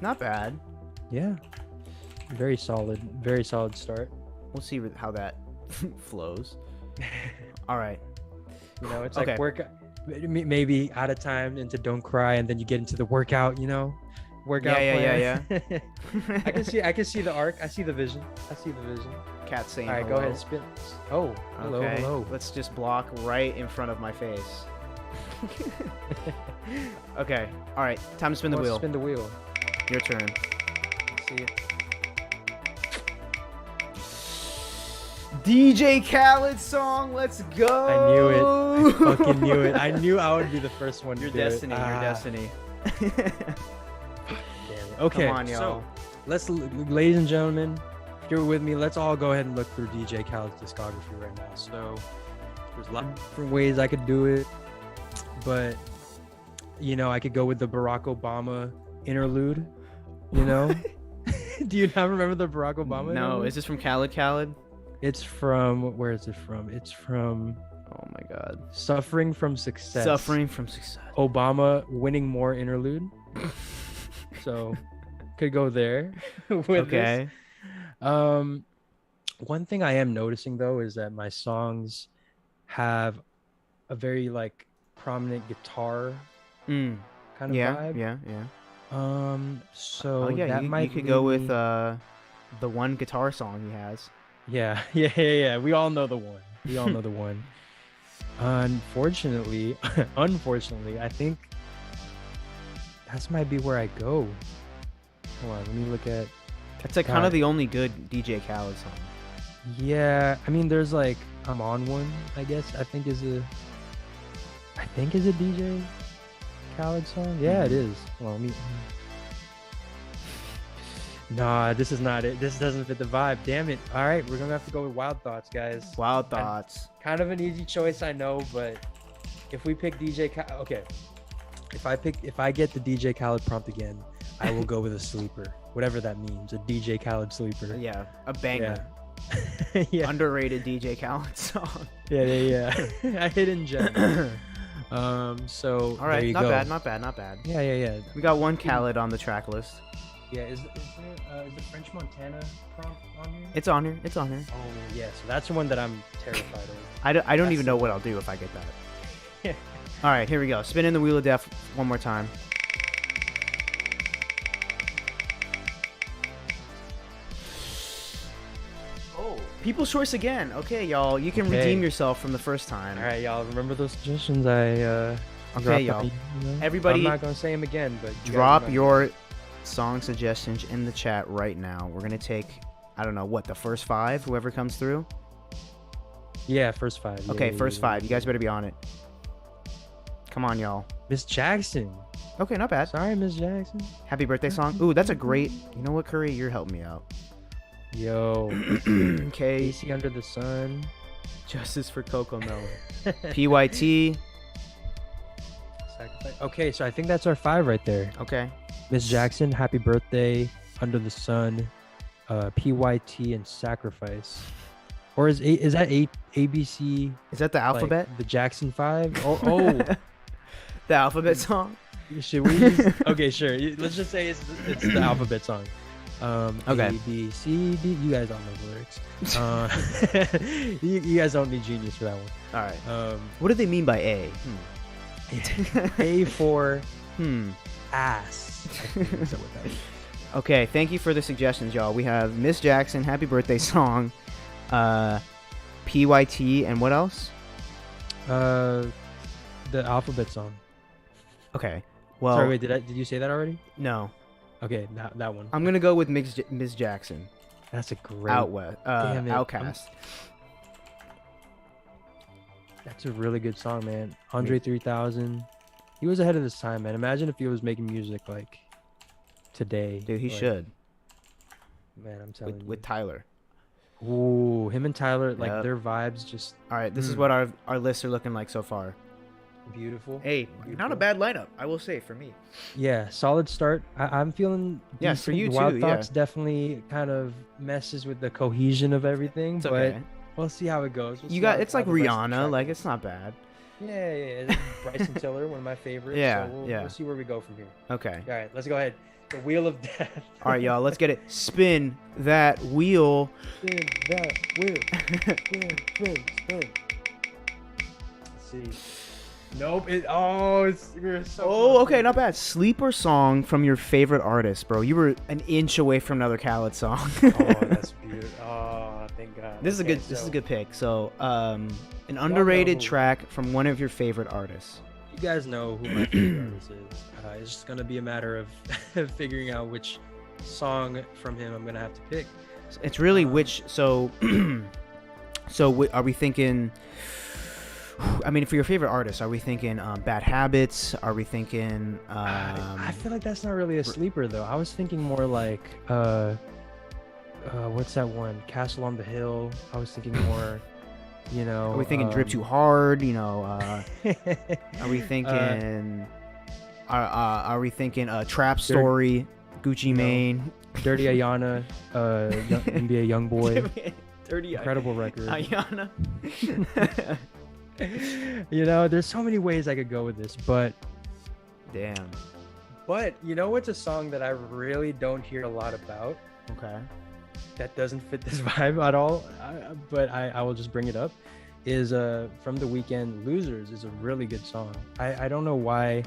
Not bad. Yeah. Very solid. Very solid start. We'll see how that flows. All right. You know, it's Okay. like work. Maybe Out of Time into Don't Cry, and then you get into the workout. You know, workout. Yeah. I can see the arc. I see the vision. Cat saying All right, hello. go ahead, spin. Oh, hello, Okay. hello. Let's just block right in front of my face. Okay. All right. Time to spin the Let's wheel. Spin the wheel. Your turn. Let's see it. DJ Khaled song. Let's go. I knew it. I fucking knew it. I knew I would be the first one to Your do it. destiny. Your destiny. Damn it. Okay, Come on, y'all. so let's, ladies and gentlemen, if you're with me, let's all go ahead and look through DJ Khaled's discography right now. So there's a lot of different ways I could do it, but you know, I could go with the Barack Obama interlude. You know, do you not remember the Barack Obama? No, interlude? is this from Khaled? It's from, where is it from? It's from Oh my God. Suffering from Success. Suffering from Success. Obama winning more interlude. So could go there with Okay. this. One thing I am noticing though is that my songs have a very like prominent guitar kind of Yeah. vibe. Yeah. So Oh yeah. that You might could go lead with me- the one guitar song he has. yeah. We all know the one. Unfortunately, I think that might be where I go. Hold on, let me look at. That's like kind of the only good DJ Khaled song. Yeah, I mean, there's like I'm on one. I guess I think is a DJ Khaled song. Yeah, it is. Well, Nah, this is not it. This doesn't fit the vibe. Damn it. All right, we're gonna have to go with Wild Thoughts, guys. Wild Thoughts. Kind of an easy choice, I know, but if we pick DJ Khaled, okay. If I get the DJ Khaled prompt again, I will go with a sleeper, whatever that means, a DJ Khaled sleeper. Yeah, a banger. Yeah. Underrated DJ Khaled song. Yeah. A hidden gem. So All right, there you not go. bad, not bad. Yeah. We got one Khaled on the track list. Yeah, is the French Montana prompt on here? It's on here. Oh yeah, so that's the one that I'm terrified of. I don't That's even know what I'll do if I get that. All right, here we go. Spinning the wheel of death one more time. Oh, people's choice again. Okay, y'all, you can redeem yourself from the first time. All right, y'all. Remember those suggestions I Okay, dropped y'all. on you know? Everybody, I'm not gonna say them again, but you guys drop remember. your song suggestions in the chat right now. We're gonna take, I don't know what, the first 5, whoever comes through. Yeah, first 5. Yeah, Okay, yeah, first yeah, 5. You guys better be on it. Come on, y'all. Miss Jackson. Okay, not bad. Sorry, Miss Jackson. Happy birthday song. Ooh, that's a great. You know what, Curry? You're helping me out. Yo. Okay. AC Under the Sun. Justice for Coco Melon. PYT. Sacrifice. Okay, so I think that's our 5 right there. Okay. Miss Jackson, Happy Birthday, Under the Sun, PYT, and Sacrifice. Or is that ABC? Is that the alphabet? Like the Jackson 5? Oh. The alphabet song? Should we? Okay, sure. Let's just say it's the alphabet song. Okay. A, B, C, D. You guys don't know the lyrics. You guys don't need genius for that one. All right. What do they mean by A? A for Hmm. ass. I think is what that is. Okay, thank you for the suggestions, y'all. We have Miss Jackson, Happy Birthday song, PYT, and what else? The alphabet song. Okay. Well, Sorry, wait. Did you say that already? no. Okay, that one. I'm gonna go with Miss Jackson. That's a great. Damn it. Outcast. That's a really good song, man. Andre 3000. He was ahead of his time, man. Imagine if he was making music like today. Dude, he like, should. Man, I'm telling you. With Tyler. Ooh, him and Tyler, like Yep. their vibes just. All right, this is what our lists are looking like so far. Beautiful. Hey, not a Beautiful. bad lineup, I will say, for me. Yeah, solid start. I'm feeling Yes, for decent. you The Wild too, Thoughts yeah. definitely kind of messes with the cohesion of everything, It's but okay. we'll see how it goes. We'll You see how, got it's how like the rest of the Rihanna, track like goes. it's not bad. Yeah, yeah, yeah. Bryson Tiller, one of my favorites. So Yeah, we'll yeah. see where we go from here. Okay. All right, let's go ahead. The Wheel of Death. All right, y'all, let's get it. Spin that wheel. Spin that wheel. Spin, spin, spin. Let's see. Nope. You're so Oh, close. okay, not bad. Sleeper song from your favorite artist, bro. You were an inch away from another Khaled song. Oh, that's beautiful. Oh, thank God. This is a Okay, good. This is a so good pick. So, an know underrated who- track from one of your favorite artists. You guys know who my favorite artist is. It's just gonna be a matter of figuring out which song from him I'm gonna have to pick. It's really which. So, are we thinking? I mean, for your favorite artist, are we thinking Bad Habits? Are we thinking? I feel like that's not really a sleeper though. I was thinking more like what's that one? Castle on the Hill. I was thinking more, you know. Are we thinking Drip Too Hard? You know. Are we thinking? Are we thinking Trap Story? Gucci No. Mane. Dirty Ayana, NBA YoungBoy. Dirty Incredible record. Ayana. You know, there's so many ways I could go with this, but Damn. you know what's a song that I really don't hear a lot about Okay. that doesn't fit this vibe at all, but I will just bring it up, is from the Weeknd, Losers is a really good song. I don't know why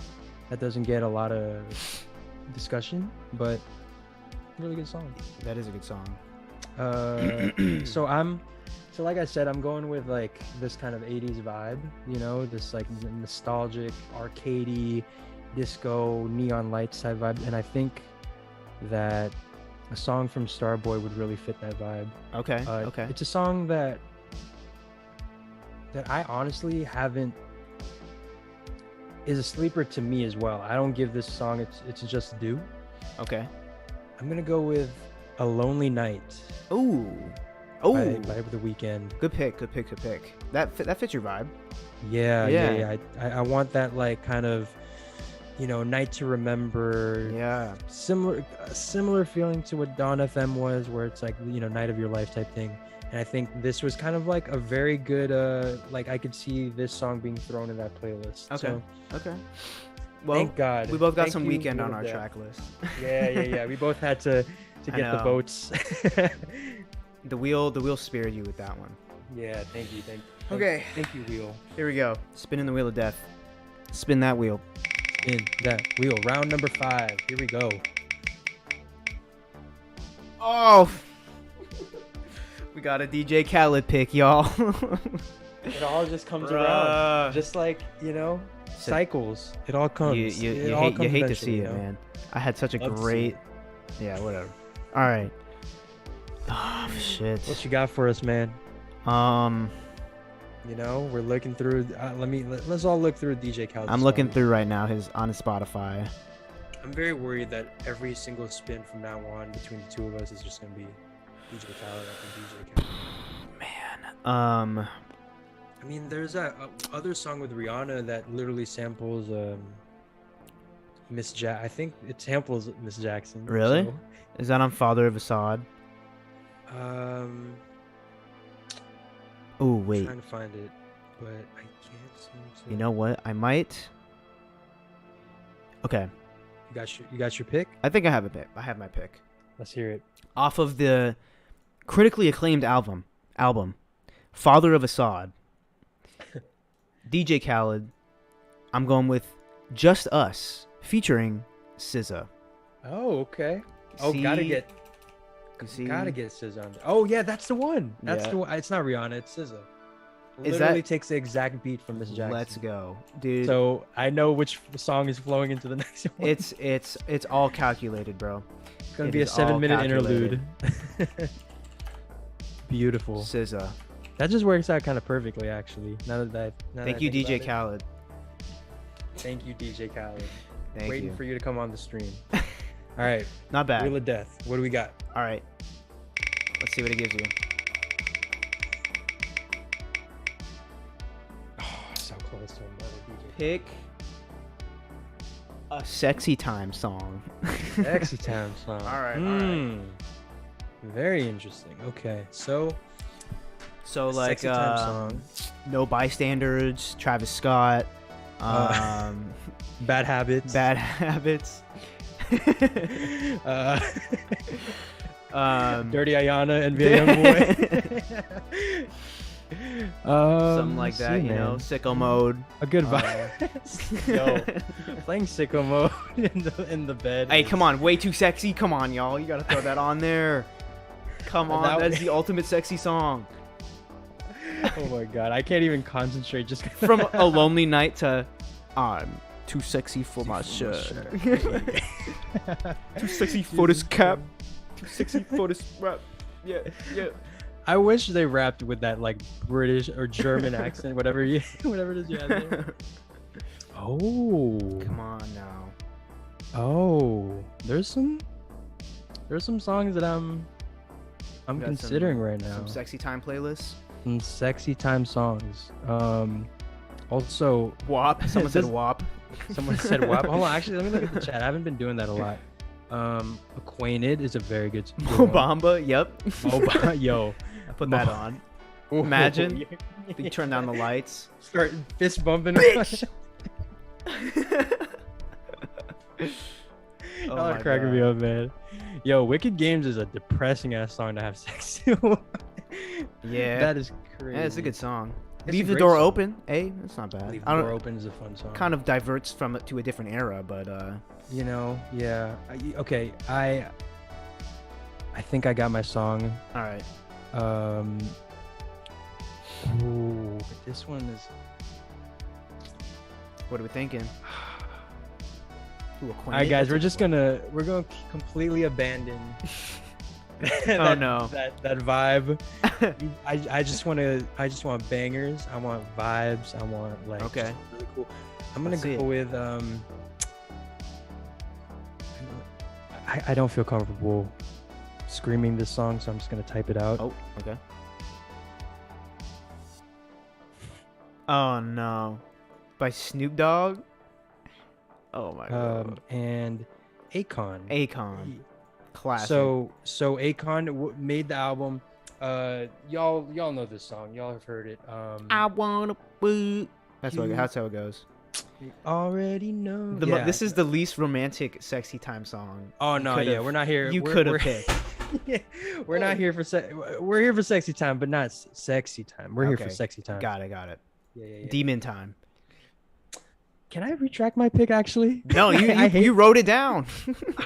that doesn't get a lot of discussion, but really good song. That is a good song. So like I said, I'm going with like this kind of 80s vibe, you know, this like nostalgic, arcadey, disco, neon lights type vibe, and I think that a song from Starboy would really fit that vibe. Okay. Okay. It's a song that I honestly haven't, is a sleeper to me as well. I don't give this song it's just due. Okay. I'm gonna go with A Lonely Night Ooh. by Ooh. The Weeknd. Good pick. Good pick. Good pick. That fits your vibe. Yeah. I want that like kind of, you know, night to remember. Yeah. Similar feeling to what Dawn FM was, where it's like, you know, night of your life type thing. And I think this was kind of like a very good like I could see this song being thrown in that playlist. Okay. So, Okay. Well, thank God. we both got Thank some you, Weekend Wheel on of our Death. track list. Yeah. We both had to I get the know. votes. The wheel spared you with that one. Yeah, thank you. Okay. Thank you, Wheel. Here we go. Spinning the wheel of death. Spin that wheel. In that wheel. Round number 5. Here we go. Oh. We got a DJ Khaled pick, y'all. It all just comes Bruh. around. Just like, you know, cycles. It all comes. You It all comes hate to eventually, see you it, know? man. I had such a Love to see great. it. Yeah, whatever. All right. Oh shit. What you got for us, man? Um, You know, we're looking through. Let's all look through DJ Khaled. I'm looking through right now on his Spotify. I'm very worried that every single spin from now on between the two of us is just gonna be DJ Khaled after DJ Khaled. Man. I mean, there's that other song with Rihanna that literally samples Miss Jack. I think it samples Miss Jackson. Really? Is that on Father of Assad? So, Oh I'm wait. trying to find it, but I can't seem to. You know what? I might. Okay. You got your pick? I think I have a pick. I have my pick. Let's hear it. Off of the critically acclaimed album, Father of Assad. DJ Khaled. I'm going with Just Us featuring SZA. Oh, okay. Oh, See? gotta get SZA on there. Oh yeah, that's the one. That's Yeah. the one. It's not Rihanna. It's SZA. Is Literally that- takes the exact beat from Miss Jackson. Let's go, dude. So I know which song is flowing into the next one. it's all calculated, bro. It's gonna it be a is all 7-minute calculated. interlude. Beautiful. SZA. That just works out kind of perfectly, actually. Thank you, DJ Khaled. Thank you, DJ Khaled. Thank Waiting you. for you to come on the stream. All right, Not bad. Wheel of Death. What do we got? All right. Let's see what it gives you. so close to another DJ. Pick a sexy time song. Sexy time song. All right. Very interesting. Okay, so like sexy time song. No Bystanders, Travis Scott, Bad Habits. Bad Habits. Dirty Ayana and Young Boy. Something like that, you know, Sicko Mode. A good vibe. Yo, playing Sicko Mode in the bed. Hey, come on, way too sexy. Come on, y'all, you gotta throw that on there. Come on, that is the ultimate sexy song. Oh my god, I can't even concentrate. Just from A Lonely Night to I'm too sexy for my shirt. Too sexy for this cap. Too sexy for this rap. Yeah. I wish they rapped with that like British or German accent, whatever it is you have there. Oh. Come on now. Oh, there's some songs that I'm considering right now. Some sexy time playlists. Some sexy time songs. Also, WAP. Someone said WAP. Someone said WAP. Hold on, actually, let me look at the chat. I haven't been doing that a lot. Acquainted is a very good. Mobamba. Yep. Yo. I put that on. Imagine you turn down the lights. Start fist bumping. Bitch! Y'all cracking me up, man. Yo, Wicked Games is a depressing ass song to have sex to. Yeah. That is crazy. Yeah, it's a good song. It's Leave a the great door song. open. Hey, that's not bad. Leave the Door Open is a fun song. Kind of diverts from it to a different era, but you know, yeah. Okay, I think I got my song. All right. Ooh, this one is. What are we thinking? All right, guys, we're going to completely abandon that vibe. I just want bangers. I want vibes. I want like okay, really cool. I'm gonna go with I don't feel comfortable screaming this song, so I'm just gonna type it out. Oh, okay. Oh no, by Snoop Dogg. Oh my god. And Akon. Classic. So Akon made the album. Y'all know this song. Y'all have heard it. I wanna boo. That's how it goes. You already know. This is the least romantic sexy time song. Oh no, yeah, we're not here. You could have picked. Yeah, we're not here for we're here for sexy time, but not sexy time. We're here for sexy time. Got it. Yeah. Demon time. Can I retract my pick actually? No, you wrote it down.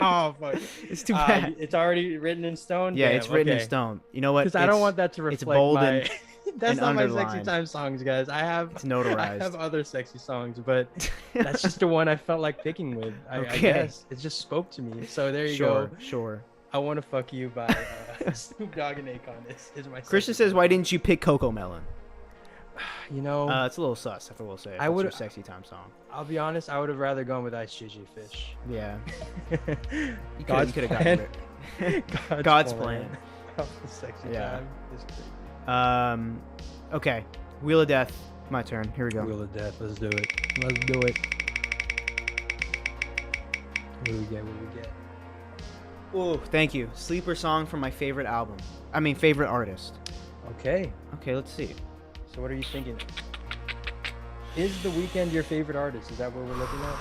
Oh fuck. It's too bad. It's already written in stone. Yeah, it's written in stone. You know what? Because I don't want that to reflect it's bold my. That's not underlined. my sexy time songs, guys. It's notarized. I have other sexy songs, but that's just the one I felt like picking with. I guess it just spoke to me. So there you go. Sure. I Want to Fuck You by Snoop Dogg and Akon is my. Christian says, "Why didn't you pick Coco Melon?" You know, it's a little sus. I will say. I would your sexy time song. I'll be honest. I would have rather gone with Ice JJ Fish. Yeah. you could have gotten it. God's plan. Sexy time is crazy. Okay. Wheel of Death. My turn. Here we go. Wheel of Death. Let's do it. What do we get? Oh, thank you. Sleeper song from my favorite album. Favorite artist. Okay, let's see. So what are you thinking? Is The Weeknd your favorite artist? Is that what we're looking at?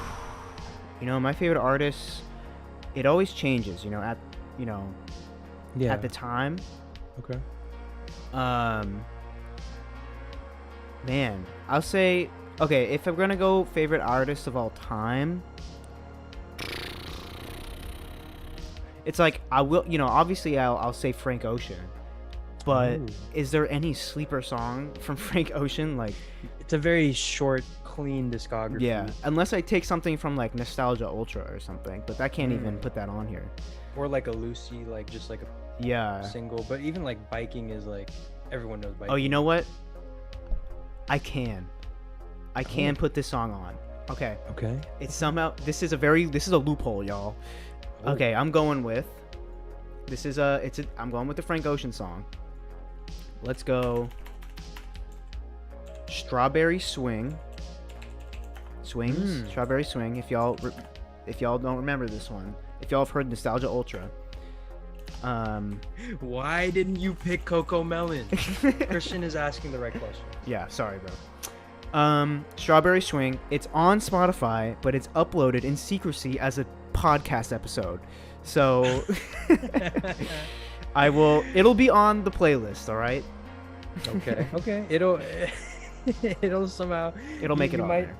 You know, my favorite artist, it always changes, at the time. Okay. Man, I'll say, okay, if I'm gonna go favorite artist of all time, it's like, I will, obviously I'll say Frank Ocean, but is there any sleeper song from Frank Ocean? Like, it's a very short, clean discography. Yeah, unless I take something from like Nostalgia Ultra or something, but I can't even put that on here. Or like a Lucy, like just like a single, but even like Biking is like, everyone knows Biking. Oh, you know what? I can put this song on. Okay. It's somehow, this is a loophole, y'all. Okay, I'm going with I'm going with the Frank Ocean song. Let's go Strawberry Swing Swings, Mm. Strawberry Swing. If y'all don't remember this one, if y'all have heard Nostalgia Ultra, Why didn't you pick Coco Melon? Christian is asking the right question. yeah, sorry, bro. Strawberry Swing. It's on Spotify, but it's uploaded in secrecy as a podcast episode. So it'll be on the playlist, all right? Okay. It'll somehow. It'll make it on there.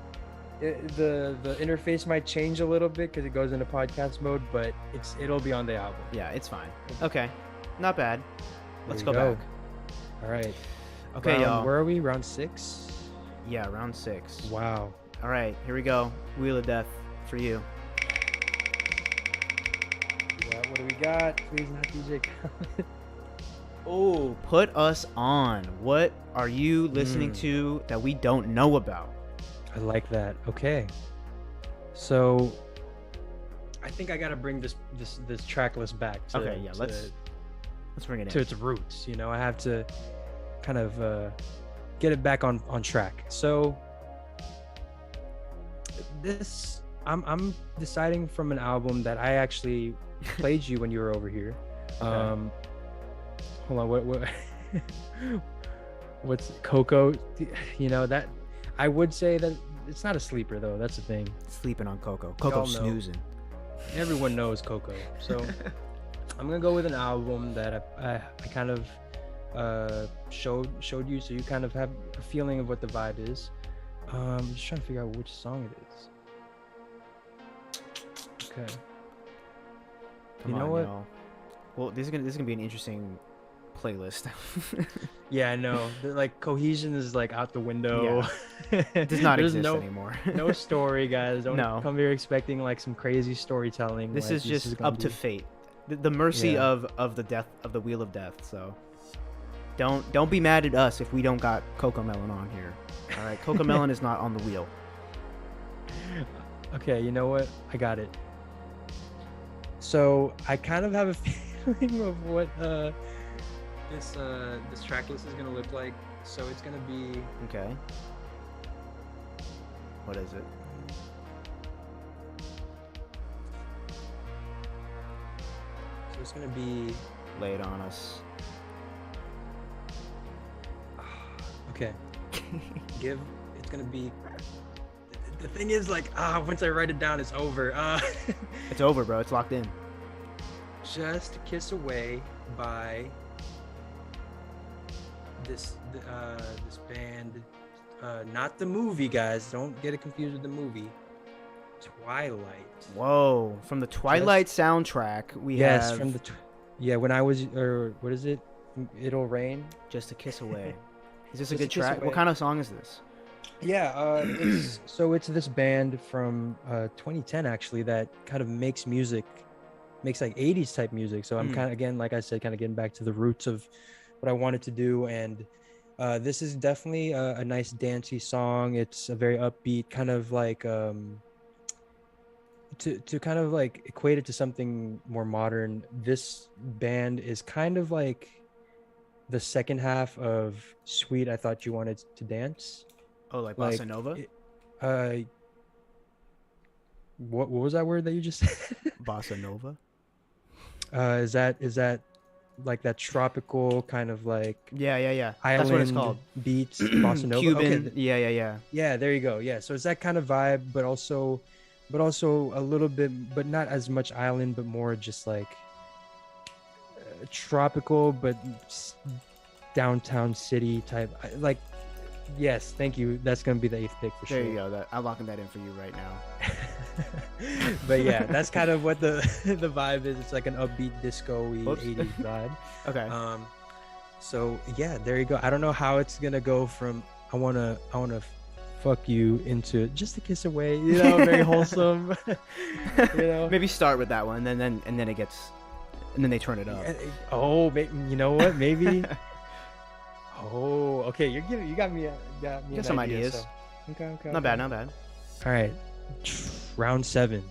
The interface might change a little bit because it goes into podcast mode, but it'll be on the album. Yeah, it's fine. Okay, not bad. Let's There go you back. All right. Okay, y'all. Where are we? Round 6? Yeah, round 6. Wow. All right, here we go. Wheel of Death for you. What do we got? Please not DJ Khaled. Oh, put us on. What are you listening to that we don't know about? I like that. Okay. So I think I gotta bring this track list back to, Okay, yeah, let's bring it to in. its roots. You know, I have to kind of get it back on track. So this I'm deciding from an album that I actually played you when you were over here. Okay. Hold on, what what's Coco? You know, that I would say that it's not a sleeper though. That's the thing. Sleeping on Coco. Y'all Coco know. snoozing. Everyone knows Coco. So I'm gonna go with an album that I kind of showed you, so you kind of have a feeling of what the vibe is. I'm just trying to figure out which song it is. Okay. Come You know on, what? y'all. Well, this is gonna be an interesting playlist. Yeah, I know. Like cohesion is like out the window. It does not There's exist anymore. no story, guys. Don't No. come here expecting like some crazy storytelling. This like, is just gonna up to be- fate. The mercy Yeah. of the death of the Wheel of Death. So don't be mad at us if we don't got Coco Melon on here. All right, Coco Melon is not on the wheel. Okay, you know what? I got it. So I kind of have a feeling of what this track list is gonna look like. So it's gonna be Okay. What is it? so it's gonna be Lay it on us. okay. It's gonna be. The thing is, like, once I write it down, it's over. It's over, bro. It's locked in. Just a Kiss Away by this band, not the movie, guys. Don't get it confused with the movie. Twilight. Whoa! From the Twilight soundtrack, we Yes, have from the when I was, or what is it? It'll Rain. Just a Kiss Away. Is this a Just a good Kiss track? Away. What kind of song is this? Yeah, it's this band from 2010 actually that kind of makes like 80s type music. So I'm kind of, again, like I said, kind of getting back to the roots of what I wanted to do. And this is definitely a nice dancey song. It's a very upbeat kind of like to kind of like equate it to something more modern. This band is kind of like the second half of Sweet I Thought You Wanted to Dance. Oh, like Like, Bossa Nova? What was that word that you just said? Bossa Nova? Is that like that tropical kind of like Yeah. island That's what it's called. beats, bossa nova? Cuban. Okay, Yeah. yeah, there you go. Yeah, so it's that kind of vibe, but also a little bit, but not as much island, but more just like tropical, but downtown city type. Like, yes, thank you. That's gonna be the 8th pick for sure. There you go. I'm locking that in for you right now. But yeah, that's kind of what the the vibe is. It's like an upbeat disco-y Whoops. 80s vibe. Okay. So yeah, there you go. I don't know how it's gonna go from I wanna fuck you into Just a Kiss Away, you know, very wholesome. You know, Maybe start with that one, and then it gets, and then they turn it up. oh, you know what? Maybe. Oh, okay. You got me Get an some idea, ideas. so- Okay. Not bad. All right, round 7.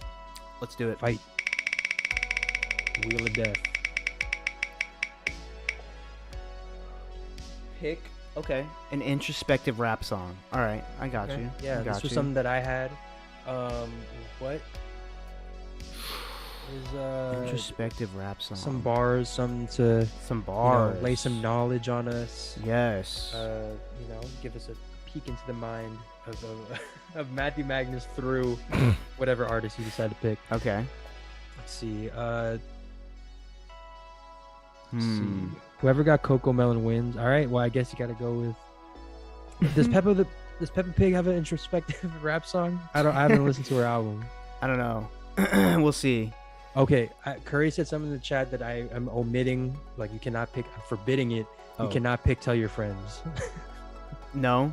Let's do it. Fight. Wheel of Death. Pick Okay, an introspective rap song. All right, I got Okay. you. Yeah, I got this was you. something that I had. What is Introspective rap song. some bars, some to Some you know bars. lay some knowledge on us. Yes. You know, give us a peek into the mind of of Matthew Magnus through whatever artist you decide to pick. Okay. Let's see. Hmm. Whoever got Coco Melon wins. All right. Well, I guess you got to go with. Does Peppa Pig have an introspective rap song? I haven't listened to her album. I don't know. We'll see. Okay. Curry said something in the chat that I am omitting. Like you cannot pick. I'm forbidding it. You Oh. cannot pick Tell Your Friends. No.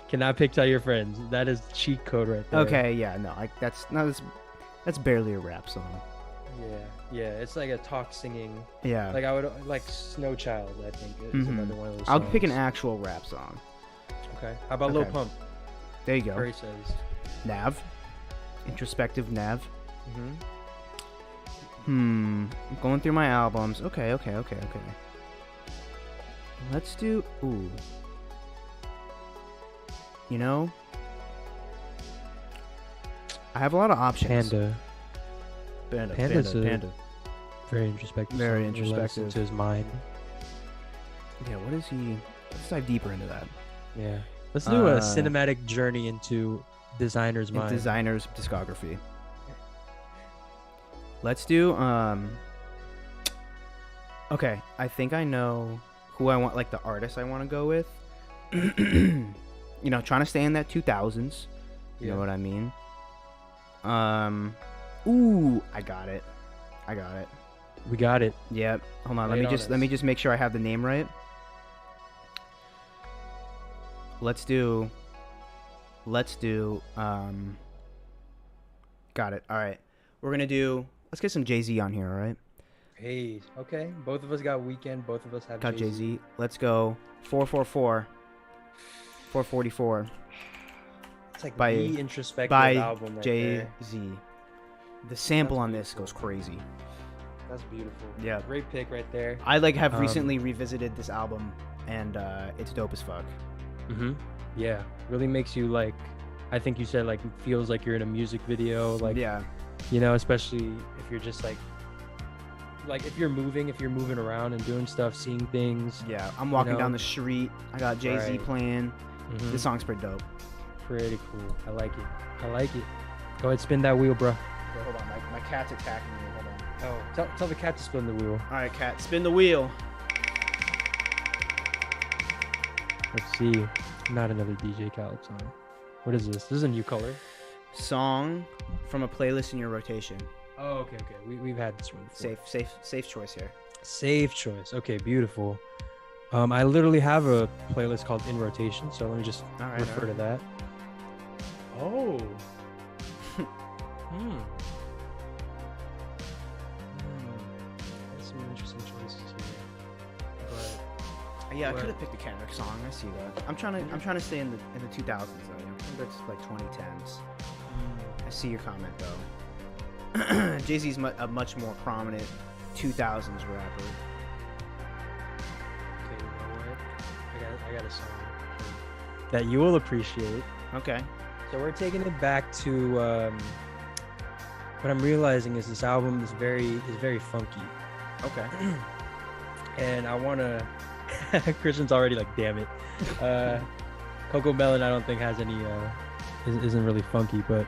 Cannot pick Tell Your Friends. That is cheat code right there. Okay. Yeah. No. That's barely a rap song. Yeah. It's like a talk singing. Yeah. Like I would like Snow Child. I think is Mhm. another one of those. I'll pick an songs. actual rap song. Okay. How about Lil Okay. Pump? There you go. Curry says. Nav. Introspective Nav. Mm-hmm. I'm going through my albums. Okay. Let's do. Ooh. You know, I have a lot of options. Panda's Panda. very introspective. Very song. He lets introspective. into his mind. Yeah. What is he? Let's dive deeper into that. Yeah. Let's do a cinematic journey into designer's mind. Designer's discography. Let's do. Okay. I think I know who I want. Like the artist I want to go with. You know, trying to stay in that 2000s. You know what I mean? Ooh, I got it. We got it. Yep. Hold on. Lay it on Let me just make sure I have the name right. Let's do got it. All right. Let's get some Jay-Z on here, all right? Hey. Okay. Both of us got Weekend. Both of us have Got Jay-Z. Let's go 444. 444 It's like by- the introspective by album right Jay-Z. there. The sample That's on this goes beautiful. crazy. That's beautiful. Yeah. Great pick right there. I have Um, recently revisited this album and it's dope as fuck. Mm-hmm. Yeah. Really makes you like. I think you said like it feels like you're in a music video. Like Yeah. you know, especially if you're just like if you're moving around and doing stuff, seeing things. Yeah, I'm walking know? down the street. I got Jay-Z Right. playing. Mhm. This song's pretty dope. Pretty cool. I like it. Go ahead, spin that wheel, bro. Wait, hold on, my cat's attacking me. Hold on. Oh, tell the cat to spin the wheel. All right, cat, spin the wheel. Let's see. Not another DJ Khaled song. What is this? This is a new color. Song from a playlist in your rotation. Oh, okay. We've had this one before. Safe choice here. Safe choice. Okay, beautiful. I literally have a playlist called In Rotation, so let me just All right. refer to that. Oh. There's some interesting choices here. But Yeah, I What? could have picked a Kendrick song. I see that. I'm trying to stay in the 2000s though. You know, Kendrick's like 2010s. I see your comment though. Jay-Z's a much more prominent 2000s rapper. okay, you know what? I got a song that you will appreciate. Okay. So we're taking it back to what I'm realizing is this album is very funky. Okay. And I wanna Christian's already like, damn it. Coco Melon I don't think has any isn't really funky, but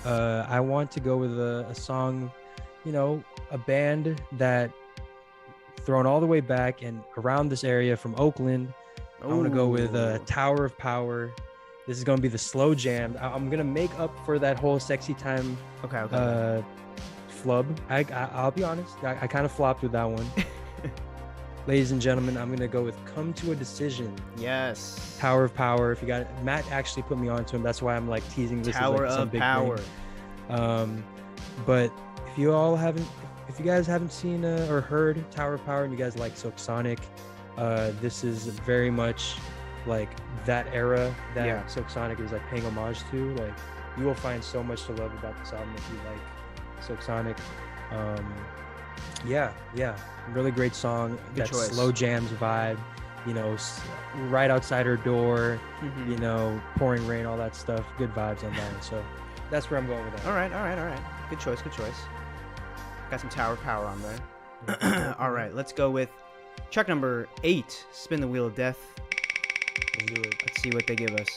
I want to go with a song, you know, a band that thrown all the way back and around this area from Oakland. I want to go with Ooh. Tower of Power. This is going to be the slow jam. I'm going to make up for that whole Sexy Time Okay. flub. I'll be honest. I kind of flopped with that one. Ladies and gentlemen, I'm going to go with Come to a Decision. Yes. Tower of Power. If you got it, Matt actually put me onto him. That's why I'm like teasing this Tower is like some of big Power. thing. But if you guys haven't seen or heard Tower of Power and you guys like Silk Sonic, this is very much like that era that Silk Sonic is like paying homage to. Like you will find so much to love about this album if you like Silk Sonic. Yeah, really great song. Good That choice. slow jams vibe. you know, right outside her door, Mhm. you know, pouring rain, all that stuff. Good vibes on that one. So that's where I'm going with that. All right, all right, all right. Good choice, good choice. Got some Tower Power on there. All right, let's go with track number 8, Spin the Wheel of Death. Let's do it. Let's see what they give us.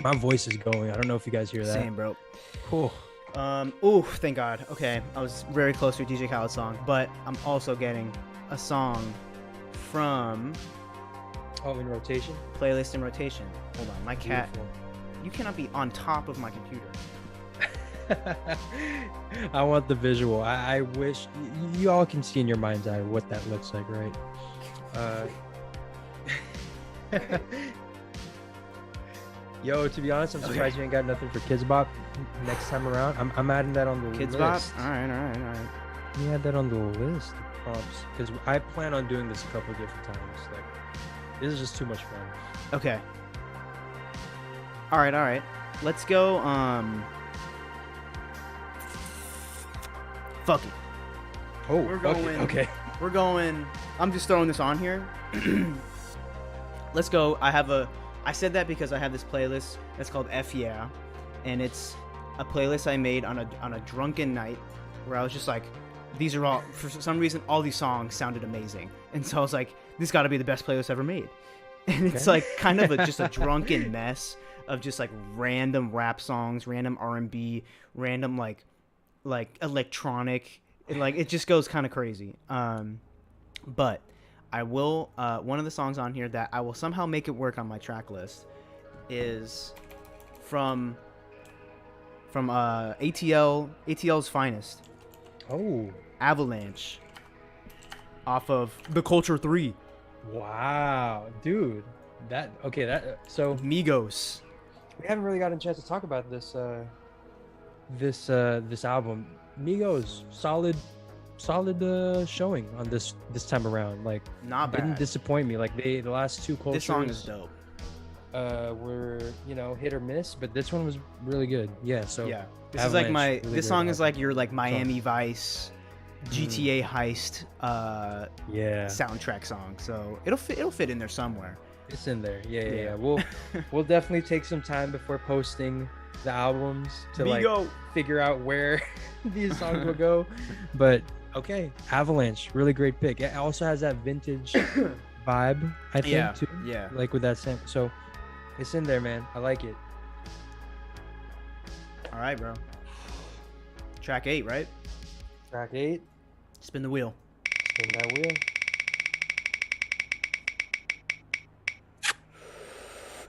My voice is going. I don't know if you guys hear that. Same, bro. Cool. Ooh, thank God. Okay, I was very close to a DJ Khaled song, but I'm also getting a song from Oh, in rotation? playlist in rotation. Hold on, my cat. Beautiful. You cannot be on top of my computer. I want the visual. I wish you all can see in your mind's eye what that looks like, right? Yo, to be honest, I'm surprised you ain't got nothing for Kids Bop next time around. I'm adding that on the Kids list. Bop? All right, all right, all right. You add that on the list, prompts, because I plan on doing this a couple of different times. Like, this is just too much fun. Okay. All right, all right. Let's go. Fuck it. Oh, We're going. Okay. We're going. I'm just throwing this on here. Let's go. I said that because I have this playlist that's called F Yeah, and it's a playlist I made on a drunken night where I was just like, these are all, for some reason, all these songs sounded amazing, and so I was like, this got to be the best playlist ever made. And it's like kind of just a drunken mess of just like random rap songs, random R&B, random like electronic. It just goes kind of crazy. But I will one of the songs on here that I will somehow make it work on my track list is from ATL's Finest. Oh, Avalanche off of The Culture 3. wow, dude. So Migos. we haven't really gotten a chance to talk about this this album. Migos, solid showing on this time around. Like, Not bad. didn't disappoint me. Like, the last two cultures This song is dope. were, you know, hit or miss, but this one was really good. Yeah, so Yeah. This is like Avalanche, really this great song is album. like your like Miami Vice GTA heist Yeah, soundtrack song. So it'll fit in there somewhere. it's in there. Yeah. Yeah. We'll definitely take some time before posting the albums to like Migo. figure out where these songs will go. But okay, Avalanche, really great pick. It also has that vintage vibe, I think, Yeah. too. Yeah. Like with that sample. So it's in there, man. I like it. All right, bro. Track 8, right? Track 8. Spin the wheel. Spin that wheel.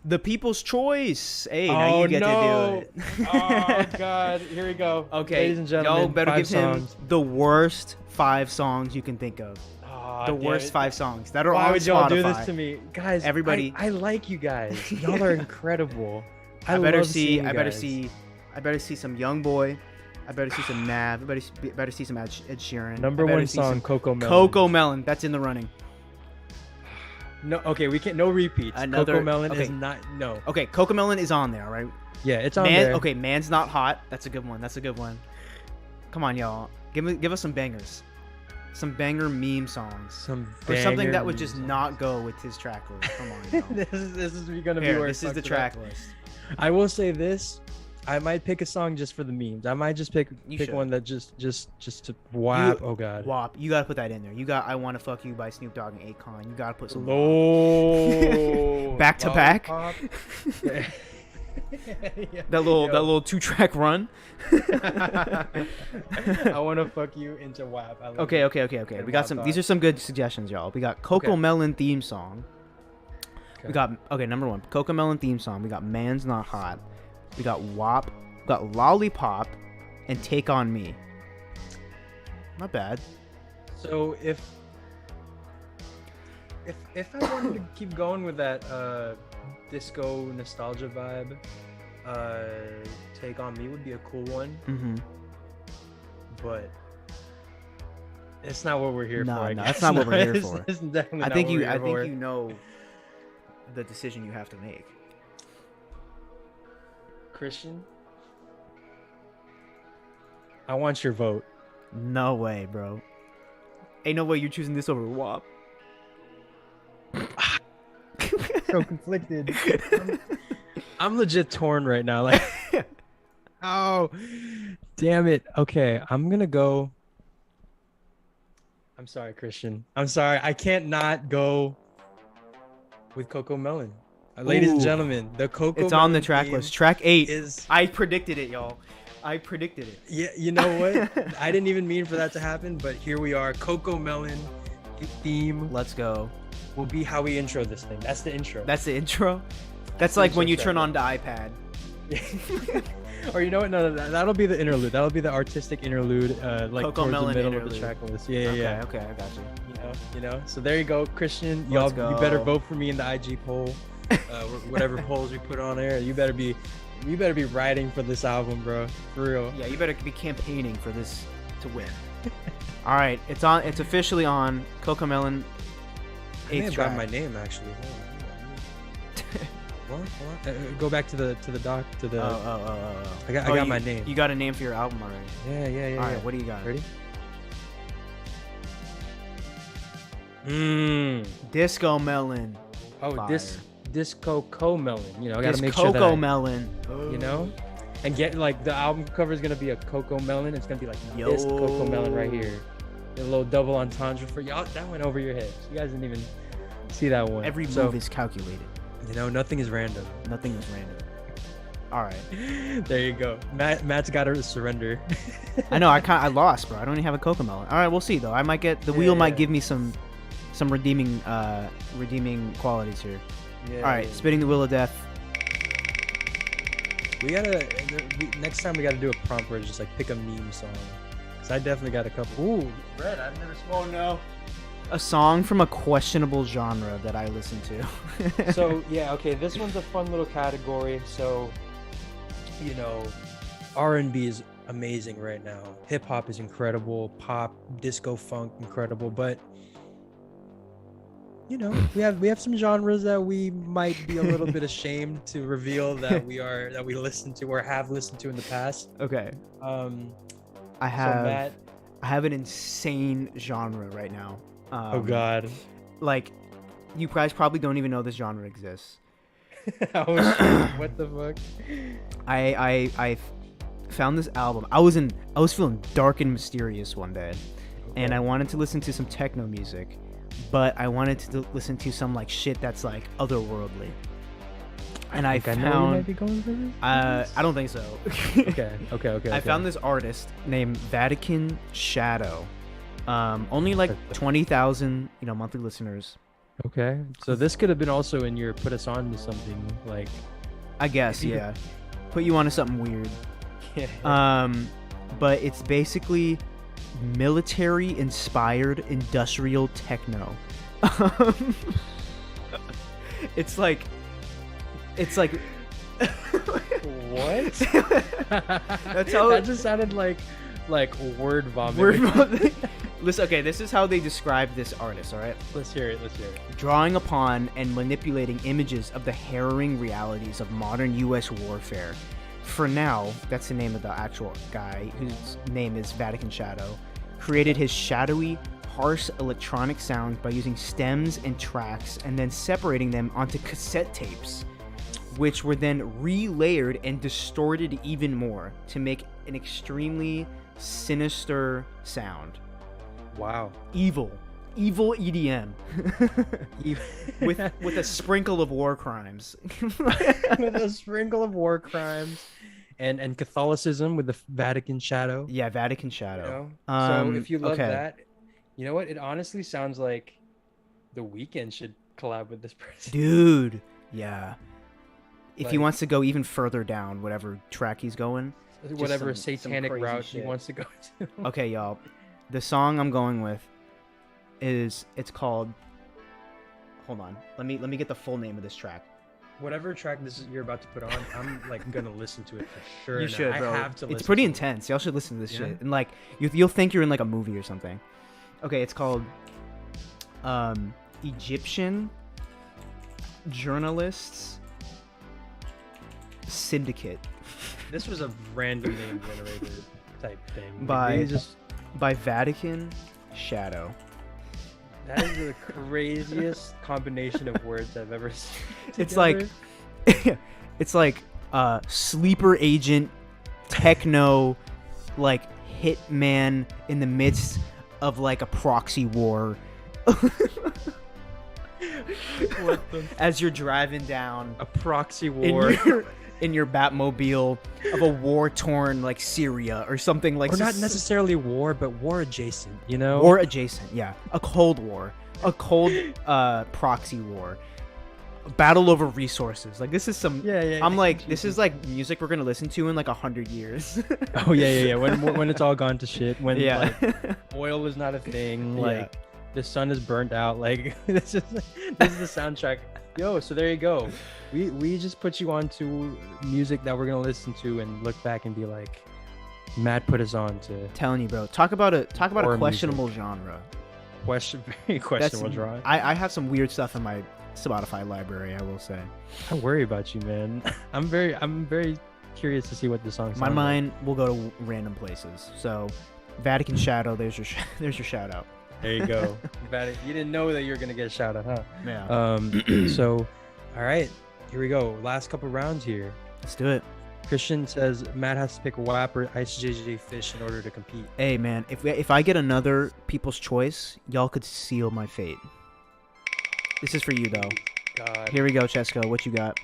The People's Choice. Hey, now you get to do it. Oh god, here we go. Okay, ladies and gentlemen, y'all better 5 give him songs. the worst 5 songs you can think of. Aw, The damn worst it. 5 songs that are Why on would y'all Spotify. do this to me, guys? Everybody- I like you guys. Y'all are incredible. I better love see. seeing you I better guys. see. I better see some Young Boy. I better see some Nav. I better see some Ed Sheeran. Number I better one see song, some Coco Melon. Coco Melon. That's in the running. No, okay, we can't. No repeats. Another- Coco Melon okay. is not. No. Okay, Coco Melon is on there. All right. Yeah, it's on Man. there. Okay, Man's Not Hot. That's a good one. That's a good one. Come on, y'all. Give us some bangers. Some banger meme songs. Some Or something banger that would just songs. not go with his track list. Come on, y'all. this is gonna be Here, where it this is the fucks it up. track list. I will say this. I might pick a song just for the memes. I might just pick You pick should. one that just to whap. Oh god. WAP. You gotta put that in there. You got I Wanna Fuck You by Snoop Dogg and Akon. You gotta put some WAP. Low. Back to back? Lollipop. Yeah. Yeah. That Yo. little 2-track run. I want to fuck you into WAP. I love Okay. it. We got some. These are some good suggestions, y'all. We got Coco Okay. Melon theme song. Okay. We got number 1, Coco Melon theme song. We got Man's Not Hot. We got WAP. We got Lollipop, and Take on Me. Not bad. So if I wanted to keep going with that disco nostalgia vibe, Take on Me would be a cool one, Mm-hmm. but it's not what we're here for. I No, guess. that's not what we're here It's- for. it's definitely I not think what you. we're I here think for. you know the decision you have to make. Christian, I want your vote. No way, bro. Ain't no way you're choosing this over WAP. so conflicted. I'm legit torn right now. Like, oh, damn it. Okay, I'm gonna go. I'm sorry, Christian. I'm sorry. I can't not go with Coco Melon. Ladies and Ooh. gentlemen, the Coco It's on the Melon track theme list. Track 8. is. I predicted it, y'all. I predicted it. Yeah, you know what? I didn't even mean for that to happen, but here we are. Coco Melon theme Let's go. will be how we intro this thing. That's the intro. That's the intro. That's the like when intro you turn track. on the iPad. Or you know what? No, that'll be the interlude. That'll be the artistic interlude, like Coco towards Melon the middle interlude. of the track list. Yeah. Okay, I got you. You know. So there you go, Christian. Let's Y'all, you go. better vote for me in the IG poll, whatever polls we put on there. You better be writing for this album, bro. For real. Yeah, you better be campaigning for this to win. All right, it's on. It's officially on. Coco Melon. I may 8th have track. gotten my name actually. Hold on. Go back to the doc to the. I got my name. You got a name for your album already. Yeah. All right, what do you got? Ready? Disco Melon. Oh, Fire. Disco Melon. You know, I gotta This make sure that Coco Melon. you know, and get like the album cover is gonna be a Coco Melon. It's gonna be like this Yo. Coco Melon right here. A little double entendre for y'all. That went over your heads. You guys didn't even see that one. Every So, move is calculated. you know, nothing is random. Nothing is random. All right. There you go. Matt's got to surrender. I know. I lost, bro. I don't even have a Coco Melon. All right, we'll see though. I might get the wheel. Might Yeah. give me some redeeming qualities here. Yeah, All right, spitting the wheel of death. We gotta next time we gotta do a prompt where it's just like pick a meme song. Cause I definitely got a couple. Ooh, Red. I've never. Oh no. A song from a questionable genre that I listen to. So yeah, okay. This one's a fun little category. So, you know, R&B is amazing right now. Hip hop is incredible. Pop, disco, funk, incredible. But you know, we have some genres that we might be a little bit ashamed to reveal that we listen to or have listened to in the past. Okay. I So have Matt, I have an insane genre right now. oh God. Like, you guys probably don't even know this genre exists. Oh shit. What the fuck? I found this album. I was feeling dark and mysterious one day, and I wanted to listen to some techno music, but I wanted to listen to some like shit that's like otherworldly. And I know you might found be going for this. I don't think so. Okay. I found this artist named Vatican Shadow. Only like 20,000, monthly listeners. Okay, so this could have been also in your put us on to something like. I guess, yeah. Put you onto something weird. Yeah. But it's basically military-inspired industrial techno. It's like. What? That's how. That just sounded like word vomit. Word vomit. Listen, okay, this is how they describe this artist. All right. Let's hear it. Drawing upon and manipulating images of the harrowing realities of modern U.S. warfare. For now, that's the name of the actual guy, whose name is Vatican Shadow, created his shadowy, harsh electronic sounds by using stems and tracks and then separating them onto cassette tapes, which were then relayered and distorted even more to make an extremely sinister sound. Wow. Evil EDM. with a sprinkle of war crimes. With a sprinkle of war crimes and Catholicism with the Vatican Shadow. Yeah, Vatican Shadow. So if you love okay. that, you know what? It honestly sounds like The Weeknd should collab with this person. Dude, yeah. If he Like- wants to go even further down whatever track he's going. Whatever some satanic crazy route he shit. wants to go to. Okay, y'all. The song I'm going with it's called. Hold on. Let me get the full name of this track. Whatever track you're about to put on, I'm like gonna listen to it for sure. You now. should, bro. I have to. It's listen pretty to it. intense. Y'all should listen to this Yeah? shit. And like you'll think you're in like a movie or something. Okay, it's called Egyptian Journalists Syndicate. This was a random name generator type thing. By They just by Vatican Shadow. That is the craziest combination of words I've ever seen. It's like, it's like sleeper agent, techno, like hitman in the midst of like a proxy war. What the As you're driving down a proxy war. in your Batmobile of a war-torn like Syria or something like. Or not necessarily war, but war adjacent. You know, war adjacent. Yeah, a cold war, a cold proxy war, a battle over resources. Like this is some. Yeah. I'm like, this is like music we're gonna listen to in like 100 years. Oh yeah. When it's all gone to shit. When Yeah. like, oil is not a thing. Yeah. Like the sun is burnt out. Like this is the soundtrack. Yo, so there you go. We just put you on to music that we're gonna listen to and look back and be like, Matt put us on to Telling you, bro. Talk about a Horror questionable genre. very questionable genre. I have some weird stuff in my Spotify library, I will say. I worry about you, man. I'm very curious to see what the song sounds My like. mind will go to random places. So, Vatican Shadow, there's your there's your shout out. There you go. You didn't know that you were gonna get a shout out, huh? Yeah. So, all right, here we go. Last couple rounds here. Let's do it. Christian says Matt has to pick WAP or Ice JJ Fish in order to compete. Hey, man, if I get another People's Choice, y'all could seal my fate. This is for you, though. God. Here we go, Cesco. What you got?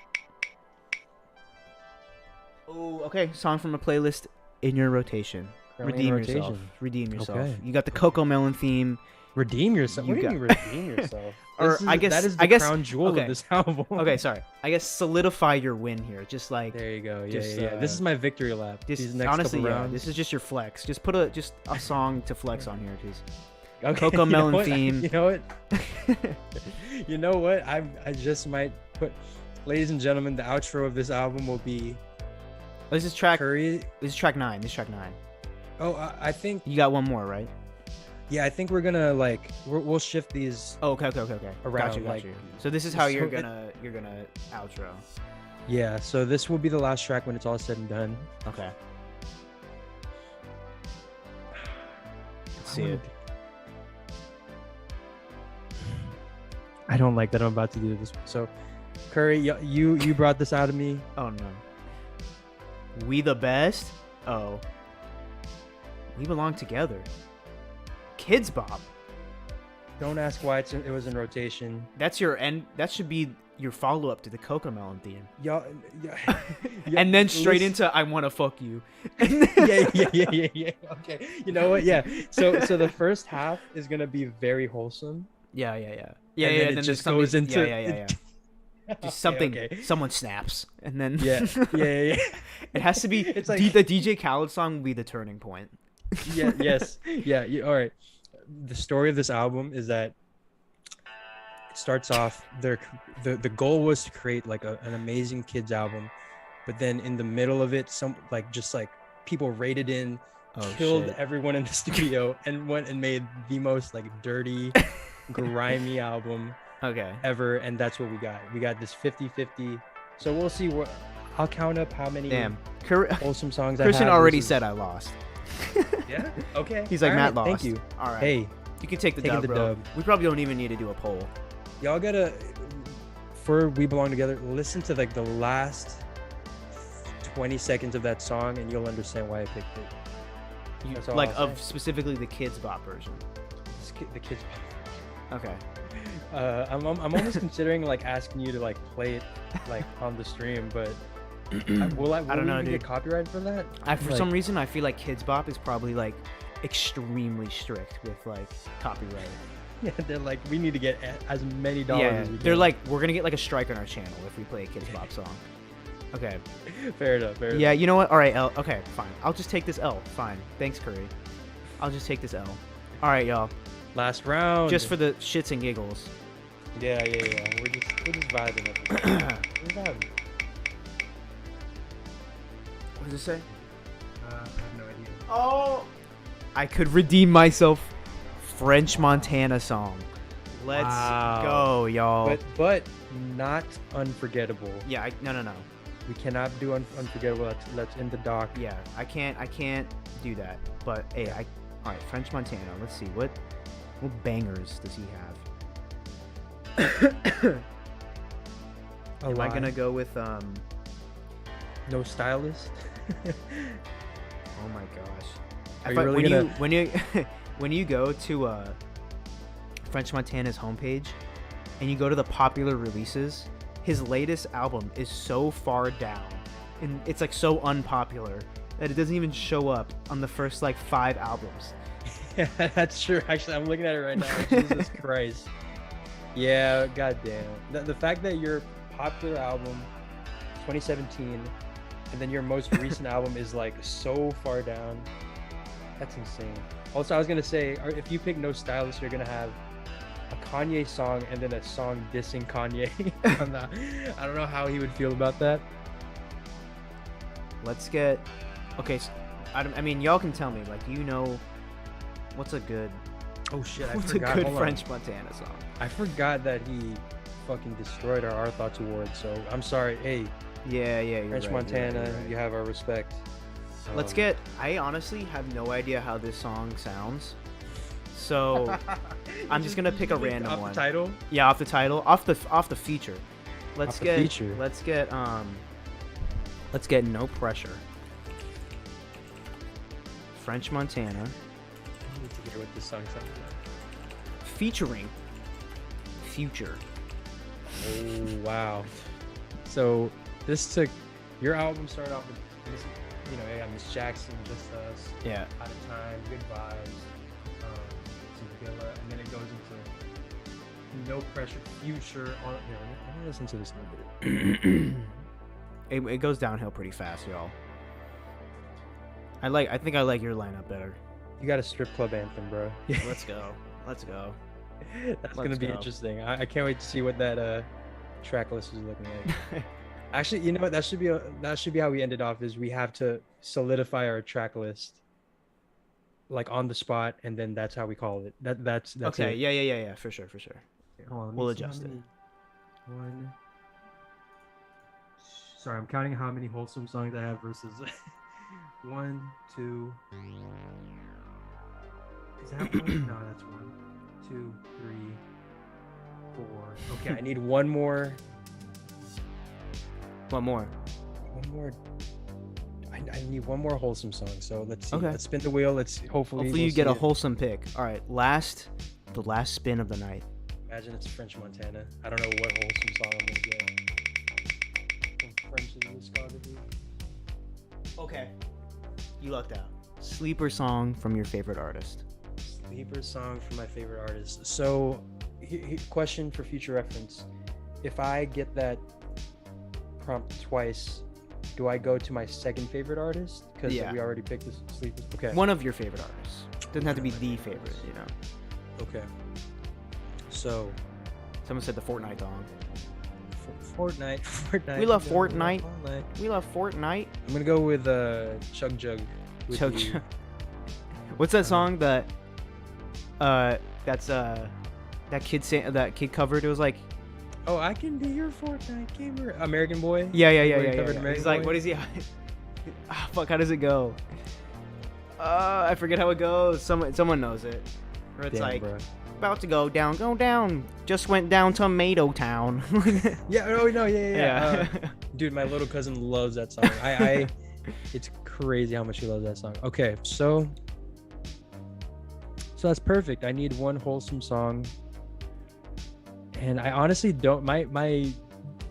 Oh, okay. Song from a playlist in your rotation. Currently in Redeem yourself. rotation. Redeem yourself. Okay. You got the Coco Melon theme. Redeem yourself. You What do you mean redeem yourself? Or This is- I guess that is the I guess crown jewel okay. of this album. Okay, sorry. I guess solidify your win here. Just like There you go. Yeah, Just, yeah. This is my victory lap. These next honestly, couple yeah. rounds. This is just your flex. Just put a song to flex on here, please. Okay, Coco you know Melon what? theme. You know what? You know what? I just might put, ladies and gentlemen, the outro of this album will be This is track. Curry. This is track 9. This is track 9. Oh, I think. You got one more, right? Yeah, I think we're gonna like we'll shift these. Oh, okay. Around, Got like- you. So this is how so you're it- gonna outro. Yeah, so this will be the last track when it's all said and done. Okay. Let's I see wanna it. I don't like that I'm about to do this. So, Curry, you brought this out of me. Oh no. We the best? Oh. We belong together. Kids Bop. Don't ask why it was in rotation. That's your end. That should be your follow up to the Coco Melon theme. Y'all, And then straight into I wanna fuck you. yeah. Okay. You know what? Yeah. So the first half is gonna be very wholesome. Yeah. And And then it then just something- goes into yeah. Just Okay, something. okay. Someone snaps, and then Yeah. It has to be. It's like- the DJ Khaled song will be the turning point. Yeah. Yes. Yeah. All right. The story of this album is that it starts off the goal was to create like an amazing kids album, but then in the middle of it, some just people raided in, killed shit. everyone in the studio, and went and made the most like dirty, grimy album Okay. ever, and that's what we got. We got this 50-50. So we'll see what I'll count up how many Damn. wholesome songs Christian I have already versus- said I lost. Yeah. Okay. He's like, All Matt right, lost. Thank you. All right. Hey, You can take the taking dub, the bro. dub. We probably don't even need to do a poll. y'all gotta, for We Belong Together, listen to like the last 20 seconds of that song and you'll understand why I picked it. That's all Like I'll of say. specifically the Kids Bop version. The kids. Okay. I'm almost considering like asking you to like play it like on the stream, but will I don't know, we dude. get copyrighted for that? For some reason, I feel like Kids Bop is probably like extremely strict with like copyright. Yeah, they're like, we need to get as many dollars Yeah, as we can. they're like, we're gonna get like a strike on our channel if we play a Kids Bop song. Okay. fair enough. Yeah, you know what? All right, L. Okay, fine. I'll just take this L. Fine. Thanks, Curry. I'll just take this L. All right, y'all. Last round. Just for the shits and giggles. Yeah. We're just vibing. We're vibing. What does it say? I have no idea. Oh, I could redeem myself. French Montana song. Let's Wow. go, y'all. But not unforgettable. Yeah, no. We cannot do unforgettable. That's in the doc. Yeah, I can't do that. But hey, all right, French Montana. Let's see what What bangers does he have? Am I gonna go with No Stylist? Oh my gosh. Are you really gonna... when you when you go to French Montana's homepage and you go to the popular releases, his latest album is so far down and it's like so unpopular that it doesn't even show up on the first like 5 albums. Yeah, that's true. Actually, I'm looking at it right now. Jesus Christ. Yeah, goddamn. The fact that your popular album 2017 and then your most recent album is like so far down, that's insane. Also, I was gonna say, if you pick No Stylist, you're gonna have a Kanye song and then a song dissing Kanye. I don't know how he would feel about that. Let's get okay. So, I mean, y'all can tell me, like, what's a good Oh shit, I what's forgot. a good Hold French on. Montana song? I forgot that he fucking destroyed our OurThoughts award, so I'm sorry. Hey, Yeah, you're French right, Montana, you're right. you have our respect. Let's get. I honestly have no idea how this song sounds, so I'm just gonna pick a random off one. the title. Yeah, off the title, off the feature. Let's Off the get. feature. Let's get. Let's get No Pressure. French Montana I need to hear what this song sounds like. featuring Future. Oh wow! So this took your album started off with this, you know, you got Miss Jackson, Just Us, Yeah. Out of Time, Good Vibes, some Villa, and then it goes into No Pressure, Future. On here, let me listen to this a little bit. It goes downhill pretty fast, y'all. I think I like your lineup better. You got a strip club anthem, bro. Let's go. Let's go. That's gonna Let's be go. interesting. I can't wait to see what that track list is looking like. Actually, you know what? That should be how we end it off. Is we have to solidify our track list, like on the spot, and then that's how we call it. That's Okay. it. Yeah. For sure. Okay, hold on, let me We'll see how adjust it. many- One. Sorry, I'm counting how many wholesome songs I have versus 1, 2. Is that one? No, that's 1, 2, 3, 4. Okay, I need one more. One more. I need one more wholesome song. So let's see. Okay. Let's spin the wheel. Let's hopefully Hopefully you we'll get a see it. wholesome pick. All right. The last spin of the night. Imagine it's French Montana. I don't know what wholesome song I'm gonna get. From French discography. Okay. You lucked out. Sleeper song from your favorite artist. Sleeper song from my favorite artist. So, question for future reference: if I get that prompt twice, do I go to my second favorite artist? Because Yeah. we already picked this Sleeper. Okay. One of your favorite artists. Doesn't have to be the favorite, you know. Okay. So, Someone said the Fortnite song. Fortnite. We love you know, Fortnite. Fortnite. We love Fortnite. I'm gonna go with Chug Jug. with Chug the- Chug. What's that song that that kid covered? It was like Oh, I can be your Fortnite gamer. American Boy. yeah. Where he covered He's American like, Boy? what is he? Ah, fuck, how does it go? I forget how it goes. Someone knows it. Or it's Damn, like bro. about to go down. Just went down Tomato Town. Yeah. Oh no. Yeah. Yeah. Dude, my little cousin loves that song. I it's crazy how much he loves that song. Okay, so that's perfect. I need one wholesome song, and I honestly don't. My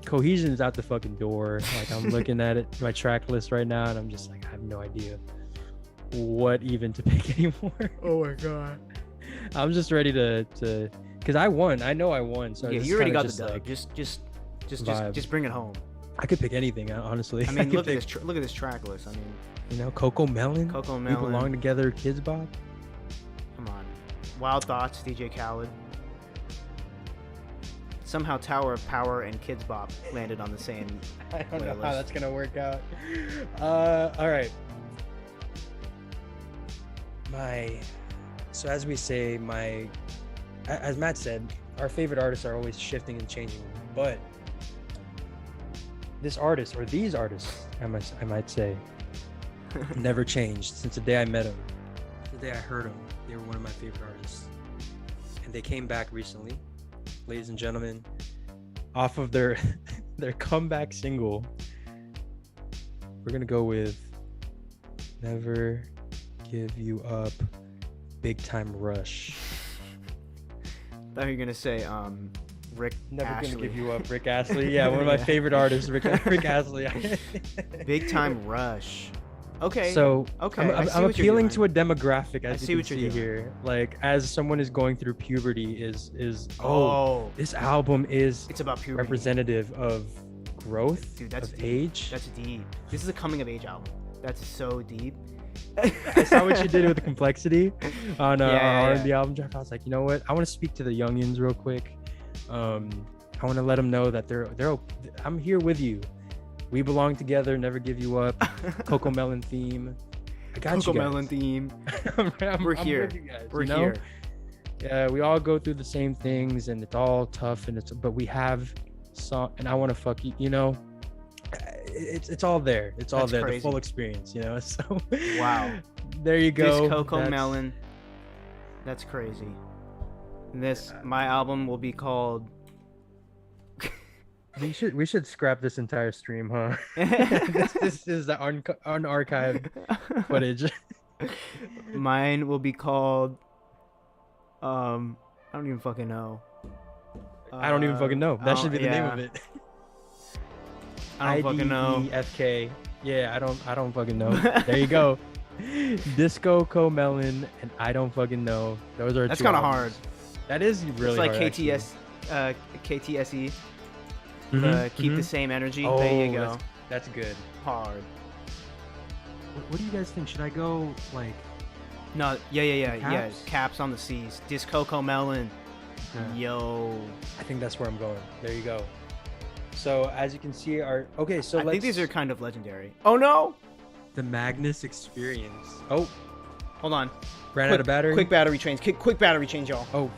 cohesion is out the fucking door. Like I'm looking at it, my track list right now, and I'm just like, I have no idea what even to pick anymore. Oh my god. I'm just ready to because I won. I know I won. So Yeah, it's you already kinda got the dub. like, vibe. Just bring it home. I could pick anything, honestly. I mean, could look at pick, this. Look at this track list. I mean, You know, Coco Melon. Coco We Melon. Belong Together, Kids Bop. Come on. Wild Thoughts, DJ Khaled. Somehow Tower of Power and Kids Bop landed on the same. I don't know Playlist. how that's gonna work out. All right. So as we say, as Matt said, our favorite artists are always shifting and changing, but this artist or these artists, I might say, never changed since the day I met them. The day I heard them, they were one of my favorite artists. and they came back recently, ladies and gentlemen, off of their their comeback single. We're gonna go with "Never Give You Up," Big Time Rush. I thought you were gonna say Rick Never Astley. Gonna Give You Up, Rick Astley. Yeah, one of my favorite artists, Rick Astley. Big Time Rush. Okay. So okay, I'm appealing to a demographic, as see you what can you're see doing. here. Like, as someone is going through puberty, is Oh, this album is it's about puberty. representative of growth, Dude, that's of deep. age. That's deep. This is a coming of age album. That's so deep. I saw what you did with the complexity on our Yeah. R&B album draft. I was like, you know what? I want to speak to the youngins real quick. I want to let them know that I'm here with you. We belong together. Never give you up. Coco Melon theme. I got Coco you guys. Melon theme. I'm We're here. with you guys, We're you know? here. Yeah, we all go through the same things, and it's all tough, but we have song. And I want to fuck you. You know, it's all there. It's all That's there. crazy. The full experience. You know. So Wow. there you go. This Coco That's- Melon. That's crazy. My album will be called. We should scrap this entire stream, huh? this is the unarchived footage. Mine will be called. I don't even fucking know. I don't even fucking know. That should be the name yeah. of it. I don't fucking know. IDEFK. Yeah, I don't fucking know. There you go. Disco Melon and I don't fucking know. Those are That's two kind of albums. hard. That is really It's like hard, KTSE. actually. Keep the same energy. Oh, there you go. That's good. Hard. What do you guys think? Should I go like? No, yeah. Caps? Caps on the C's. Disco Melon. Yeah. Yo. I think that's where I'm going. There you go. So as you can see, I let's think these are kind of legendary. Oh no! the Magnus Experience. Oh, Hold on. ran out of battery. Quick battery change. Quick battery change, y'all. Oh,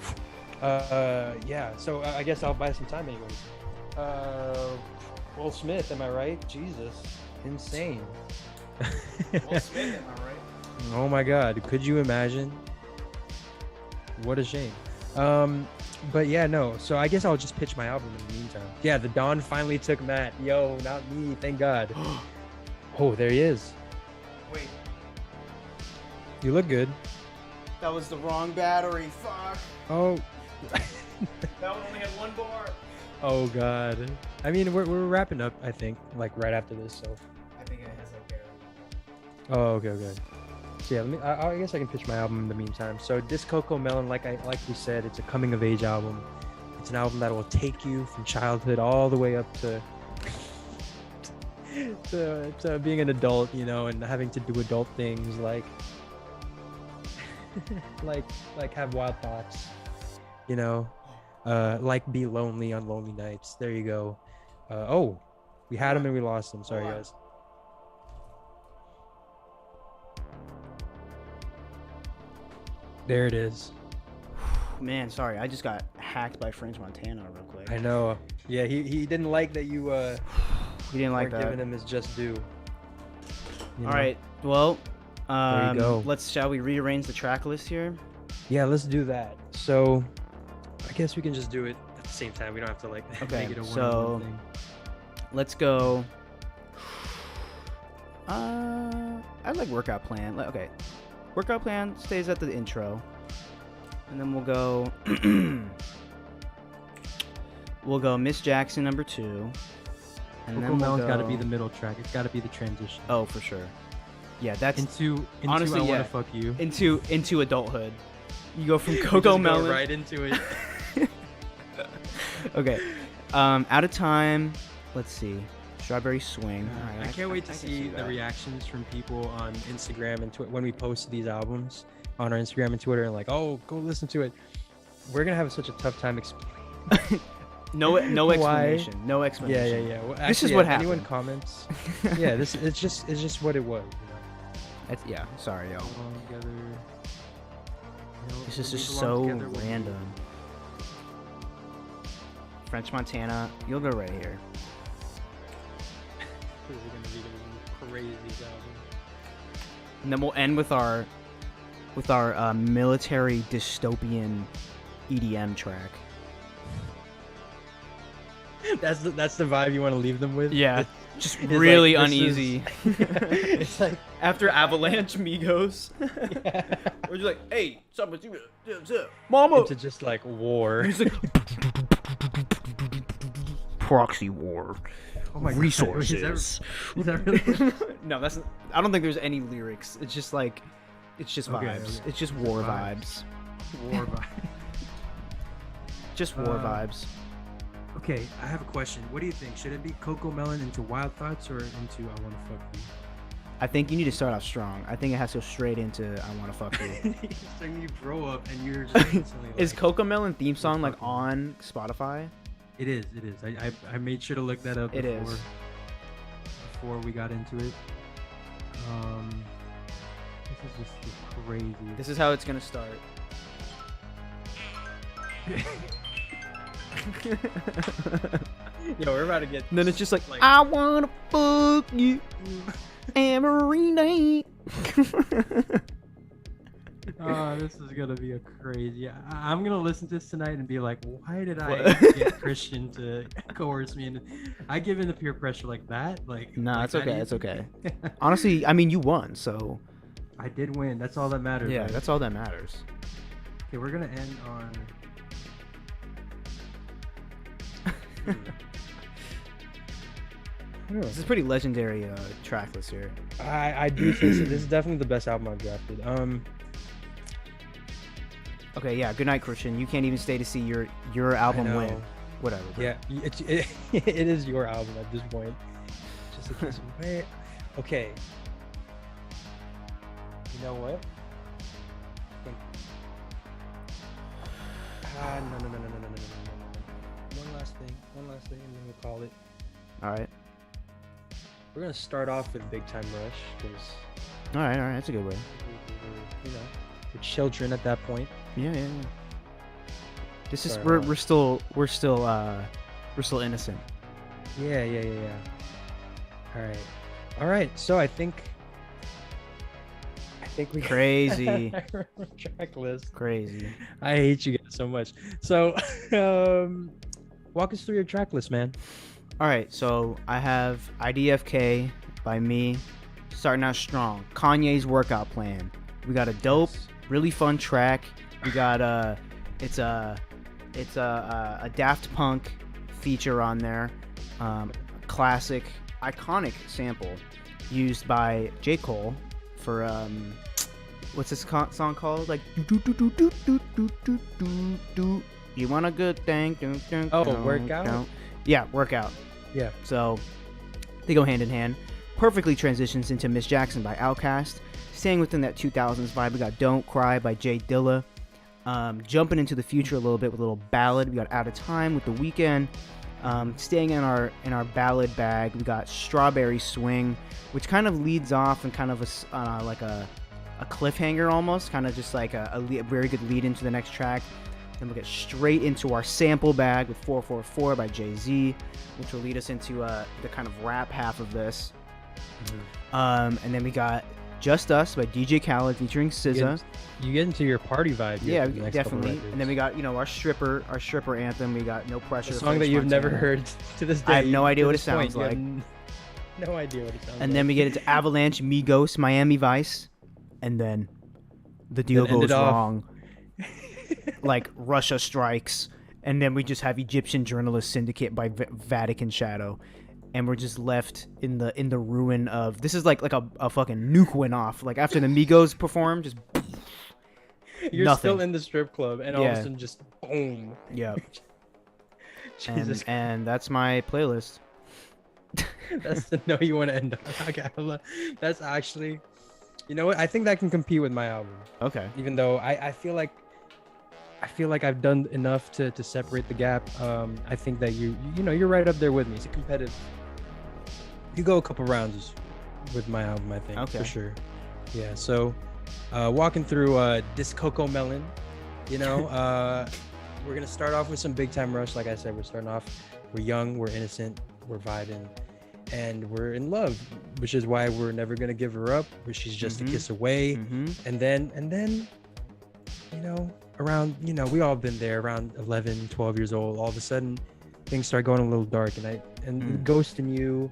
yeah. So I guess I'll buy some time anyways. Will Smith, am I right? Jesus, insane. Will Smith, am I right? Oh my God, could you imagine? What a shame. But yeah, no. So I guess I'll just pitch my album in the meantime. Yeah, the Dawn finally took Matt. Yo, not me. Thank God. Oh, there he is. Wait, You look good. that was the wrong battery. Fuck. Oh. That one only had one bar. Oh God. I mean, we're wrapping up. I think like right after this. So. I think it has like barely. Oh, okay. So yeah, I guess I can pitch my album in the meantime. So Disco Melon, like we said, it's a coming of age album. It's an album that will take you from childhood all the way up to to being an adult, you know, and having to do adult things like like have wild thoughts, you know, like be lonely on lonely nights. There you go. Oh, we had him and we lost him. Sorry, Hold on. guys. There it is. Man, sorry. I just got hacked by French Montana real quick. I know. Yeah, he didn't like that you He didn't like weren't that. giving him his just due. You All know? right. Well, There you go. shall we rearrange the track list here? Yeah, let's do that. So, I guess we can just do it at the same time. We don't have to like Okay, make it a so- one thing. Let's go. I like workout plan. Okay, workout plan stays at the intro, and then we'll go. We'll go Miss Jackson number 2, and Coco then we'll Melon's go. got to be the middle track. It's got to be the transition. Oh, for sure. Yeah, that's Into honestly, I yeah. wanna fuck you. into adulthood. You go from We Coco just go Melon. right into it. Okay. Out of time. Let's see. Strawberry Swing. All right, I can't wait to I can see the that. reactions from people on Instagram and when we post these albums on our Instagram and Twitter and like, oh, go listen to it. We're gonna have such a tough time explaining. No Why? explanation. No Yeah, explanation. yeah. Well, This is actually, what yeah, anyone happened. comments. Yeah, it's just what it was. You know? That's, yeah. Sorry, yo. Belong together. You know, This is we just belong so together when we- random. French Montana, you'll go right here. This is gonna be the craziest album. And then we'll end with our military dystopian EDM track. That's the vibe you want to leave them with. Yeah, just It's really like, this uneasy. It's like After Avalanche Migos, yeah. we're just like, hey, mama. Into just like war. He's like, proxy war. Oh my God. Resources. Is that really? No, that's. I don't think there's any lyrics. It's just like, it's just Okay, vibes. okay. It's just war vibes. War vibe. Just war vibes. Okay, I have a question. What do you think? Should it be Coco Melon into Wild Thoughts or into I Wanna Fuck You? I think you need to start off strong. I think it has to go straight into I Wanna Fuck You. So you grow up and you're just instantly like, Is Cocomelon theme song like fucking- on Spotify? It is. I made sure to look that up It before, is. before we got into it. This is just crazy. This is how it's gonna start. Yo, we're about to get. And then it's just like, Like- I wanna fuck you every night. Oh, this is gonna be a crazy. I'm gonna listen to this tonight and be like, why did I What? get Christian to coerce me? And I give in to peer pressure like that. Like, Nah, like it's that okay. It's easy? okay. Honestly, I mean, you won, so I did win. That's all that matters. yeah, right? that's all that matters. Okay, we're gonna end on. This is pretty legendary track list here. I do think so. This is definitely the best album I've drafted. Okay, yeah. Good night, Christian. You can't even stay to see your album know. win. Whatever. Bro. Yeah, it is your album at this point. Just in case you wait. Okay. You know what? No. One last thing, and then we'll call it. All right. We're gonna start off with Big Time Rush because All right. That's a good way. we're children at that point. Yeah. This is Sorry, we're still innocent. Yeah. All right. So I think we Crazy. track list. Crazy. I hate you guys so much. So, walk us through your track list, man. All right, so I have IDFK by me, starting out strong. Kanye's workout plan. We got a dope, really fun track. We got it's a Daft Punk feature on there, classic, iconic sample used by J. Cole for what's this song called? Like do. You want a good thing? Workout? Yeah, workout. Yeah. So they go hand in hand. Perfectly transitions into Miss Jackson by Outkast. Staying within that 2000s vibe, we got Don't Cry by Jay Dilla. Jumping into the future a little bit with a little ballad. We got Out of Time with The Weeknd. Staying in our ballad bag, we got Strawberry Swing, which kind of leads off and kind of like a cliffhanger almost, kind of just like a very good lead into the next track. Then we'll get straight into our sample bag with 444 by Jay-Z, which will lead us into the kind of rap half of this. And then we got Just Us by DJ Khaled featuring SZA. You get into your party vibe. here Yeah, for the next couple definitely. records. And then we got, our stripper anthem. We got No Pressure. a song that French you've never Montana. heard to this day. I have no idea To what it this point, sounds you have like. No idea what it sounds like. And then we get into Avalanche, Migos, Miami Vice, and then the deal Then end goes it off. wrong. Like Russia strikes, and then we just have Egyptian Journalist Syndicate by Vatican Shadow, and we're just left in the ruin of. This is like a fucking nuke went off. Like after the Migos performed, just You're nothing. still in the strip club, and all of Yeah. a sudden, just boom. yeah. Jesus, And that's my playlist. that's the note you want to end on. Okay, that's actually, you know what? I think that can compete with my album. Okay. Even though I feel like I've done enough to separate the gap. I think that you're right up there with me. It's a competitive. You go a couple rounds with my album, I think, Okay. for sure. Yeah. So, walking through this Coco Melon, we're gonna start off with some Big Time Rush. Like I said, we're young, we're innocent, we're vibing, and we're in love, which is why we're never gonna give her up. She's just a kiss away. Mm-hmm. And then, around, we all been there around 11, 12 years old. All of a sudden, things start going a little dark, and Ghost and you,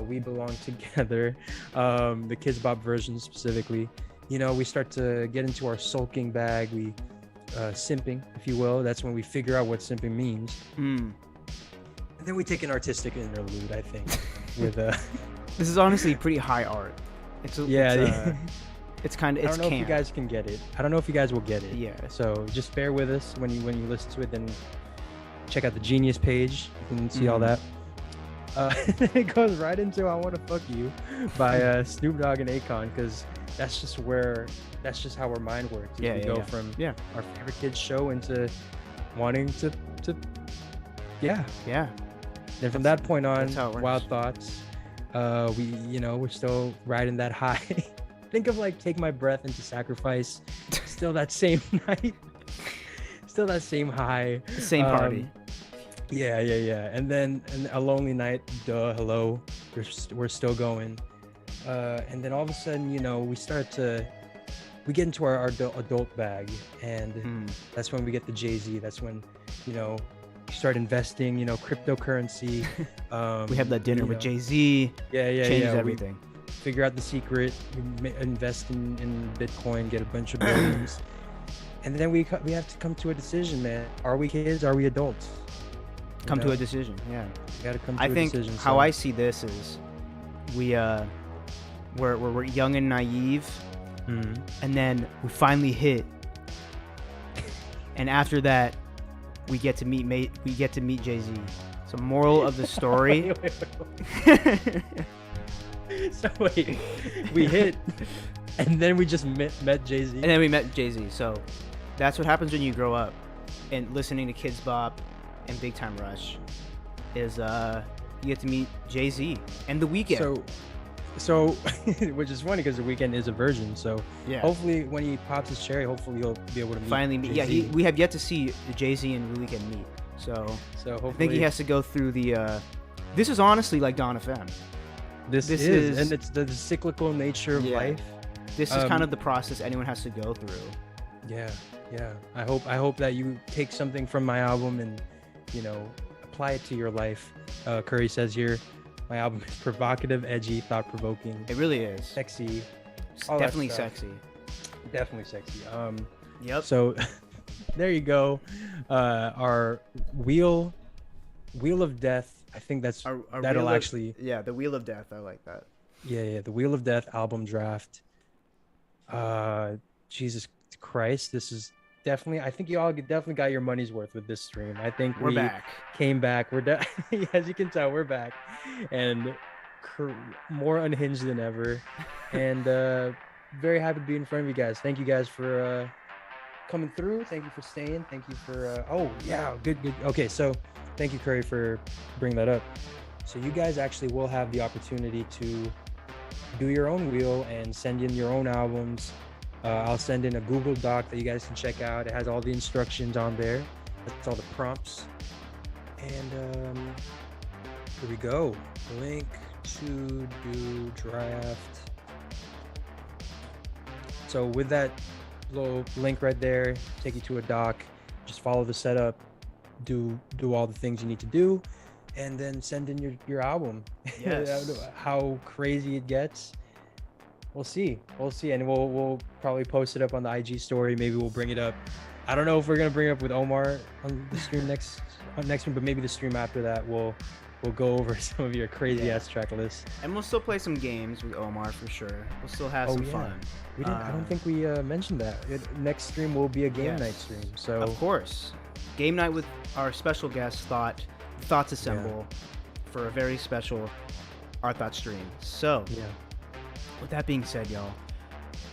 we belong together. The Kids Bop version specifically, we start to get into our sulking bag. We simping, if you will. That's when we figure out what simping means. And then we take an artistic interlude, I think, with This is honestly pretty high art. It's kind of. I don't know if you guys can get it. I don't know if you guys will get it. Yeah. So just bear with us when you listen to it. Then check out the Genius page. You can see all that. It goes right into "I Want to Fuck You" by Snoop Dogg and Akon, because that's just how our mind works. We go from our favorite kids show into wanting to yeah. Then from that point on, Wild Thoughts. We're still riding that high. Think of like Take My Breath into Sacrifice. Still that same night. Still that same high. The same party. Yeah. And then A Lonely Night. Duh. Hello. We're still going. And then all of a sudden, we get into our adult bag, and that's when we get the Jay-Z. That's when, you start investing, cryptocurrency. We have that dinner with Jay-Z. Changes everything. We figure out the secret. We invest in Bitcoin, get a bunch of billions, and then we have to come to a decision, man. Are we kids? Are we adults? Come to a decision. Yeah. We gotta come to a decision. I think how I see this is, we're young and naive, and then we finally hit, and after that, we get to meet Jay-Z. So moral of the story. So wait, we hit, and then we just met Jay-Z. And then we met Jay-Z. So that's what happens when you grow up and listening to Kids Bop and Big Time Rush is you get to meet Jay-Z and The WEEKND. So which is funny because The WEEKND is a virgin. So hopefully when he pops his cherry, hopefully he'll be able to meet. Finally meet. Jay-Z. Yeah, we have yet to see Jay-Z and The WEEKND meet. So hopefully, I think he has to go through the. This is honestly like Dawn FM. This is, and it's the cyclical nature of life. This is kind of the process anyone has to go through. Yeah. I hope that you take something from my album and, apply it to your life. Curry says here, my album is provocative, edgy, thought-provoking. It really is. Sexy. Definitely sexy. Definitely sexy. Yep. So there you go. Our wheel of death. I think that's that'll actually. The Wheel of Death. I like that. Yeah. The Wheel of Death album draft. Jesus Christ, this is definitely. I think you all definitely got your money's worth with this stream. I think we're back. Came back. As you can tell, we're back, and more unhinged than ever, and very happy to be in front of you guys. Thank you guys for coming through. Thank you for staying. Thank you for. Good. Okay, so thank you, Curry, for bringing that up. So you guys actually will have the opportunity to do your own wheel and send in your own albums. I'll send in a Google Doc that you guys can check out. It has all the instructions on there. That's all the prompts. And here we go. Link to do draft. So with that little link right there, take you to a doc. Just follow the setup. Do all the things you need to do, and then send in your album. Yes. How crazy it gets. We'll see, and we'll probably post it up on the IG story. Maybe we'll bring it up. I don't know if we're gonna bring it up with Omar on the stream next one, but maybe the stream after that we'll go over some of your crazy ass track lists. And we'll still play some games with Omar for sure. We'll still have some fun. We didn't. I don't think we mentioned that. Next stream will be a game night stream. So of course, game night with our special guest Thoughts Assemble for a very special Our Thoughts stream. So with that being said, y'all,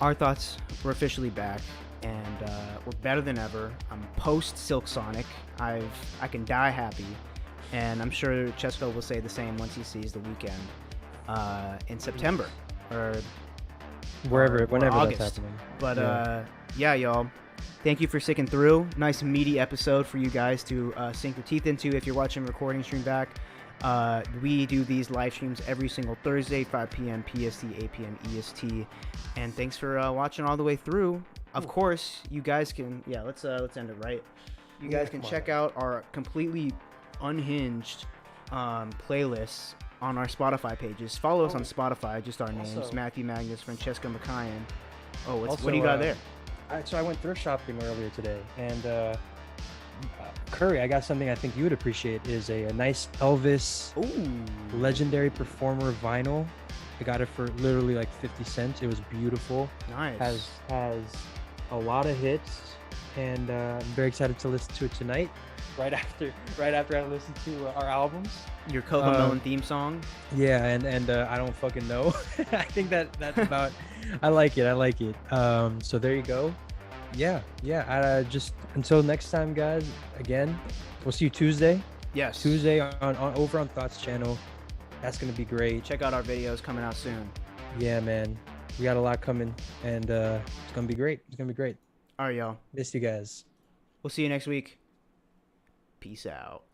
Our Thoughts, we're officially back, and we're better than ever. I'm post Silk Sonic. I can die happy, and I'm sure Cesco will say the same once he sees The WEEKND in September or whenever August. That's happening. But y'all, thank you for sticking through. Nice meaty episode for you guys to sink your teeth into if you're watching recording stream back. We do these live streams every single Thursday, 5 p.m. PST, 8 p.m. EST. And thanks for watching all the way through. Of course, you guys can. Yeah, let's end it right. You Yeah, guys can come on. check out our completely unhinged playlists on our Spotify pages. Follow us on Spotify, just our names: Also- Matthew Magnus, Francesca McKayan. Oh, what Also, do you got there? So I went thrift shopping earlier today, and Curry, I got something I think you would appreciate. Is a nice Elvis Ooh, Legendary Performer vinyl. I got it for literally like 50 cents. It was beautiful. nice. Has a lot of hits, and I'm very excited to listen to it tonight. Right after I listen to our albums. Your Coco Melon theme song. Yeah, and I don't fucking know. I think that's about. I like it. So there you go. Yeah. Just until next time, guys. Again, we'll see you Tuesday. Yes. Tuesday on over on Thoughts channel. That's gonna be great. Check out our videos coming out soon. Yeah, man. We got a lot coming, and it's gonna be great. All right, y'all. Miss you guys. We'll see you next week. Peace out.